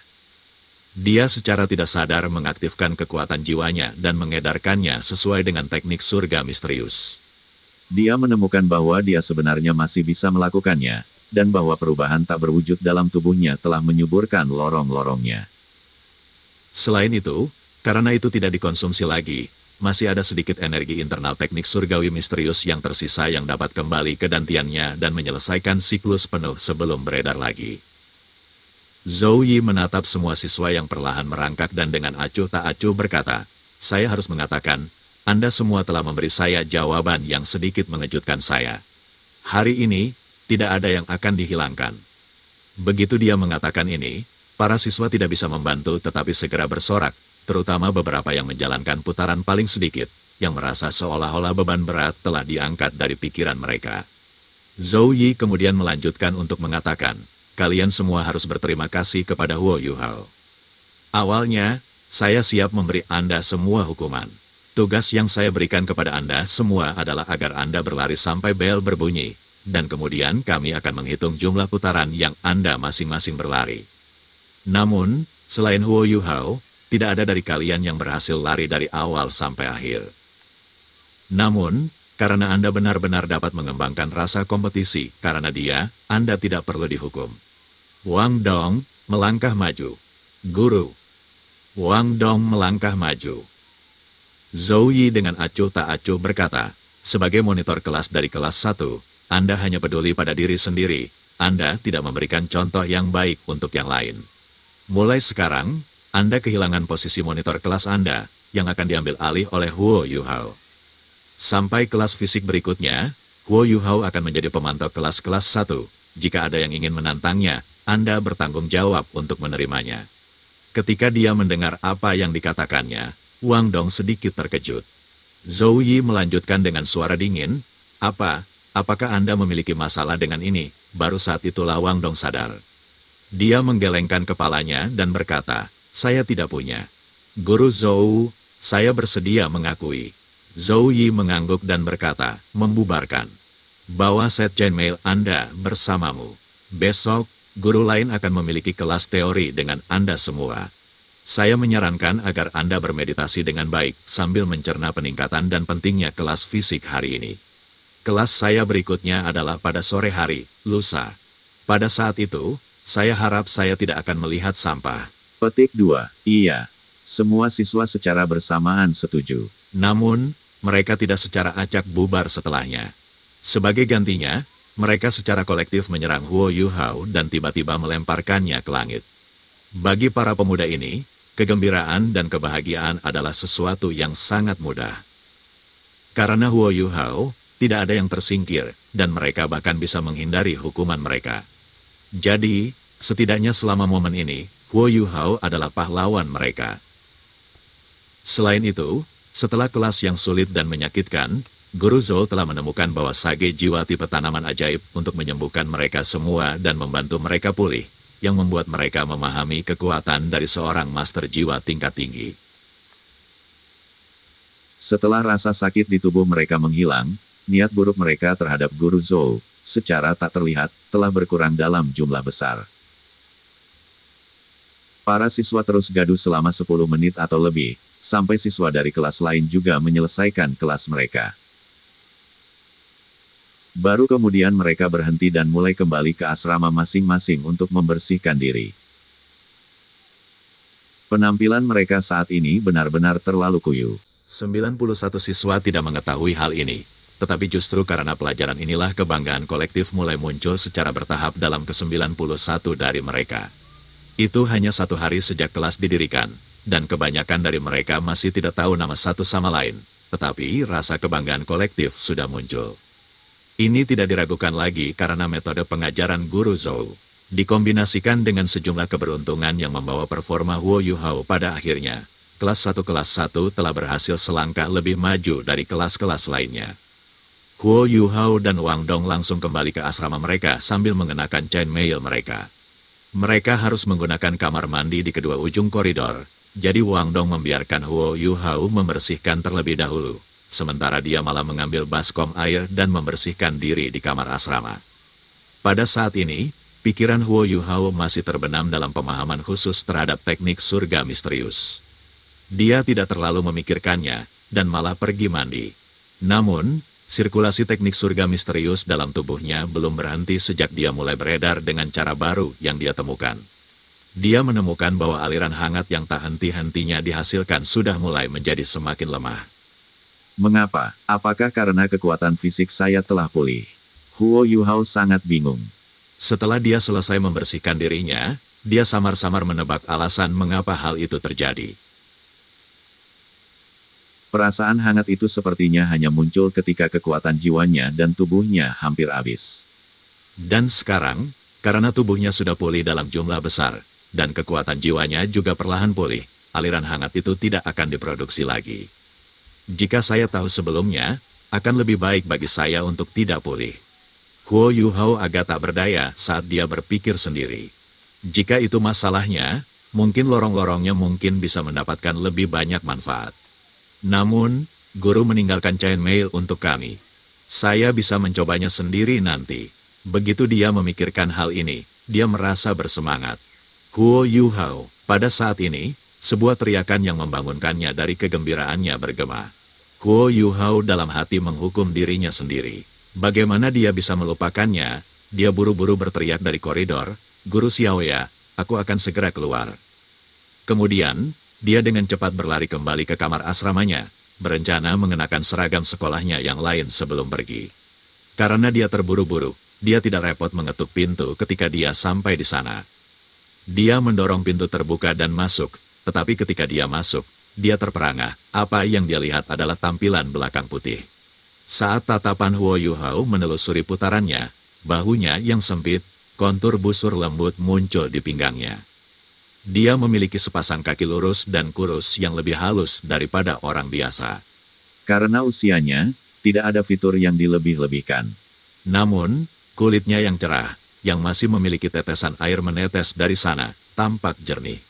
A: Dia secara tidak sadar mengaktifkan kekuatan jiwanya dan mengedarkannya sesuai dengan teknik surga misterius.
B: Dia menemukan bahwa dia sebenarnya masih bisa melakukannya, dan bahwa perubahan tak berwujud dalam tubuhnya telah menyuburkan lorong-lorongnya.
A: Selain itu, karena itu tidak dikonsumsi lagi, masih ada sedikit energi internal teknik surgawi misterius yang tersisa yang dapat kembali ke dantiannya dan menyelesaikan siklus penuh sebelum beredar lagi. Zhou Yi menatap semua siswa yang perlahan merangkak dan dengan acuh tak acuh berkata, "Saya harus mengatakan, Anda semua telah memberi saya jawaban yang sedikit mengejutkan saya. Hari ini, tidak ada yang akan dihilangkan." Begitu dia mengatakan ini, para siswa tidak bisa membantu tetapi segera bersorak, terutama beberapa yang menjalankan putaran paling sedikit, yang merasa seolah-olah beban berat telah diangkat dari pikiran mereka. Zhou Yi kemudian melanjutkan untuk mengatakan, "Kalian semua harus berterima kasih kepada Huo Yuhao. Awalnya, saya siap memberi Anda semua hukuman. Tugas yang saya berikan kepada Anda semua adalah agar Anda berlari sampai bel berbunyi, dan kemudian kami akan menghitung jumlah putaran yang Anda masing-masing berlari. Namun, selain Huo Yuhao, tidak ada dari kalian yang berhasil lari dari awal sampai akhir. Namun, karena Anda benar-benar dapat mengembangkan rasa kompetisi, karena dia, Anda tidak perlu dihukum." Wang Dong melangkah maju. "Guru." Wang Dong melangkah maju. Zhou Yi dengan acuh tak acuh berkata, "Sebagai monitor kelas dari kelas 1, Anda hanya peduli pada diri sendiri, Anda tidak memberikan contoh yang baik untuk yang lain. Mulai sekarang, Anda kehilangan posisi monitor kelas Anda, yang akan diambil alih oleh Huo Yuhao. Sampai kelas fisik berikutnya, Huo Yuhao akan menjadi pemantau kelas-kelas 1. Jika ada yang ingin menantangnya, Anda bertanggung jawab untuk menerimanya." Ketika dia mendengar apa yang dikatakannya, Wang Dong sedikit terkejut. Zhou Yi melanjutkan dengan suara dingin, Apakah Anda memiliki masalah dengan ini?" Baru saat itulah Wang Dong sadar. Dia menggelengkan kepalanya dan berkata, "Saya tidak punya." "Guru Zhou, saya bersedia mengakui." Zhou Yi mengangguk dan berkata, "Membubarkan. Bawa set chainmail Anda bersamamu. Besok, guru lain akan memiliki kelas teori dengan Anda semua. Saya menyarankan agar Anda bermeditasi dengan baik sambil mencerna peningkatan dan pentingnya kelas fisik hari ini. Kelas saya berikutnya adalah pada sore hari, lusa. Pada saat itu, saya harap saya tidak akan melihat sampah."
B: Petik 2. Iya. Semua siswa secara bersamaan setuju.
A: Namun, mereka tidak secara acak bubar setelahnya. Sebagai gantinya, mereka secara kolektif menyerang Huo Yuhao dan tiba-tiba melemparkannya ke langit. Bagi para pemuda ini, kegembiraan dan kebahagiaan adalah sesuatu yang sangat mudah. Karena Huo Yuhao, tidak ada yang tersingkir, dan mereka bahkan bisa menghindari hukuman mereka. Jadi, setidaknya selama momen ini, Huo Yuhao adalah pahlawan mereka. Selain itu, setelah kelas yang sulit dan menyakitkan, Guru Zhou telah menemukan bahwa sage jiwa tipe tanaman ajaib untuk menyembuhkan mereka semua dan membantu mereka pulih, yang membuat mereka memahami kekuatan dari seorang master jiwa tingkat tinggi.
B: Setelah rasa sakit di tubuh mereka menghilang, niat buruk mereka terhadap Guru Zhou, secara tak terlihat, telah berkurang dalam jumlah besar. Para siswa terus gaduh selama 10 menit atau lebih, sampai siswa dari kelas lain juga menyelesaikan kelas mereka. Baru kemudian mereka berhenti dan mulai kembali ke asrama masing-masing untuk membersihkan diri. Penampilan mereka saat ini benar-benar terlalu kuyup.
A: 91 siswa tidak mengetahui hal ini, tetapi justru karena pelajaran inilah kebanggaan kolektif mulai muncul secara bertahap dalam ke-91 dari mereka. Itu hanya 1 hari sejak kelas didirikan, dan kebanyakan dari mereka masih tidak tahu nama satu sama lain, tetapi rasa kebanggaan kolektif sudah muncul. Ini tidak diragukan lagi karena metode pengajaran Guru Zhou dikombinasikan dengan sejumlah keberuntungan yang membawa performa Huo Yuhao pada akhirnya. Kelas 1 telah berhasil selangkah lebih maju dari kelas-kelas lainnya. Huo Yuhao dan Wang Dong langsung kembali ke asrama mereka sambil mengenakan chainmail mereka. Mereka harus menggunakan kamar mandi di kedua ujung koridor, jadi Wang Dong membiarkan Huo Yuhao membersihkan terlebih dahulu, sementara dia malah mengambil baskom air dan membersihkan diri di kamar asrama. Pada saat ini, pikiran Huo Yuhao masih terbenam dalam pemahaman khusus terhadap teknik surga misterius. Dia tidak terlalu memikirkannya, dan malah pergi mandi. Namun, sirkulasi teknik surga misterius dalam tubuhnya belum berhenti sejak dia mulai beredar dengan cara baru yang dia temukan. Dia menemukan bahwa aliran hangat yang tak henti-hentinya dihasilkan sudah mulai menjadi semakin lemah.
B: Mengapa? Apakah karena kekuatan fisik saya telah pulih? Huo Yuhao sangat bingung.
A: Setelah dia selesai membersihkan dirinya, dia samar-samar menebak alasan mengapa hal itu terjadi.
B: Perasaan hangat itu sepertinya hanya muncul ketika kekuatan jiwanya dan tubuhnya hampir habis.
A: Dan sekarang, karena tubuhnya sudah pulih dalam jumlah besar, dan kekuatan jiwanya juga perlahan pulih, aliran hangat itu tidak akan diproduksi lagi. Jika saya tahu sebelumnya, akan lebih baik bagi saya untuk tidak pulih. Huo Yuhao agak tak berdaya saat dia berpikir sendiri. Jika itu masalahnya, mungkin lorong-lorongnya mungkin bisa mendapatkan lebih banyak manfaat. Namun, guru meninggalkan chainmail untuk kami. Saya bisa mencobanya sendiri nanti. Begitu dia memikirkan hal ini, dia merasa bersemangat. Huo Yuhao, pada saat ini, sebuah teriakan yang membangunkannya dari kegembiraannya bergema. Huo Yuhao dalam hati menghukum dirinya sendiri. Bagaimana dia bisa melupakannya? Dia buru-buru berteriak dari koridor, "Guru Xiaoya, aku akan segera keluar." Kemudian, dia dengan cepat berlari kembali ke kamar asramanya, berencana mengenakan seragam sekolahnya yang lain sebelum pergi. Karena dia terburu-buru, dia tidak repot mengetuk pintu ketika dia sampai di sana. Dia mendorong pintu terbuka dan masuk, tetapi ketika dia masuk, dia terperangah. Apa yang dia lihat adalah tampilan belakang putih. Saat tatapan Huo Yuhao menelusuri putarannya, bahunya yang sempit, kontur busur lembut muncul di pinggangnya. Dia memiliki sepasang kaki lurus dan kurus yang lebih halus daripada orang biasa.
B: Karena usianya, tidak ada fitur yang dilebih-lebihkan.
A: Namun, kulitnya yang cerah, yang masih memiliki tetesan air menetes dari sana, tampak jernih.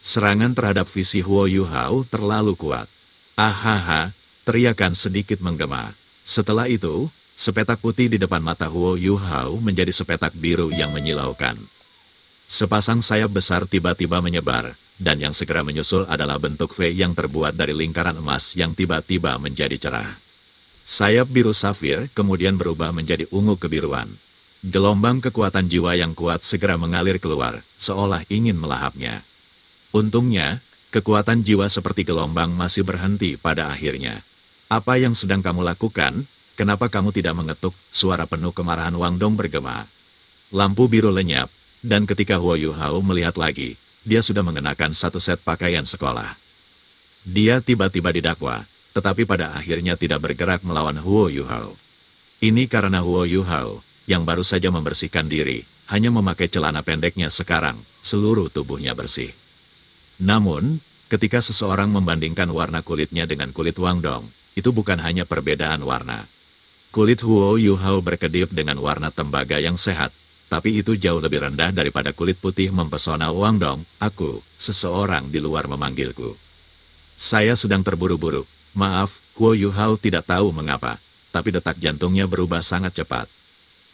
A: Serangan terhadap visi Huo Yuhao terlalu kuat. Ahaha, teriakan sedikit menggema. Setelah itu, sepetak putih di depan mata Huo Yuhao menjadi sepetak biru yang menyilaukan. Sepasang sayap besar tiba-tiba menyebar, dan yang segera menyusul adalah bentuk V yang terbuat dari lingkaran emas yang tiba-tiba menjadi cerah. Sayap biru safir kemudian berubah menjadi ungu kebiruan. Gelombang kekuatan jiwa yang kuat segera mengalir keluar, seolah ingin melahapnya. Untungnya, kekuatan jiwa seperti gelombang masih berhenti pada akhirnya. "Apa yang sedang kamu lakukan? Kenapa kamu tidak mengetuk?" Suara penuh kemarahan Wang Dong bergema. Lampu biru lenyap, dan ketika Huo Yuhao melihat lagi, dia sudah mengenakan satu set pakaian sekolah. Dia tiba-tiba didakwa, tetapi pada akhirnya tidak bergerak melawan Huo Yuhao. Ini karena Huo Yuhao, yang baru saja membersihkan diri, hanya memakai celana pendeknya sekarang, seluruh tubuhnya bersih. Namun, ketika seseorang membandingkan warna kulitnya dengan kulit Wang Dong, itu bukan hanya perbedaan warna. Kulit Huo Yuhao berkedip dengan warna tembaga yang sehat, tapi itu jauh lebih rendah daripada kulit putih mempesona Wang Dong. "Aku, seseorang di luar memanggilku. Saya sedang terburu-buru. Maaf." Huo Yuhao tidak tahu mengapa, tapi detak jantungnya berubah sangat cepat.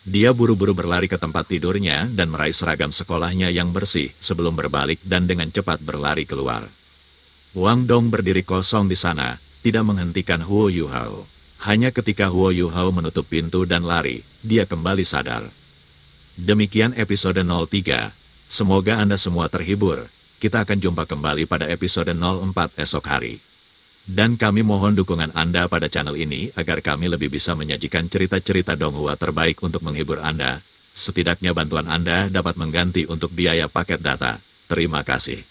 A: Dia buru-buru berlari ke tempat tidurnya dan meraih seragam sekolahnya yang bersih sebelum berbalik dan dengan cepat berlari keluar. Wang Dong berdiri kosong di sana, tidak menghentikan Huo Yuhao. Hanya ketika Huo Yuhao menutup pintu dan lari, dia kembali sadar. Demikian episode 03. Semoga Anda semua terhibur. Kita akan jumpa kembali pada episode 04 esok hari. Dan kami mohon dukungan Anda pada channel ini agar kami lebih bisa menyajikan cerita-cerita donghua terbaik untuk menghibur Anda. Setidaknya bantuan Anda dapat mengganti untuk biaya paket data. Terima kasih.